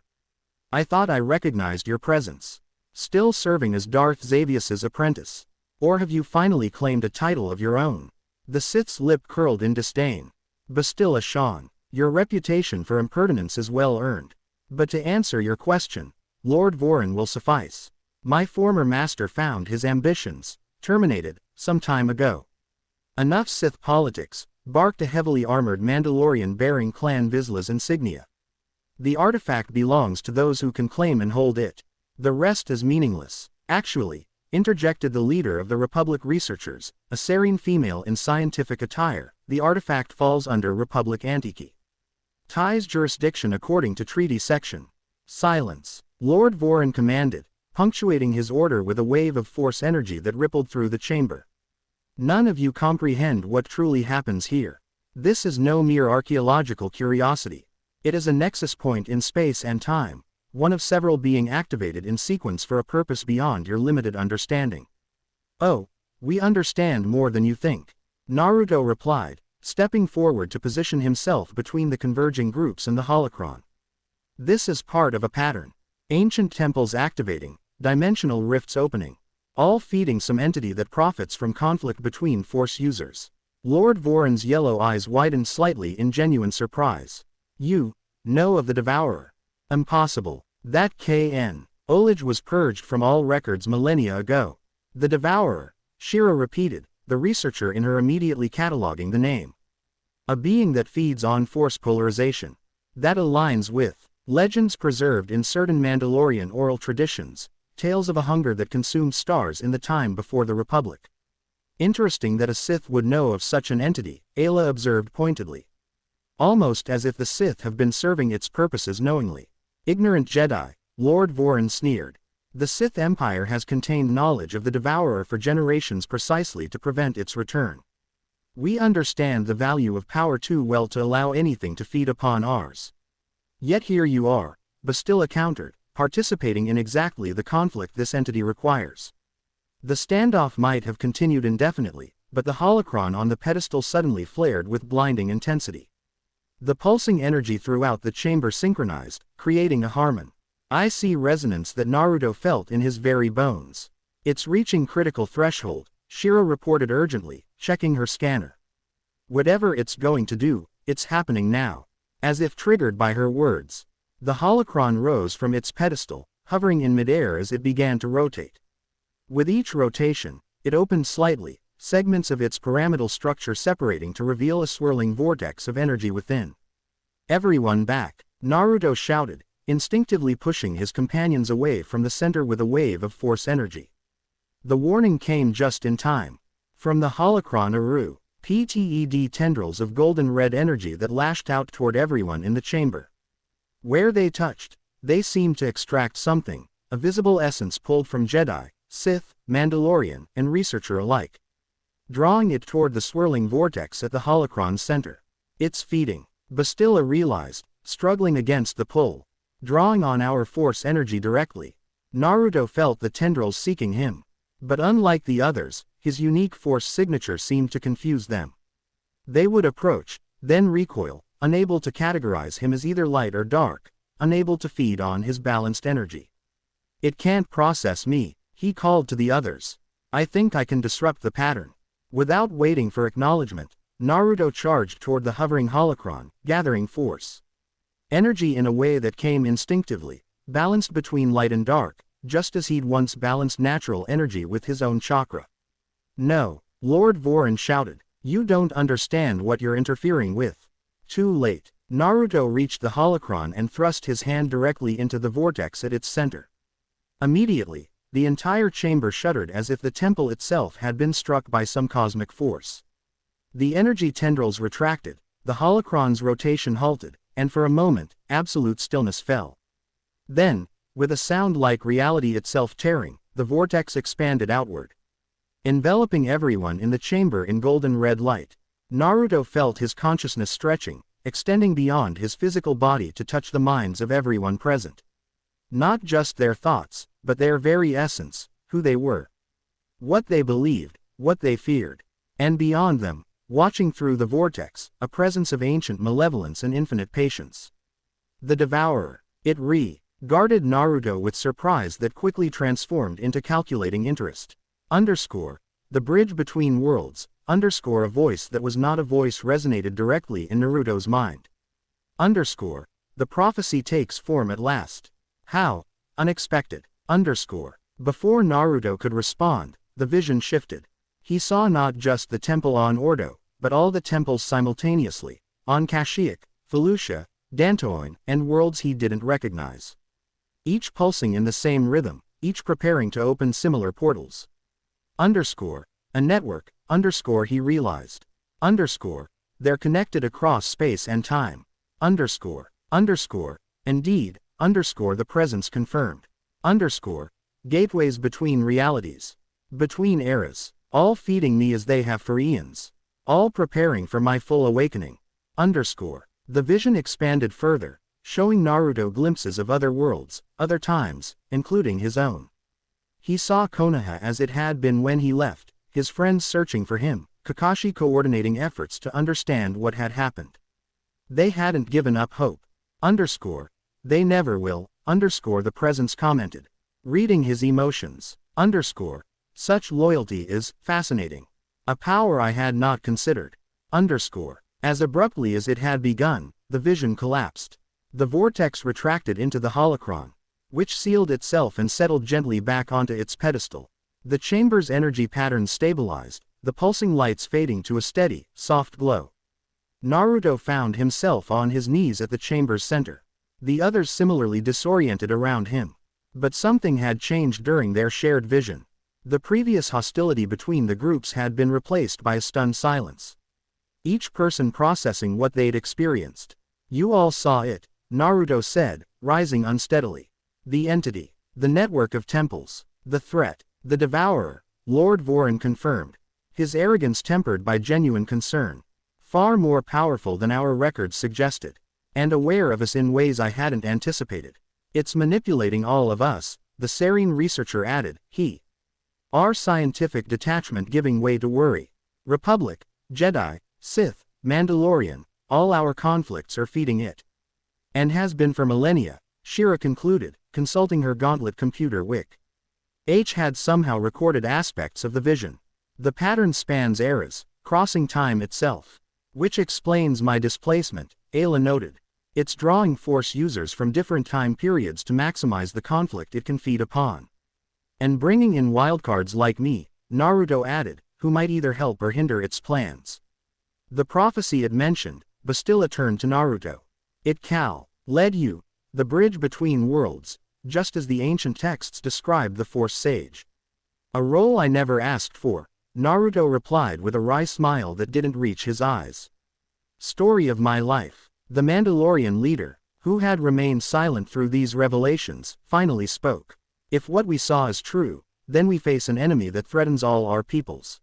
"I thought I recognized your presence. Still serving as Darth Xavier's apprentice? Or have you finally claimed a title of your own?" The Sith's lip curled in disdain. "Bastila Shan, your reputation for impertinence is well earned. But to answer your question, Lord Vorin will suffice. My former master found his ambitions terminated some time ago." "Enough Sith politics," barked a heavily armored Mandalorian bearing Clan Vizsla's insignia. "The artifact belongs to those who can claim and hold it. The rest is meaningless." "Actually," interjected the leader of the Republic researchers, a serene female in scientific attire, "the artifact falls under Republic Antiqui Tai's jurisdiction according to treaty section." "Silence," Lord Vorin commanded, punctuating his order with a wave of force energy that rippled through the chamber. "None of you comprehend what truly happens here. This is no mere archaeological curiosity. It is a nexus point in space and time, one of several being activated in sequence for a purpose beyond your limited understanding." "Oh, we understand more than you think," Naruto replied, stepping forward to position himself between the converging groups and the holocron. "This is part of a pattern. Ancient temples activating, dimensional rifts opening, all feeding some entity that profits from conflict between Force users." Lord Vorin's yellow eyes widened slightly in genuine surprise. "You know of the Devourer?" "Impossible. That knowledge was purged from all records millennia ago." "The Devourer," Shira repeated, the researcher in her immediately cataloging the name. "A being that feeds on Force polarization. That aligns with legends preserved in certain Mandalorian oral traditions, tales of a hunger that consumed stars in the time before the Republic." "Interesting that a Sith would know of such an entity," Aayla observed pointedly. "Almost as if the Sith have been serving its purposes knowingly." "Ignorant Jedi," Lord Vorin sneered. "The Sith Empire has contained knowledge of the Devourer for generations precisely to prevent its return. We understand the value of power too well to allow anything to feed upon ours." "Yet here you are," Bastila countered, "participating in exactly the conflict this entity requires." The standoff might have continued indefinitely, but the holocron on the pedestal suddenly flared with blinding intensity. The pulsing energy throughout the chamber synchronized, creating a harmon. I see resonance that Naruto felt in his very bones. It's reaching critical threshold, Shiro reported urgently, checking her scanner. Whatever it's going to do, it's happening now. As if triggered by her words, the holocron rose from its pedestal, hovering in midair as it began to rotate. With each rotation, it opened slightly, segments of its pyramidal structure separating to reveal a swirling vortex of energy within. "Everyone back," Naruto shouted, instinctively pushing his companions away from the center with a wave of force energy. The warning came just in time. From the holocron arose PTED tendrils of golden red energy that lashed out toward everyone in the chamber. Where they touched, they seemed to extract something, a visible essence pulled from Jedi, Sith, Mandalorian, and researcher alike, drawing it toward the swirling vortex at the holocron's center. "It's feeding," Bastila realized, struggling against the pull. "Drawing on our force energy directly." Naruto felt the tendrils seeking him. But unlike the others, his unique force signature seemed to confuse them. They would approach, then recoil, unable to categorize him as either light or dark, unable to feed on his balanced energy. "It can't process me," he called to the others. "I think I can disrupt the pattern." Without waiting for acknowledgement, Naruto charged toward the hovering holocron, gathering force. Energy in a way that came instinctively, balanced between light and dark, just as he'd once balanced natural energy with his own chakra. "No," Lord Voron shouted, "you don't understand what you're interfering with." Too late. Naruto reached the holocron and thrust his hand directly into the vortex at its center. Immediately, the entire chamber shuddered as if the temple itself had been struck by some cosmic force. The energy tendrils retracted, the holocron's rotation halted, and for a moment, absolute stillness fell. Then, with a sound like reality itself tearing, the vortex expanded outward, enveloping everyone in the chamber in golden red light. Naruto felt his consciousness stretching, extending beyond his physical body to touch the minds of everyone present. Not just their thoughts, but their very essence, who they were, what they believed, what they feared. And beyond them, watching through the vortex, a presence of ancient malevolence and infinite patience. The Devourer. It guarded Naruto with surprise that quickly transformed into calculating interest. The bridge between worlds, a voice that was not a voice resonated directly in Naruto's mind. The prophecy takes form at last. How? Unexpected. Before Naruto could respond, the vision shifted. He saw not just the temple on Ordo, but all the temples simultaneously, on Kashyyyk, Felucia, Dantoin, and worlds he didn't recognize. Each pulsing in the same rhythm, each preparing to open similar portals. A network, he realized. They're connected across space and time. Indeed, the presence confirmed. Gateways between realities. Between eras. All feeding me as they have for eons. All preparing for my full awakening. The vision expanded further, showing Naruto glimpses of other worlds, other times, including his own. He saw Konoha as it had been when he left, his friends searching for him, Kakashi coordinating efforts to understand what had happened. They hadn't given up hope. They never will, the presence commented, reading his emotions. Such loyalty is fascinating. A power I had not considered. As abruptly as it had begun, the vision collapsed. The vortex retracted into the holocron, which sealed itself and settled gently back onto its pedestal. The chamber's energy patterns stabilized, the pulsing lights fading to a steady, soft glow. Naruto found himself on his knees at the chamber's center. The others similarly disoriented around him. But something had changed during their shared vision. The previous hostility between the groups had been replaced by a stunned silence. Each person processing what they'd experienced. "You all saw it," Naruto said, rising unsteadily. "The entity. The network of temples. The threat. The Devourer," Lord Voron confirmed, his arrogance tempered by genuine concern. "Far more powerful than our records suggested. And aware of us in ways I hadn't anticipated. It's manipulating all of us," the serene researcher added. Our scientific detachment giving way to worry. Republic, Jedi, Sith, Mandalorian, all our conflicts are feeding it. And has been for millennia, Shira concluded, consulting her gauntlet computer Wick. H had somehow recorded aspects of the vision. The pattern spans eras, crossing time itself. Which explains my displacement, Aayla noted. It's drawing Force users from different time periods to maximize the conflict it can feed upon. And bringing in wildcards like me, Naruto added, who might either help or hinder its plans. The prophecy it mentioned, Bastila turned to Naruto. It led you, the bridge between worlds, just as the ancient texts described the Force Sage. A role I never asked for, Naruto replied with a wry smile that didn't reach his eyes. Story of my life. The Mandalorian leader, who had remained silent through these revelations, finally spoke. If what we saw is true, then we face an enemy that threatens all our peoples.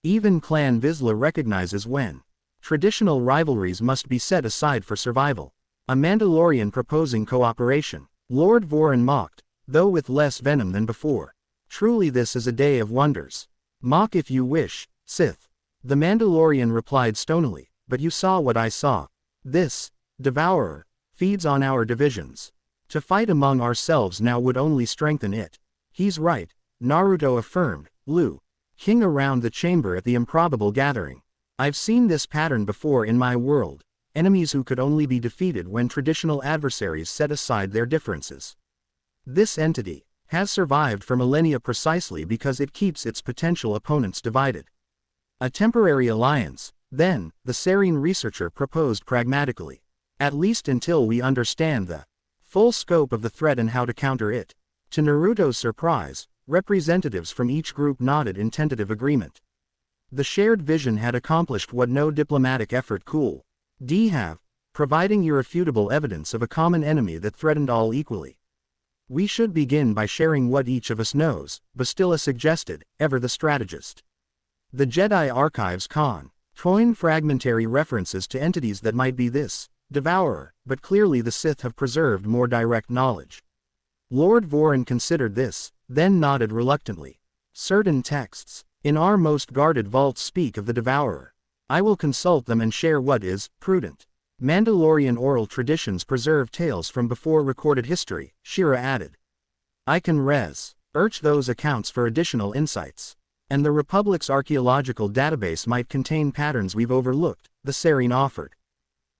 Even Clan Vizsla recognizes when traditional rivalries must be set aside for survival. A Mandalorian proposing cooperation. Lord Voran mocked, though with less venom than before. Truly this is a day of wonders. Mock if you wish, Sith. The Mandalorian replied stonily, but you saw what I saw. This devourer feeds on our divisions. To fight among ourselves now would only strengthen it. He's right, Naruto affirmed, Liu King around the chamber at the improbable gathering. I've seen this pattern before in my world. Enemies who could only be defeated when traditional adversaries set aside their differences. This entity has survived for millennia precisely because it keeps its potential opponents divided. A temporary alliance, then, the Serene researcher proposed pragmatically. At least until we understand the full scope of the threat and how to counter it. To Naruto's surprise, representatives from each group nodded in tentative agreement. The shared vision had accomplished what no diplomatic effort could have, providing irrefutable evidence of a common enemy that threatened all equally. We should begin by sharing what each of us knows, Bastila suggested, ever the strategist. The Jedi archives contain fragmentary references to entities that might be this devourer, but clearly the Sith have preserved more direct knowledge. Lord Voran considered this, then nodded reluctantly. Certain texts, in our most guarded vaults speak of the devourer. I will consult them and share what is prudent. Mandalorian oral traditions preserve tales from before recorded history, Shira added. I can research those accounts for additional insights. And the Republic's archaeological database might contain patterns we've overlooked, the Serene offered.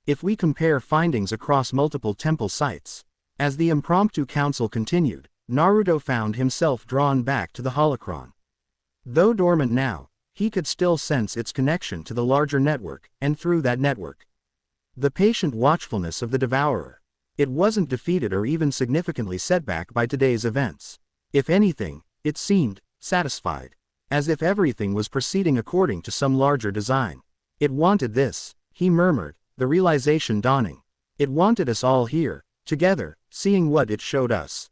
If we compare findings across multiple temple sites. As the impromptu council continued, Naruto found himself drawn back to the holocron. Though dormant now, he could still sense its connection to the larger network, and through that network. The patient watchfulness of the devourer. It wasn't defeated or even significantly set back by today's events. If anything, it seemed satisfied. As if everything was proceeding according to some larger design. It wanted this, he murmured, the realization dawning. It wanted us all here, together, seeing what it showed us.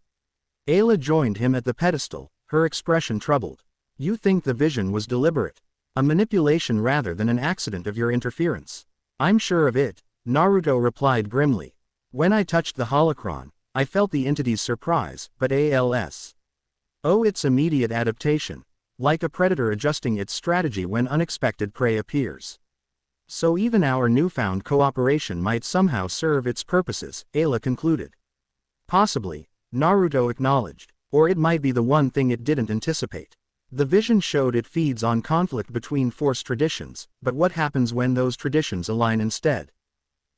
Aayla joined him at the pedestal, her expression troubled. You think the vision was deliberate? A manipulation rather than an accident of your interference? I'm sure of it, Naruto replied grimly. When I touched the holocron, I felt the entity's surprise, but its immediate adaptation. Like a predator adjusting its strategy when unexpected prey appears. So even our newfound cooperation might somehow serve its purposes, Aayla concluded. Possibly, Naruto acknowledged, or it might be the one thing it didn't anticipate. The vision showed it feeds on conflict between Force traditions, but what happens when those traditions align instead?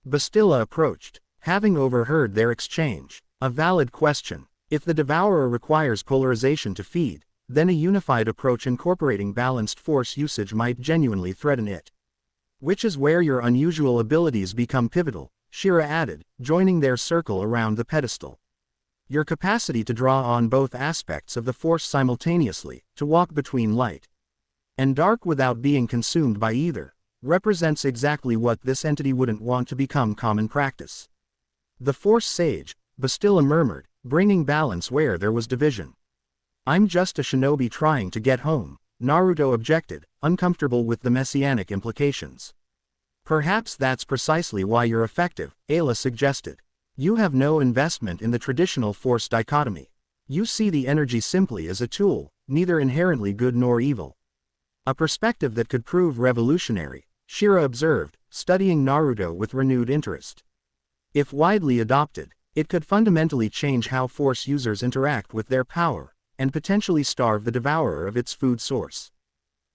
Bastila approached, having overheard their exchange. A valid question. If the devourer requires polarization to feed, then a unified approach incorporating balanced Force usage might genuinely threaten it. Which is where your unusual abilities become pivotal, Shira added, joining their circle around the pedestal. Your capacity to draw on both aspects of the Force simultaneously, to walk between light and dark without being consumed by either, represents exactly what this entity wouldn't want to become common practice. The Force Sage, Bastila murmured, bringing balance where there was division. I'm just a shinobi trying to get home, Naruto objected, uncomfortable with the messianic implications. Perhaps that's precisely why you're effective, Aayla suggested. You have no investment in the traditional Force dichotomy. You see the energy simply as a tool, neither inherently good nor evil. A perspective that could prove revolutionary, Shira observed, studying Naruto with renewed interest. If widely adopted, it could fundamentally change how Force users interact with their power, and potentially starve the devourer of its food source.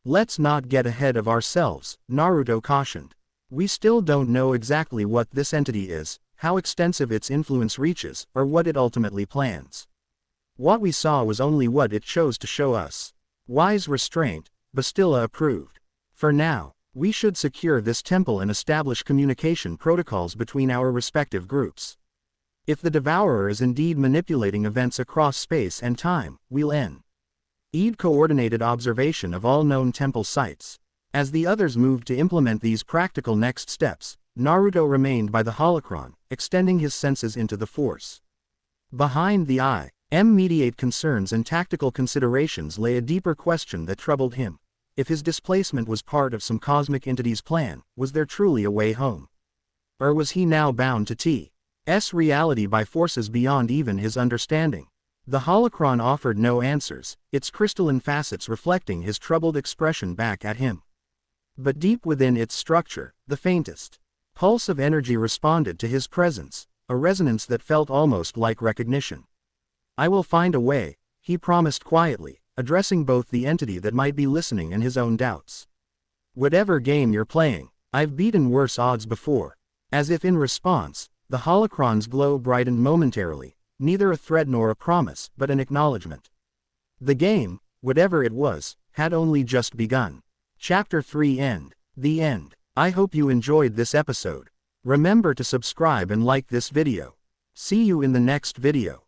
Let's not get ahead of ourselves, Naruto cautioned. We still don't know exactly what this entity is, how extensive its influence reaches, or what it ultimately plans. What we saw was only what it chose to show us. Wise restraint, Bastila approved. For now, we should secure this temple and establish communication protocols between our respective groups. If the devourer is indeed manipulating events across space and time, we'll need coordinated observation of all known temple sites. As the others moved to implement these practical next steps, Naruto remained by the holocron, extending his senses into the Force. Behind the mediate concerns and tactical considerations lay a deeper question that troubled him. If his displacement was part of some cosmic entity's plan, was there truly a way home? Or was he now bound to T's reality by forces beyond even his understanding? The holocron offered no answers, its crystalline facets reflecting his troubled expression back at him. But deep within its structure, the faintest pulse of energy responded to his presence, a resonance that felt almost like recognition. I will find a way, he promised quietly, addressing both the entity that might be listening and his own doubts. Whatever game you're playing, I've beaten worse odds before. As if in response, the holocron's glow brightened momentarily, neither a threat nor a promise, but an acknowledgement. The game, whatever it was, had only just begun. Chapter 3 End. The end. I hope you enjoyed this episode. Remember to subscribe and like this video. See you in the next video.